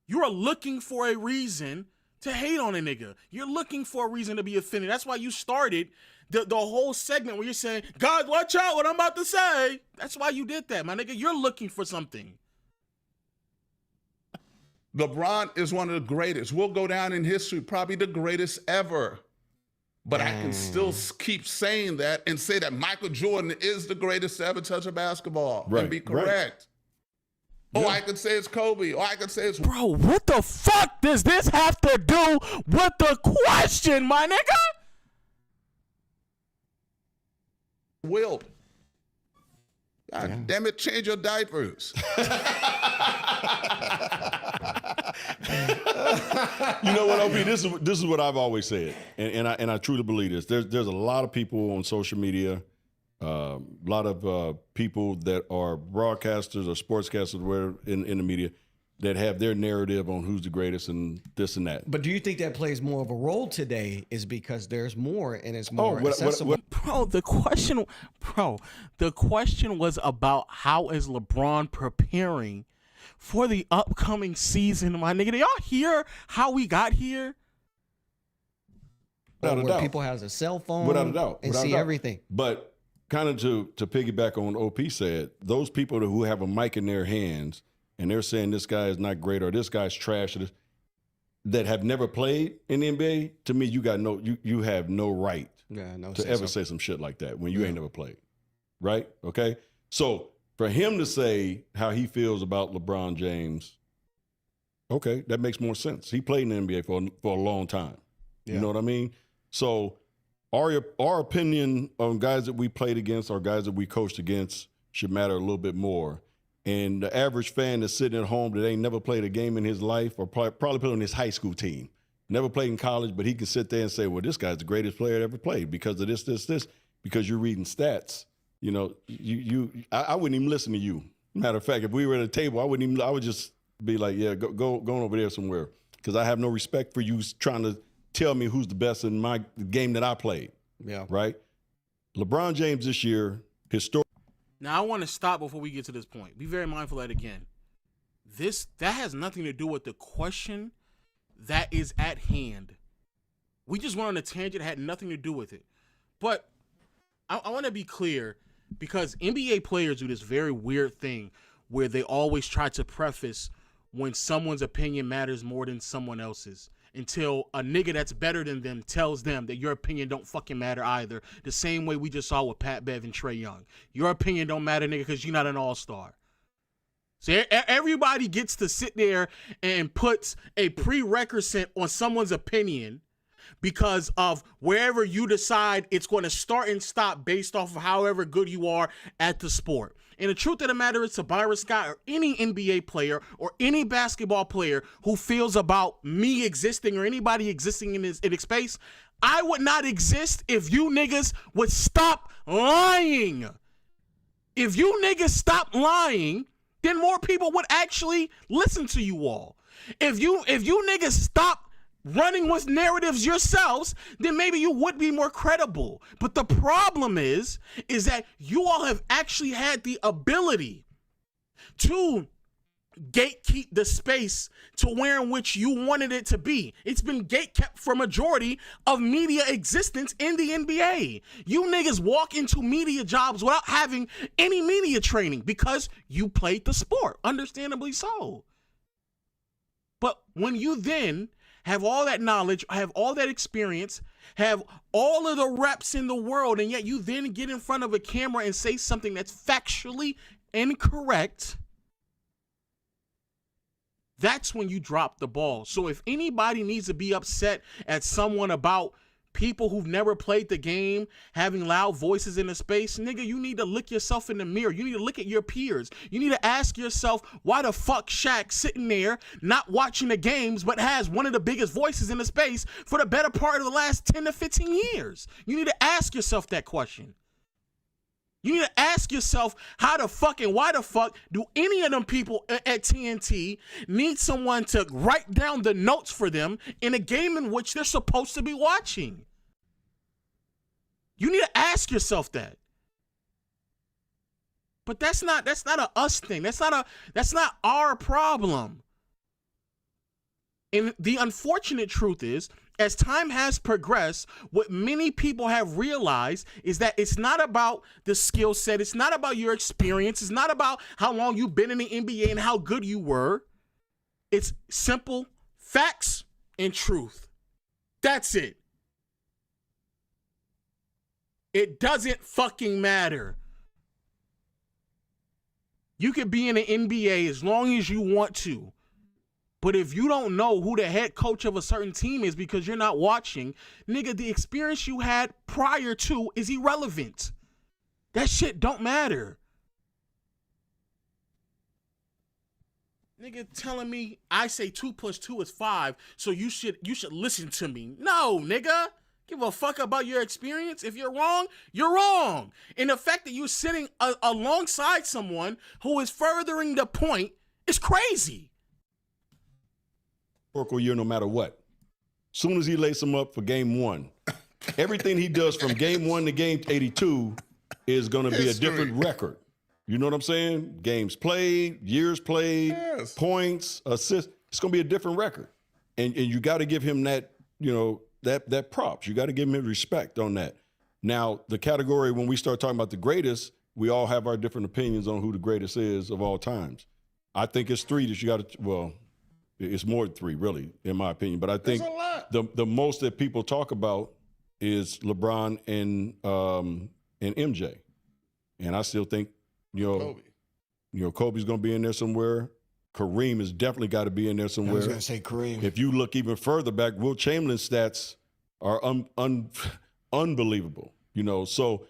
You are looking for a reason to hate on a nigga. You're looking for a reason to be offended. That's why you started the whole segment where you're saying, God, watch out what I'm about to say. That's why you did that, my nigga. You're looking for something. LeBron is one of the greatest. We'll go down in history, probably the greatest ever. But I can still keep saying that and say that Michael Jordan is the greatest to ever touch a basketball and be correct. Right. Or I could say it's Kobe. Or I could say it's... Bro, what the fuck does this have to do with the question, my nigga? Wilt. God damn it, change your diapers. You know what, OP? This is what I've always said, and I truly believe this. There's a lot of people on social media, a lot of people that are broadcasters or sportscasters, where in the media, that have their narrative on who's the greatest and this and that. But do you think that plays more of a role today is because there's more and it's more accessible? The question was about how is LeBron preparing for the upcoming season, my nigga. Do y'all hear how we got here? Without a doubt. People has a cell phone without a doubt. And see everything. But kind of to piggyback on what OP said, those people who have a mic in their hands and they're saying this guy is not great or this guy's trash, that have never played in the NBA, to me, you have no right to ever say some shit like that when you ain't never played, right? Okay? So for him to say how he feels about LeBron James, okay, that makes more sense. He played in the NBA for a long time. Yeah. You know what I mean? So our opinion on guys that we played against or guys that we coached against should matter a little bit more. And the average fan that's sitting at home that ain't never played a game in his life or probably played on his high school team, never played in college, but he can sit there and say, well, this guy's the greatest player that ever played because of this, because you're reading stats. You know, I wouldn't even listen to you. Matter of fact, if we were at a table, I would just be like, yeah, go over there somewhere, because I have no respect for you trying to tell me who's the best in the game that I played. Yeah. Right? LeBron James this year, historic. Now, I want to stop before we get to this point. Be very mindful of that again. That has nothing to do with the question that is at hand. We just went on a tangent that had nothing to do with it. But I want to be clear, because NBA players do this very weird thing where they always try to preface when someone's opinion matters more than someone else's, until a nigga that's better than them tells them that your opinion don't fucking matter either. The same way we just saw with Pat Bev and Trae Young. Your opinion don't matter, nigga, because you're not an all-star. So everybody gets to sit there and puts a prerequisite on someone's opinion because of wherever you decide it's going to start and stop based off of however good you are at the sport. And the truth of the matter is, Tobias Scott or any NBA player or any basketball player who feels about me existing or anybody existing in this space, I would not exist if you niggas would stop lying. If you niggas stop lying, then more people would actually listen to you all. If you niggas stop running with narratives yourselves, then maybe you would be more credible. But the problem is that you all have actually had the ability to gatekeep the space to where in which you wanted it to be. It's been gatekept for majority of media existence in the NBA. You niggas walk into media jobs without having any media training because you played the sport, understandably so. But when you then have all that knowledge, have all that experience, have all of the reps in the world, and yet you then get in front of a camera and say something that's factually incorrect, that's when you drop the ball. So if anybody needs to be upset at someone about people who've never played the game having loud voices in the space, nigga, you need to look yourself in the mirror. You need to look at your peers. You need to ask yourself, why the fuck Shaq sitting there not watching the games but has one of the biggest voices in the space for the better part of the last 10 to 15 years? You need to ask yourself that question. You need to ask yourself why the fuck do any of them people at TNT need someone to write down the notes for them in a game in which they're supposed to be watching? You need to ask yourself that. But that's not a us thing. That's not our problem. And the unfortunate truth is, as time has progressed, what many people have realized is that it's not about the skill set. It's not about your experience. It's not about how long you've been in the NBA and how good you were. It's simple facts and truth. That's it. It doesn't fucking matter. You could be in the NBA as long as you want to. But if you don't know who the head coach of a certain team is because you're not watching, nigga, the experience you had prior to is irrelevant. That shit don't matter. Nigga telling me I say 2 + 2 is 5, so you should listen to me. No, nigga. Give a fuck about your experience. If you're wrong, you're wrong. And the fact that you're sitting alongside someone who is furthering the point is crazy. Year, no matter what. Soon as he lays him up for game 1, everything he does from game 1 to game 82 is going to be a different record. You know what I'm saying? Games played, years played, points, assists. It's going to be a different record. And you got to give him that, you know, that props. You got to give him respect on that. Now, the category, when we start talking about the greatest, we all have our different opinions on who the greatest is of all times. I think it's 3 that you got to. Well, it's more than 3, really, in my opinion. But I think the most that people talk about is LeBron and MJ, and I still think Kobe's going to be in there somewhere. Kareem has definitely got to be in there somewhere. I was going to say Kareem. If you look even further back, Wilt Chamberlain's stats are unbelievable. So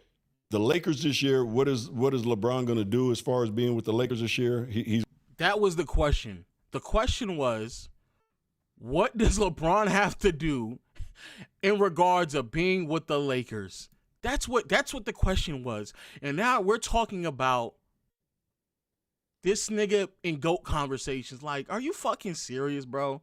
the Lakers this year, what is LeBron going to do as far as being with the Lakers this year? That was the question. The question was, what does LeBron have to do in regards of being with the Lakers? That's what the question was. And now we're talking about this nigga in GOAT conversations. Like, are you fucking serious, bro?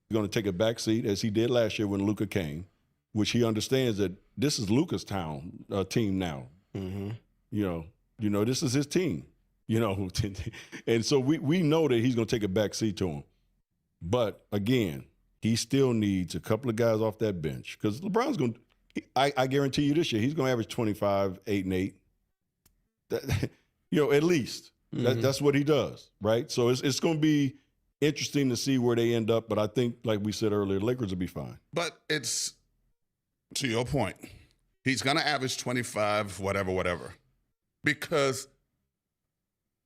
He's going to take a back seat as he did last year when Luka came, which he understands that this is Luka's team now. Mm-hmm. This is his team. And so we know that he's going to take a back seat to him. But again, he still needs a couple of guys off that bench because LeBron's going to, I guarantee you this year, he's going to average 25, 8, and 8. At least. Mm-hmm. That's what he does, right? So it's going to be interesting to see where they end up. But I think, like we said earlier, the Lakers will be fine. But it's, to your point, he's going to average 25, whatever, because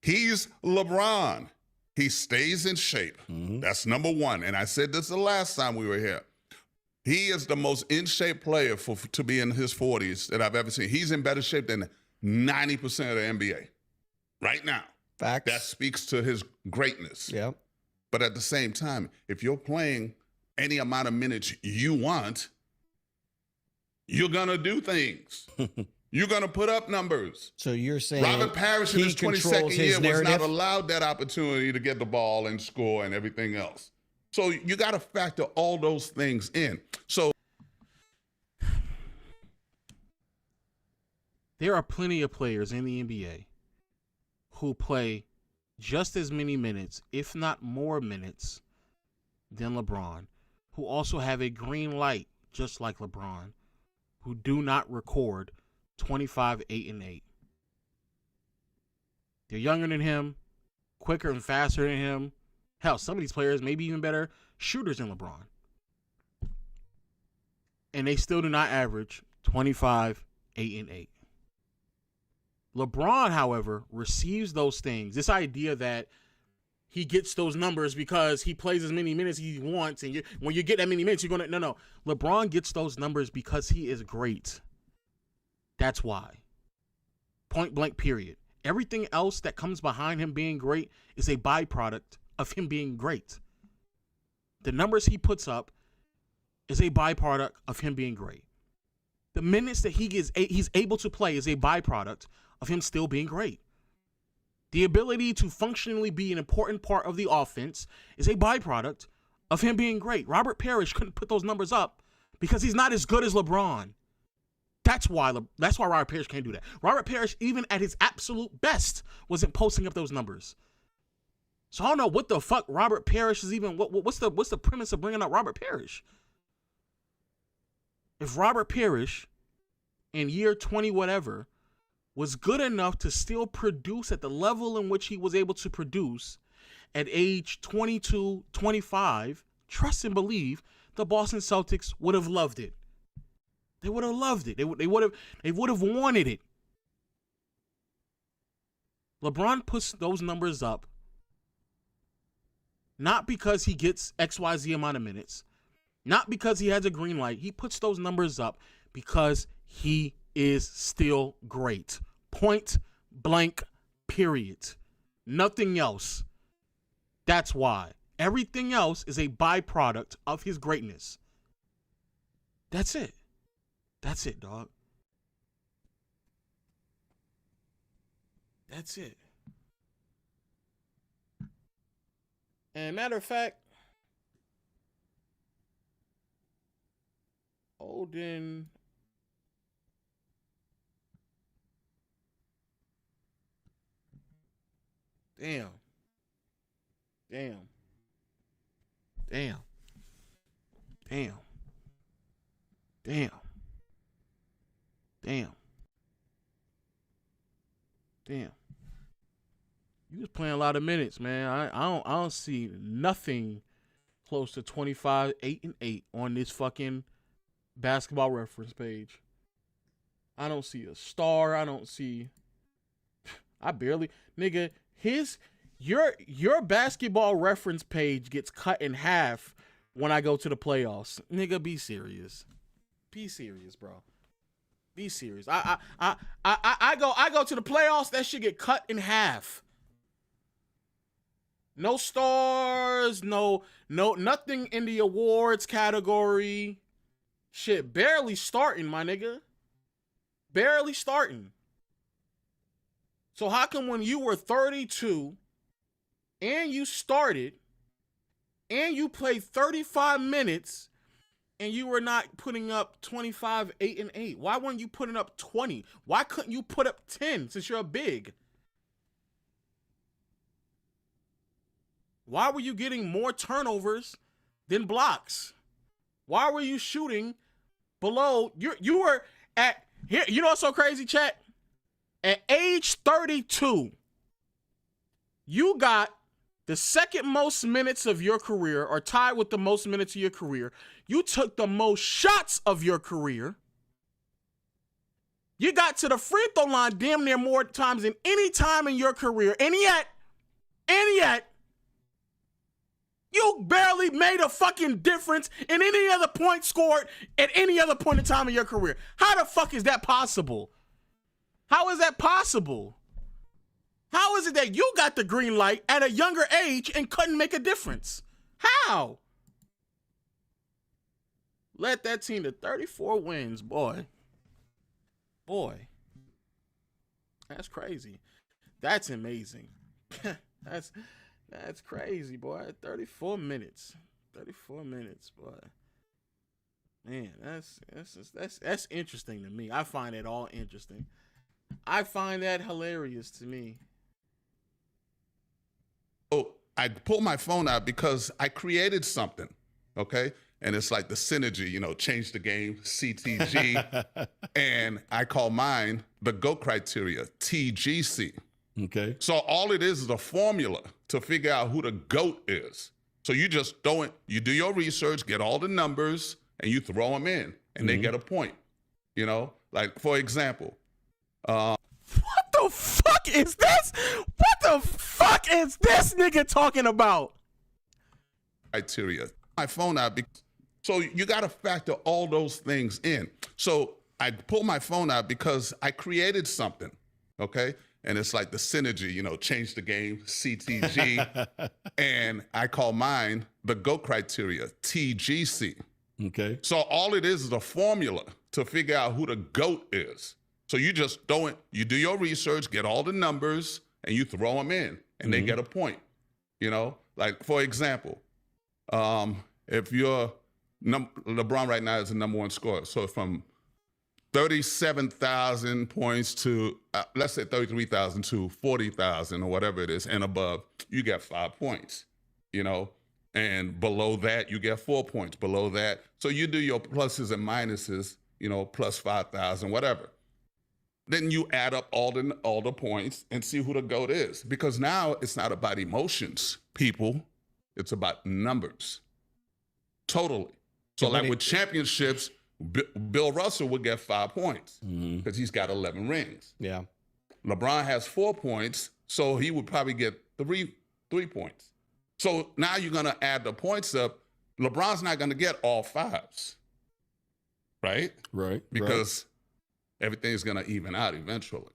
he's LeBron. He stays in shape. Mm-hmm. That's number one. And I said this the last time we were here. He is the most in-shape player to be in his 40s that I've ever seen. He's in better shape than 90% of the NBA right now. Facts. That speaks to his greatness. Yeah. But at the same time, if you're playing any amount of minutes you want, you're going to do things. You're going to put up numbers. So you're saying Robert Parrish in his 22nd year was not allowed that opportunity to get the ball and score and everything else. So you got to factor all those things in. So there are plenty of players in the NBA who play just as many minutes, if not more minutes, than LeBron, who also have a green light just like LeBron, who do not record 25, 8, and 8. They're younger than him, quicker and faster than him. Hell, some of these players may be even better shooters than LeBron. And they still do not average 25, 8, and 8. LeBron, however, receives those things. This idea that he gets those numbers because he plays as many minutes as he wants, and when you get that many minutes, you're going to... No. LeBron gets those numbers because he is great. That's why. Point blank, period. Everything else that comes behind him being great is a byproduct of him being great. The numbers he puts up is a byproduct of him being great. The minutes that he's able to play is a byproduct of him still being great. The ability to functionally be an important part of the offense is a byproduct of him being great. Robert Parrish couldn't put those numbers up because he's not as good as LeBron. That's why Robert Parrish can't do that. Robert Parrish, even at his absolute best, wasn't posting up those numbers. So I don't know what the fuck Robert Parrish is even. What's the premise of bringing up Robert Parrish? If Robert Parrish, in year 20 whatever, was good enough to still produce at the level in which he was able to produce at age 22, 25, trust and believe the Boston Celtics would have loved it. They would have loved it. They would have wanted it. LeBron puts those numbers up not because he gets XYZ amount of minutes, not because he has a green light. He puts those numbers up because he is still great. Point blank, period. Nothing else. That's why. Everything else is a byproduct of his greatness. That's it. That's it, dog. That's it. And matter of fact, Odin. Damn. Damn. Damn. Damn. Damn. Damn. Damn. You was playing a lot of minutes, man. I don't see nothing close to 25, 8 and 8 on this fucking basketball reference page. I don't see a star. I don't see. I barely, nigga. Your basketball reference page gets cut in half when I go to the playoffs. Nigga, be serious. Be serious, bro. Be serious. I go to the playoffs. That shit get cut in half. No stars. No nothing in the awards category. Shit, barely starting, my nigga. Barely starting. So how come when you were 32 and you started and you played 35 minutes and you were not putting up 25, 8 and 8? Why weren't you putting up 20? Why couldn't you put up 10 since you're a big? Why were you getting more turnovers than blocks? Why were you shooting below? You were at here. You know what's so crazy, chat? At age 32, you got the second most minutes of your career, or tied with the most minutes of your career. You took the most shots of your career. You got to the free throw line damn near more times than any time in your career. And yet, you barely made a fucking difference in any other point scored at any other point in time in your career. How the fuck is that possible? How is that possible? How is it that you got the green light at a younger age and couldn't make a difference? How? Led that team to 34 wins, boy. Boy. That's crazy. That's amazing. That's crazy, boy. 34 minutes. 34 minutes, boy. Man, that's interesting to me. I find it all interesting. I find that hilarious to me. Oh, I pulled my phone out because I created something, okay? And it's like the synergy, change the game, CTG. And I call mine the GO criteria, TGC. Okay. So all it is a formula to figure out who the GOAT is. So you just you do your research, get all the numbers, and you throw them in, and they get a point. Like, for example, what the fuck is this? What the fuck is this nigga talking about? Criteria. My phone out. So you got to factor all those things in. So I pulled my phone out because I created something, okay? And it's like the synergy, change the game, CTG. And I call mine the GO criteria, TGC. Okay. So all it is a formula to figure out who the GOAT is. So you just you do your research, get all the numbers, and you throw them in, and they get a point. Like, for example, if you're LeBron right now is the number one scorer. So from 37,000 points to, let's say 33,000 to 40,000 or whatever it is and above, you get 5 points, and below that, you get 4 points. Below that, so you do your pluses and minuses, plus 5,000, whatever. Then you add up all the points and see who the GOAT is. Because now it's not about emotions, people. It's about numbers. Totally. So like with championships, Bill Russell would get 5 points because he's got 11 rings. Yeah. LeBron has 4 points, so he would probably get 3 points. So now you're going to add the points up. LeBron's not going to get all 5s. Right? Right. Because everything's going to even out eventually.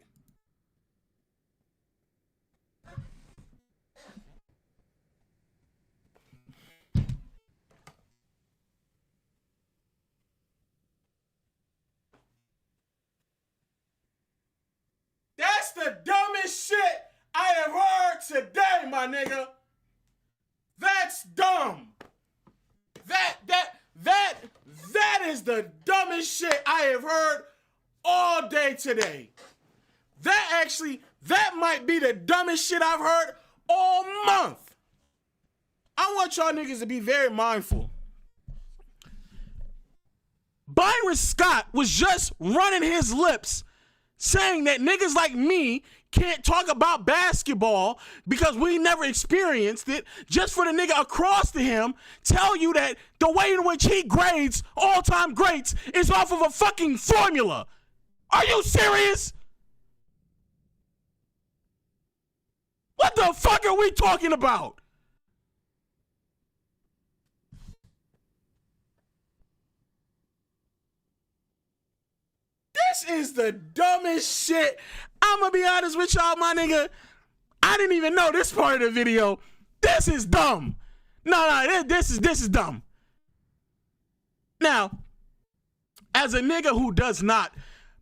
That's the dumbest shit I have heard today, my nigga. That's dumb. That is the dumbest shit I have heard all day today. That might be the dumbest shit I've heard all month. I want y'all niggas to be very mindful. Byron Scott was just running his lips saying that niggas like me can't talk about basketball because we never experienced it, just for the nigga across to him tell you that the way in which he grades all-time greats is off of a fucking formula. Are you serious? What the fuck are we talking about? This is the dumbest shit. I'm gonna be honest with y'all, my nigga. I didn't even know this part of the video. This is dumb. No, this is dumb. Now, as a nigga who does not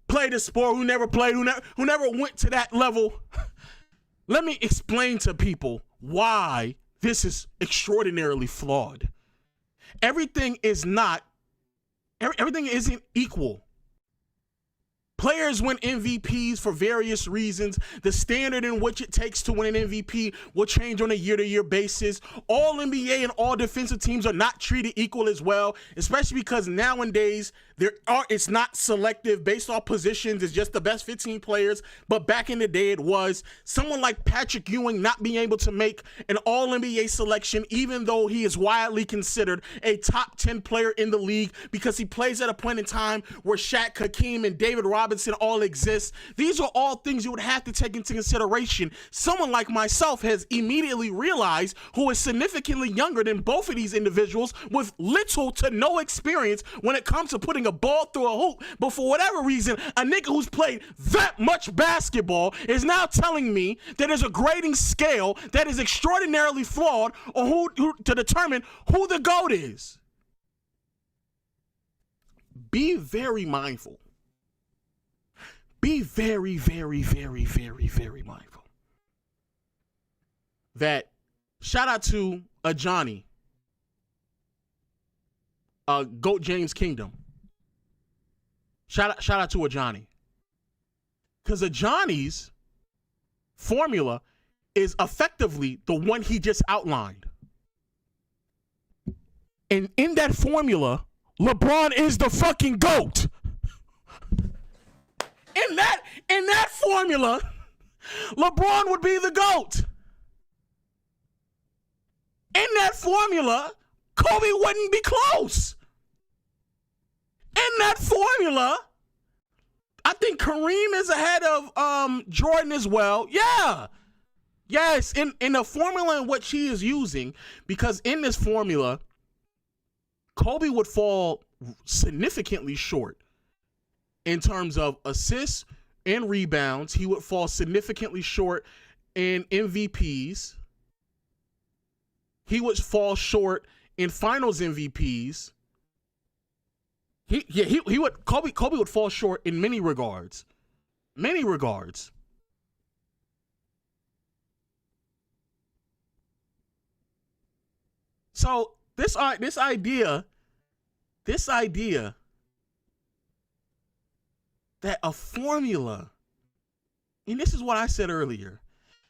play the sport, who never played, who never went to that level, let me explain to people why this is extraordinarily flawed. Everything isn't equal. Players win MVPs for various reasons. The standard in which it takes to win an MVP will change on a year-to-year basis. All NBA and all defensive teams are not treated equal as well, especially because nowadays it's not selective based off positions. It's just the best 15 players. But back in the day, it was. Someone like Patrick Ewing not being able to make an All-NBA selection, even though he is widely considered a top 10 player in the league because he plays at a point in time where Shaq, Hakeem, and David Robinson all exist. These are all things you would have to take into consideration. Someone like myself has immediately realized, who is significantly younger than both of these individuals with little to no experience when it comes to putting a ball through a hoop. But for whatever reason, a nigga who's played that much basketball is now telling me that there's a grading scale that is extraordinarily flawed on who to determine who the GOAT is. Be very mindful. Be very, very, very, very, very mindful. That shout out to a Johnny, GOAT James Kingdom. Shout out to a Johnny. Because a Johnny's formula is effectively the one he just outlined. And in that formula, LeBron is the fucking GOAT. In that formula, LeBron would be the GOAT. In that formula, Kobe wouldn't be close. In that formula, I think Kareem is ahead of Jordan as well. Yeah. Yes, in the formula in which he is using, because in this formula, Kobe would fall significantly short in terms of assists and rebounds. He would fall significantly short in MVPs. He would fall short in finals MVPs. Kobe would fall short in many regards. Many regards. So this idea that a formula, and this is what I said earlier,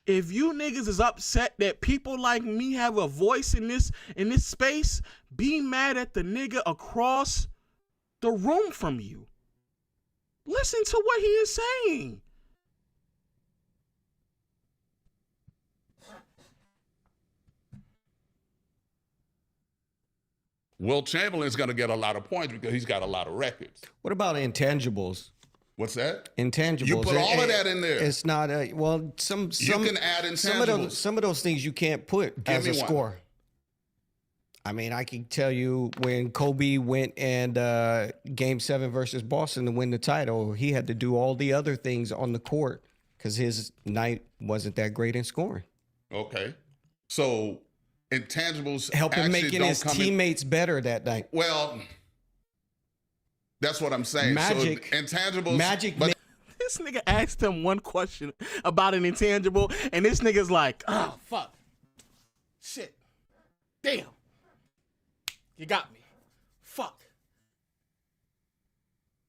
if you niggas is upset that people like me have a voice in this space, be mad at the nigga across the room from you. Listen to what he is saying. Will Chamberlain's going to get a lot of points because he's got a lot of records. What about intangibles? What's that? Intangibles. You put all of that in there. It's not a, well, some you can add intangibles. Some of those things you can't put as a score. I mean, I can tell you when Kobe went and Game 7 versus Boston to win the title, he had to do all the other things on the court because his night wasn't that great in scoring. Okay. So intangibles helping making his teammates better that night. Well, that's what I'm saying. Magic. So intangibles. But this nigga asked him one question about an intangible, and this nigga's like, oh, fuck. Shit. Damn. You got me. Fuck.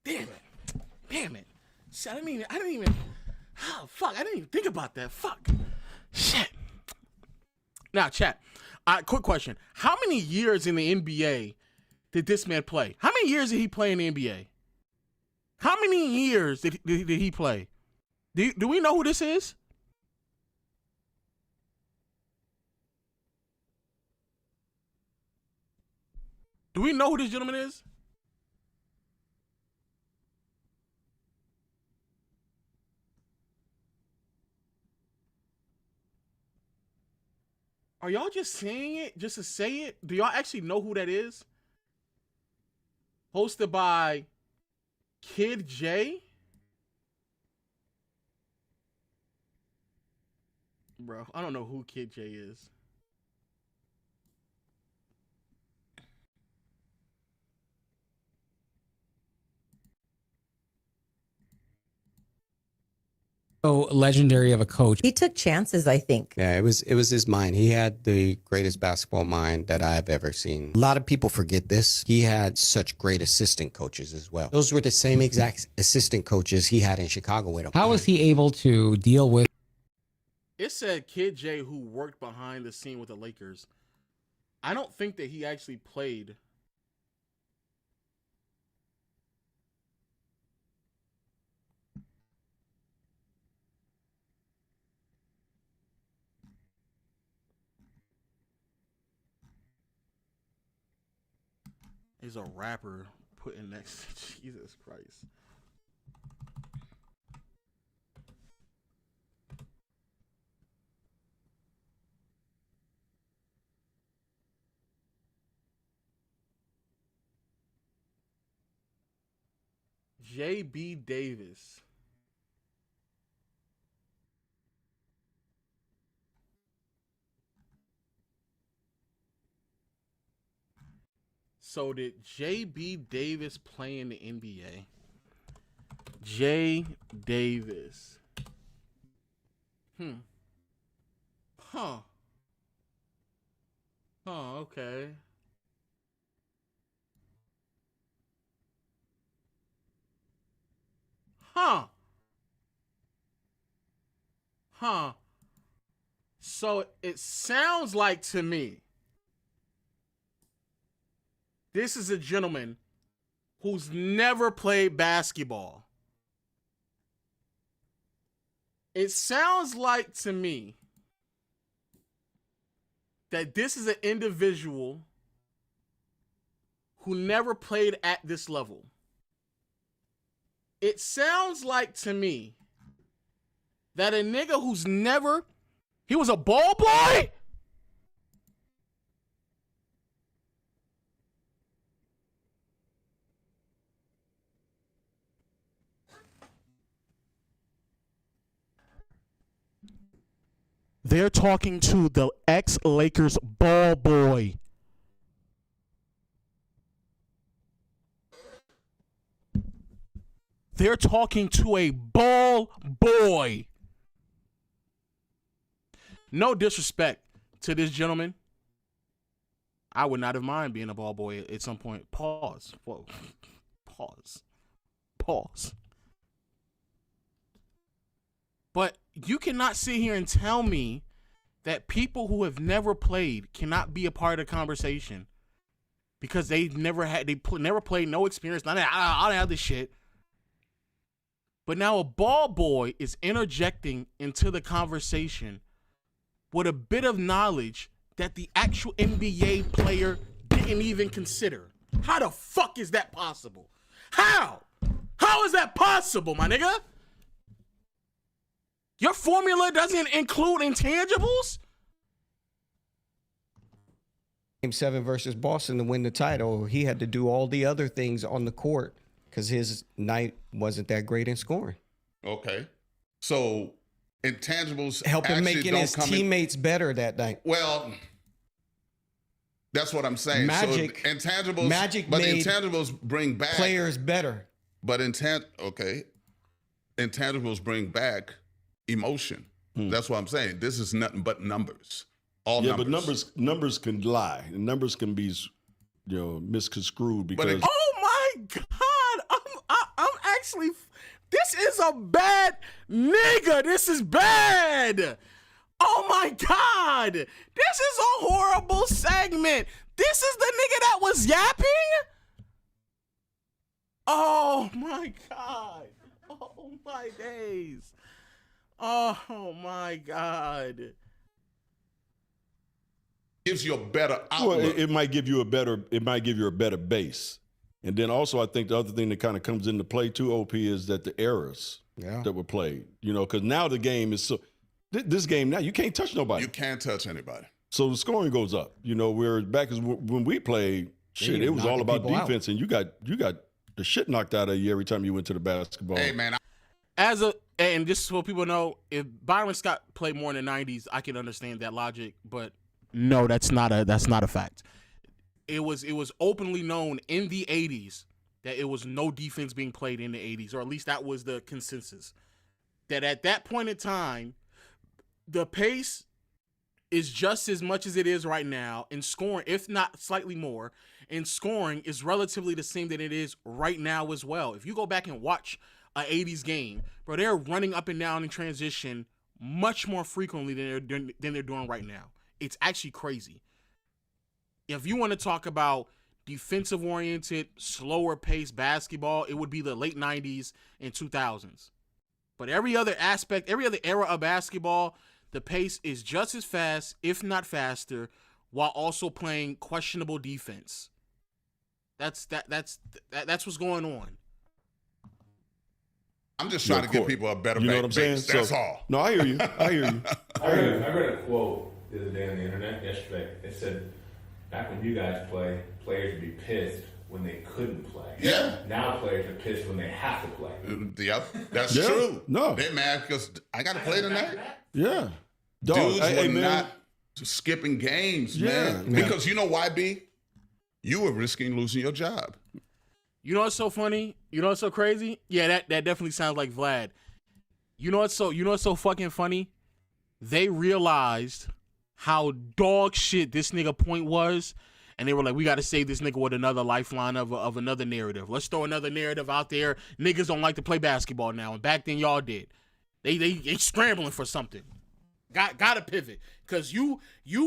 Damn it. Shit, I didn't even. Oh, fuck. I didn't even think about that. Fuck. Shit. Now, chat. Quick question. How many years in the NBA did this man play? How many years did he play in the NBA? How many years did he play? Do we know who this is? Do we know who this gentleman is? Are y'all just saying it just to say it? Do y'all actually know who that is? Hosted by Kid J? Bro, I don't know who Kid J is. So legendary of a coach. He took chances, I think. Yeah, it was his mind. He had the greatest basketball mind that I've ever seen. A lot of people forget this. He had such great assistant coaches as well. Those were the same exact assistant coaches he had in Chicago with him. How was he able to deal with? It said Kid J, who worked behind the scene with the Lakers. I don't think that he actually played. He's a rapper putting next to Jesus Christ. J.B. Davis. So did J.B. Davis play in the NBA? J. Davis. Huh. Oh, okay. Huh. So it sounds like to me this is a gentleman who's never played basketball. It sounds like to me that this is an individual who never played at this level. It sounds like to me that a nigga who's never, he was a ball boy? They're talking to the ex-Lakers ball boy. They're talking to a ball boy. No disrespect to this gentleman. I would not have mind being a ball boy at some point. Pause. Whoa. Pause. But you cannot sit here and tell me that people who have never played cannot be a part of the conversation because they never played, no experience, none of all that other shit. But now a ball boy is interjecting into the conversation with a bit of knowledge that the actual NBA player didn't even consider. How the fuck is that possible? How? How is that possible, my nigga? Your formula doesn't include intangibles? Game 7 versus Boston to win the title, he had to do all the other things on the court because his night wasn't that great in scoring. Okay. So intangibles helping making his teammates better that night. Well, that's what I'm saying. Magic so intangibles, made intangibles bring back players better. But intangibles bring back emotion. That's what I'm saying. This is nothing but numbers. All numbers. But numbers can lie. Numbers can be, misconstrued because. Oh my God! I'm actually. This is a bad nigga. This is bad. Oh my God! This is a horrible segment. This is the nigga that was yapping. Oh my God. Oh my days. Oh my God. Gives you a better outlook. Well, it might give you a better base. And then also I think the other thing that kind of comes into play too, OP, is that the errors that were played. Because now the game is this game now you can't touch nobody. You can't touch anybody. So the scoring goes up. Where back when we played, it was all about defense, and you got the shit knocked out of you every time you went to the basketball. Hey man, and just so people know, if Byron Scott played more in the 90s, I can understand that logic, but no, that's not a fact. It was openly known in the 80s that it was no defense being played in the 80s, or at least that was the consensus. That at that point in time, the pace is just as much as it is right now, and scoring, if not slightly more, and scoring is relatively the same that it is right now as well. If you go back and watch an 80s game, bro, they're running up and down in transition much more frequently than they're doing right now. It's actually crazy. If you want to talk about defensive-oriented, slower-paced basketball, it would be the late 90s and 2000s. But every other aspect, every other era of basketball, the pace is just as fast, if not faster, while also playing questionable defense. That's what's going on. I'm just trying to give people a better base. That's all. No, I hear you. I read a quote the other day on the internet yesterday. It said, back when you guys play, players would be pissed when they couldn't play. Yeah. Now players are pissed when they have to play. Yep, that's true. No. They're mad because I got to play tonight. Yeah. Dudes were not skipping games, man. Because you know why, B? You were risking losing your job. You know what's so funny? You know what's so crazy? Yeah, that definitely sounds like Vlad. You know what's so fucking funny? They realized how dog shit this nigga Point was, and they were like, we got to save this nigga with another lifeline of another narrative. Let's throw another narrative out there. Niggas don't like to play basketball now, and back then y'all did. They scrambling for something. Got to pivot, because you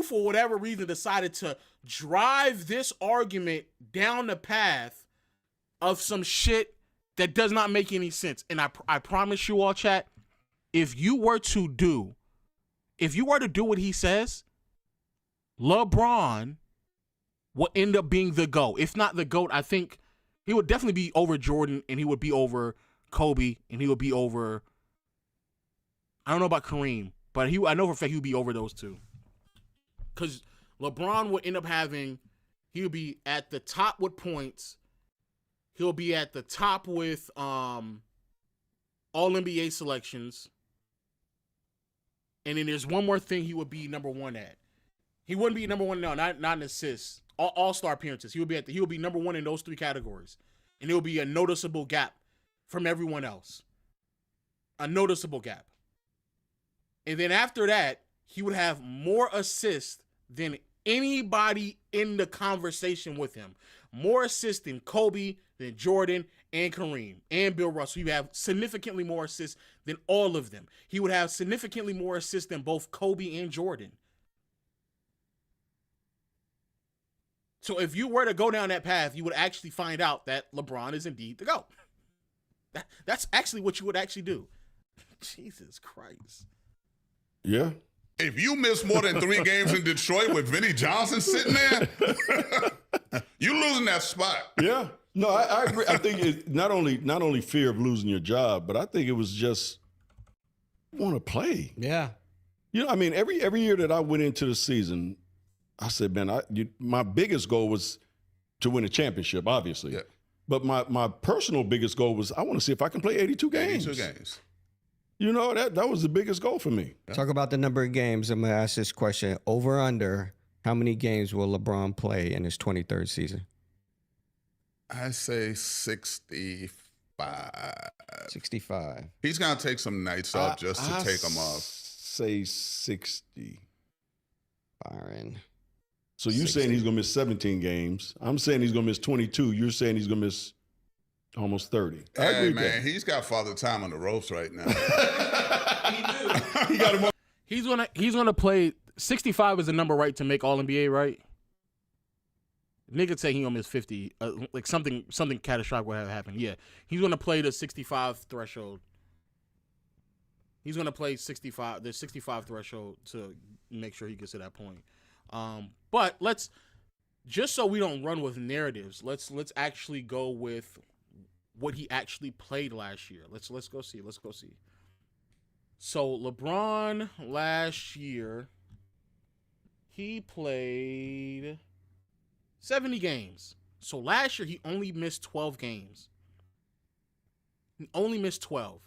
for whatever reason decided to drive this argument down the path of some shit that does not make any sense. And I promise you all, chat, if you were to do what he says, LeBron will end up being the GOAT. If not the GOAT, I think he would definitely be over Jordan, and he would be over Kobe, and he would be over, I don't know about Kareem, but I know for a fact he would be over those two. Because LeBron would end up he would be at the top with points. He'll be at the top with All-NBA selections. And then there's one more thing he would be number one at. He wouldn't be number one, no, not in assists. All-star appearances. He would be number one in those three categories. And it will be a noticeable gap from everyone else. A noticeable gap. And then after that, he would have more assists than anybody in the conversation with him. More assists than Kobe, than Jordan, and Kareem, and Bill Russell. He would have significantly more assists than all of them. He would have significantly more assists than both Kobe and Jordan. So if you were to go down that path, you would actually find out that LeBron is indeed the GOAT. That's actually what you would actually do. Jesus Christ. Yeah. If you miss more than 3 games in Detroit with Vinnie Johnson sitting there, you losing that spot. Yeah. No, I agree. I think it's not only fear of losing your job, but I think it was just want to play. Yeah. I mean, every year that I went into the season, I said, man, my biggest goal was to win a championship, obviously. Yeah. But my personal biggest goal was I want to see if I can play 82 games. 82 games. That was the biggest goal for me. Talk about the number of games. I'm going to ask this question. Over under, how many games will LeBron play in his 23rd season? I say 65. 65. He's going to take some nights off just to take them off. Say 60. Byron. So you're saying he's going to miss 17 games. I'm saying he's going to miss 22. You're saying he's going to miss almost 30. I agree with that. He's got Father Time on the ropes right now. He got him on. He's gonna play. 65 is the number right to make All NBA, right? Nigga say he gonna miss 50. Like something catastrophic will have happened. Yeah, he's gonna play the 65 threshold. He's gonna play 65. The 65 threshold to make sure he gets to that point. But let's just so we don't run with narratives. Let's actually go with what he actually played last year. Let's go see. Let's go see. So LeBron last year, he played 70 games. So last year he only missed 12 games. He only missed 12.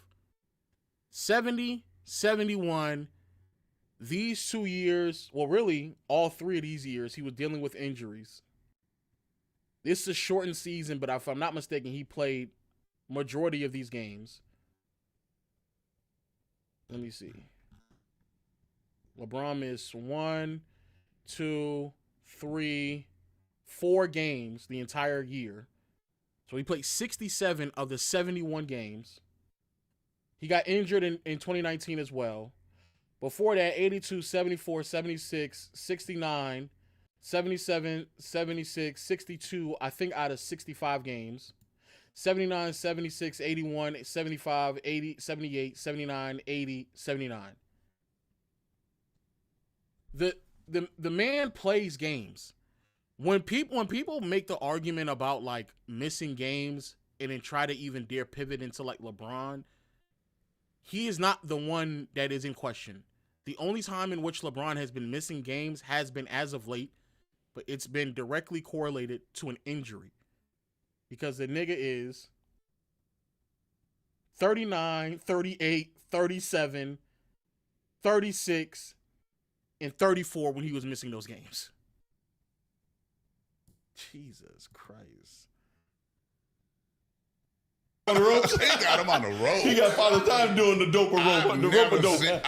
70, 71. These 2 years, well, really, all 3 of these years, he was dealing with injuries. This is a shortened season, but if I'm not mistaken, he played majority of these games. Let me see. LeBron missed 1, 2, 3, 4 games the entire year. So he played 67 of the 71 games. He got injured in 2019 as well. Before that, 82, 74, 76, 69, 77, 76, 62, I think out of 65 games. 79, 76, 81, 75, 80, 78, 79, 80, 79. The man plays games. When people make the argument about like missing games and then try to even dare pivot into like LeBron, he is not the one that is in question. The only time in which LeBron has been missing games has been as of late, but it's been directly correlated to an injury. Because the nigga is 39, 38, 37, 36, and 34 when he was missing those games. Jesus Christ. On the ropes? He got him on the ropes. He got Father Time doing the dope rope.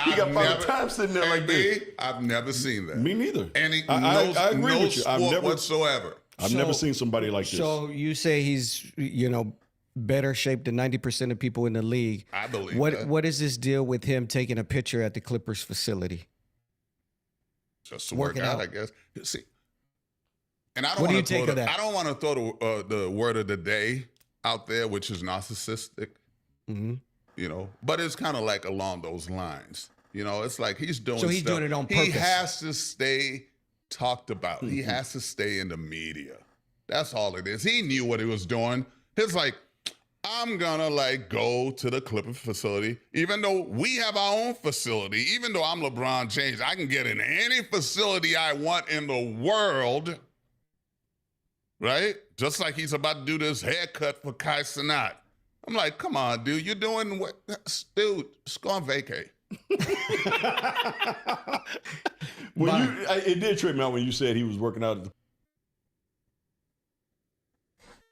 He got Father Time sitting there like this. I've never seen that. Me neither. And I agree no with you. sport whatsoever. I've never seen somebody like this. So you say he's, better shape than 90% of people in the league. I believe that. What is this deal with him taking a picture at the Clippers facility? Just to work out, I guess. See, and I don't What do you want to take throw of that? I don't want to throw the word of the day out there, which is narcissistic. Mm-hmm. But it's kind of like along those lines. It's like he's doing. So he's stuff. doing it on purpose. He has to stay talked about. Mm-hmm. He has to stay in the media. That's all it is. He knew what he was doing. It's like, I'm gonna go to the Clipper facility, even though we have our own facility. Even though I'm LeBron James, I can get in any facility I want in the world, right? Just like he's about to do this haircut for Kai Cenat. I'm like, come on, dude, you're doing what? Dude, just go on vacay. It did trip me out when you said he was working out at the.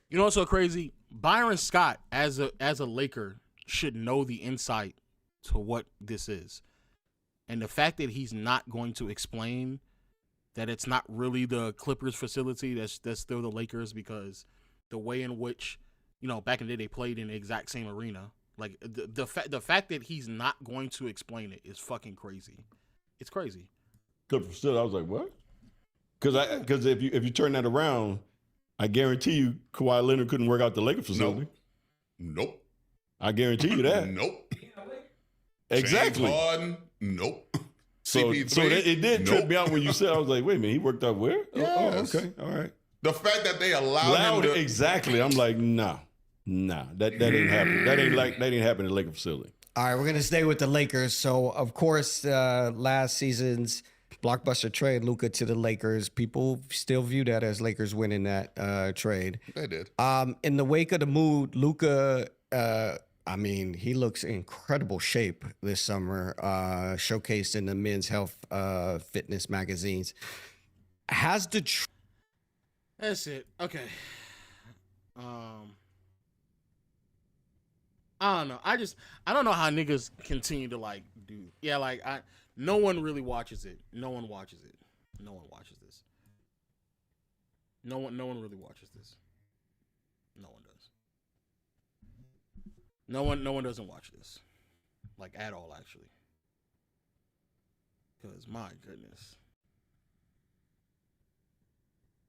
You know what's so crazy? Byron Scott, as a Laker, should know the insight to what this is. And the fact that he's not going to explain that it's not really the Clippers facility, that's still the Lakers, because the way in which, back in the day they played in the exact same arena. Like the fact that he's not going to explain it is fucking crazy. It's crazy. Clipper facility, I was like, what? Because if you turn that around, I guarantee you Kawhi Leonard couldn't work out the Lakers facility. Nope. I guarantee you that. Nope. Exactly. James Harden, nope. So it did trip me out when you said, I was like, wait a minute, he worked out where? Yes. Oh, okay, all right. The fact that they allowed him to... Exactly. I'm like, nah, that didn't happen. That didn't happen in the Lakers facility. All right, we're going to stay with the Lakers. So, of course, last season's blockbuster trade, Luka to the Lakers, people still view that as Lakers winning that trade. They did. In the wake of the mood, Luka, he looks in incredible shape this summer, showcased in the Men's Health Fitness magazines. That's it. Okay. I don't know. I don't know how niggas continue to do. Yeah, no one really watches it. No one watches it. No one watches this. No one really watches this. No one does. No one doesn't watch this. At all, actually. Because my goodness.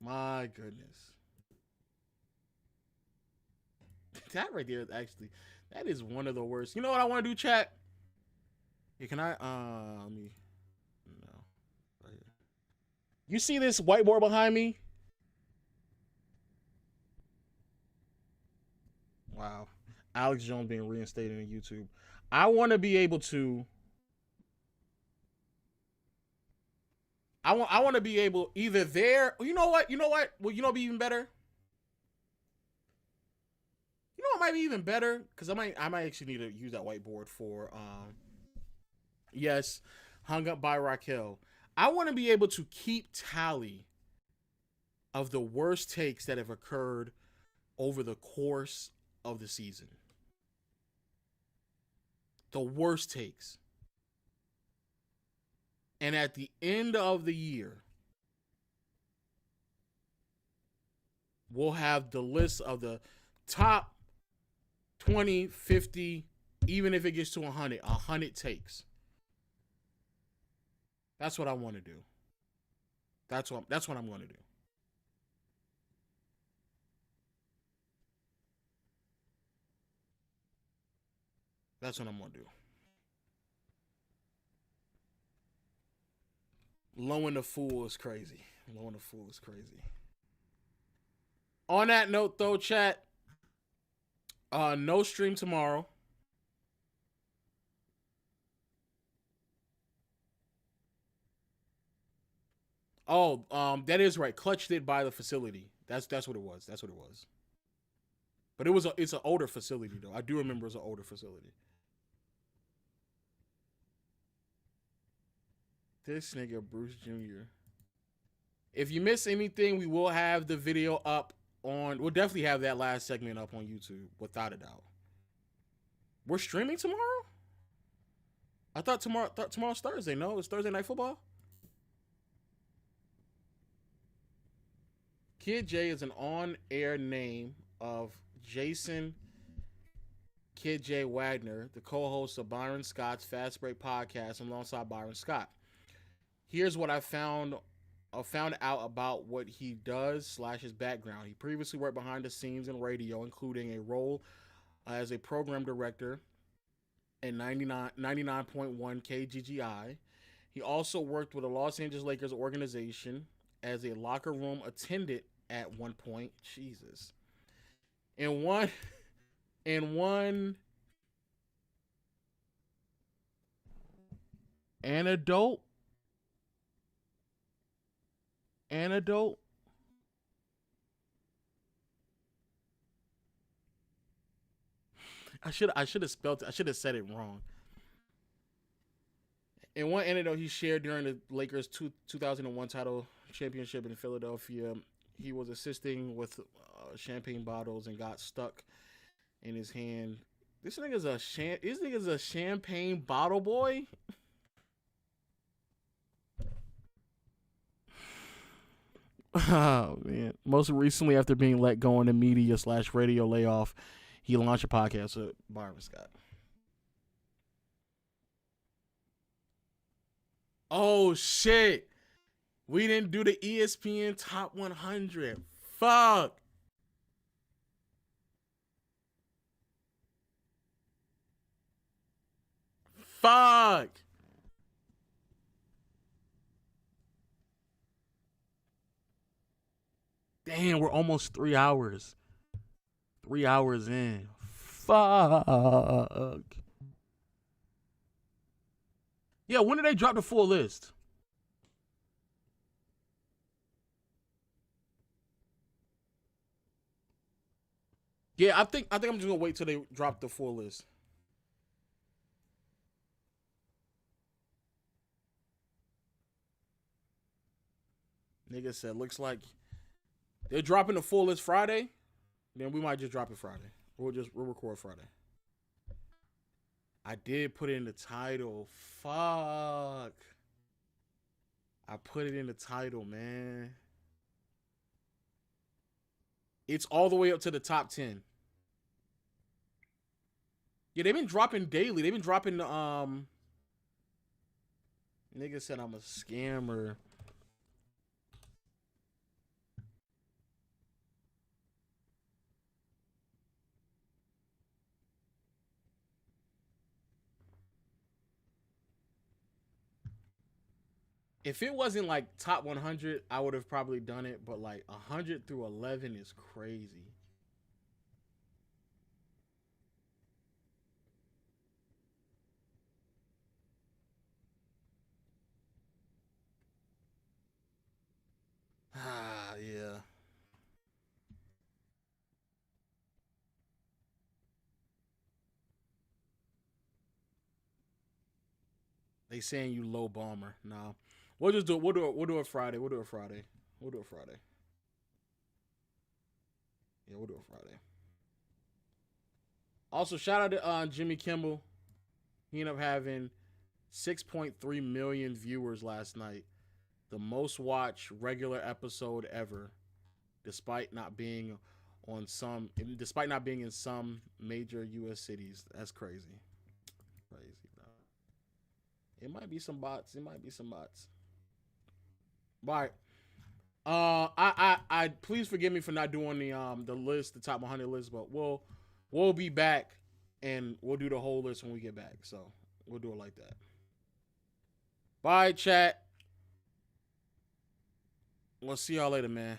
My goodness. That right there is actually, that is one of the worst. You know what I want to do, chat? Yeah, can I, let me, no. Right here. You see this whiteboard behind me? Wow. Alex Jones being reinstated in YouTube. I want to be able to, I want to be able either there, you know what? Well, you know, be even better. You know what might be even better? Because I might actually need to use that whiteboard for yes, hung up by Raquel. I want to be able to keep tally of the worst takes that have occurred over the course of the season. The worst takes. And at the end of the year, we'll have the list of the top 20, 50, even if it gets to 100 takes. That's what I want to do. That's what I'm going to do. That's what I'm going to do. Lowing the Fool is crazy. Lowing the Fool is crazy. On that note, though, chat, no stream tomorrow. Oh, that is right. Clutch did buy the facility. That's what it was. That's what it was. But it's an older facility though. I do remember it's an older facility. This nigga Bruce Jr. If you miss anything, we will have the video up on. We'll definitely have that last segment up on YouTube, without a doubt. We're streaming tomorrow? I thought tomorrow's Thursday. No, it's Thursday Night Football. Kid J is an on-air name of Jason Kid J Wagner, the co-host of Byron Scott's Fast Break podcast alongside Byron Scott. Here's what I found out about what he does / his background. He previously worked behind the scenes in radio, including a role as a program director at 99.1 KGGI. He also worked with the Los Angeles Lakers organization as a locker room attendant at one point. Jesus. In one anecdote. I should have spelled it. I should have said it wrong. In one anecdote he shared during the Lakers 2001 title championship in Philadelphia, he was assisting with champagne bottles and got stuck in his hand. This nigga's a champagne bottle boy. Oh man! Most recently, after being let go in the media / radio layoff, he launched a podcast with Byron Scott. Oh shit! We didn't do the ESPN Top 100. Fuck. Fuck. Damn, we're almost 3 hours. 3 hours in. Fuck. Yeah, when did they drop the full list? Yeah, I think I'm just gonna wait till they drop the full list. Nigga said, looks like they're dropping the full list Friday. Then we might just drop it Friday. We'll record Friday. I did put it in the title. Fuck. I put it in the title, man. It's all the way up to the top 10. Yeah, they've been dropping daily. They've been dropping the nigga said I'm a scammer. If it wasn't like top 100, I would have probably done it. But like 100 through 11 is crazy. Ah, yeah. They saying you low bomber. No. We'll just do it. We'll do it Friday. We'll do it Friday. We'll do it Friday. Yeah, we'll do it Friday. Also, shout out to Jimmy Kimmel. He ended up having 6.3 million viewers last night. The most watched regular episode ever, despite not being in some major U.S. cities. That's crazy. Crazy, bro. It might be some bots. But I please forgive me for not doing the list, the top 100 list, but we'll be back and we'll do the whole list when we get back. So we'll do it like that. Bye, chat. We'll see y'all later, man.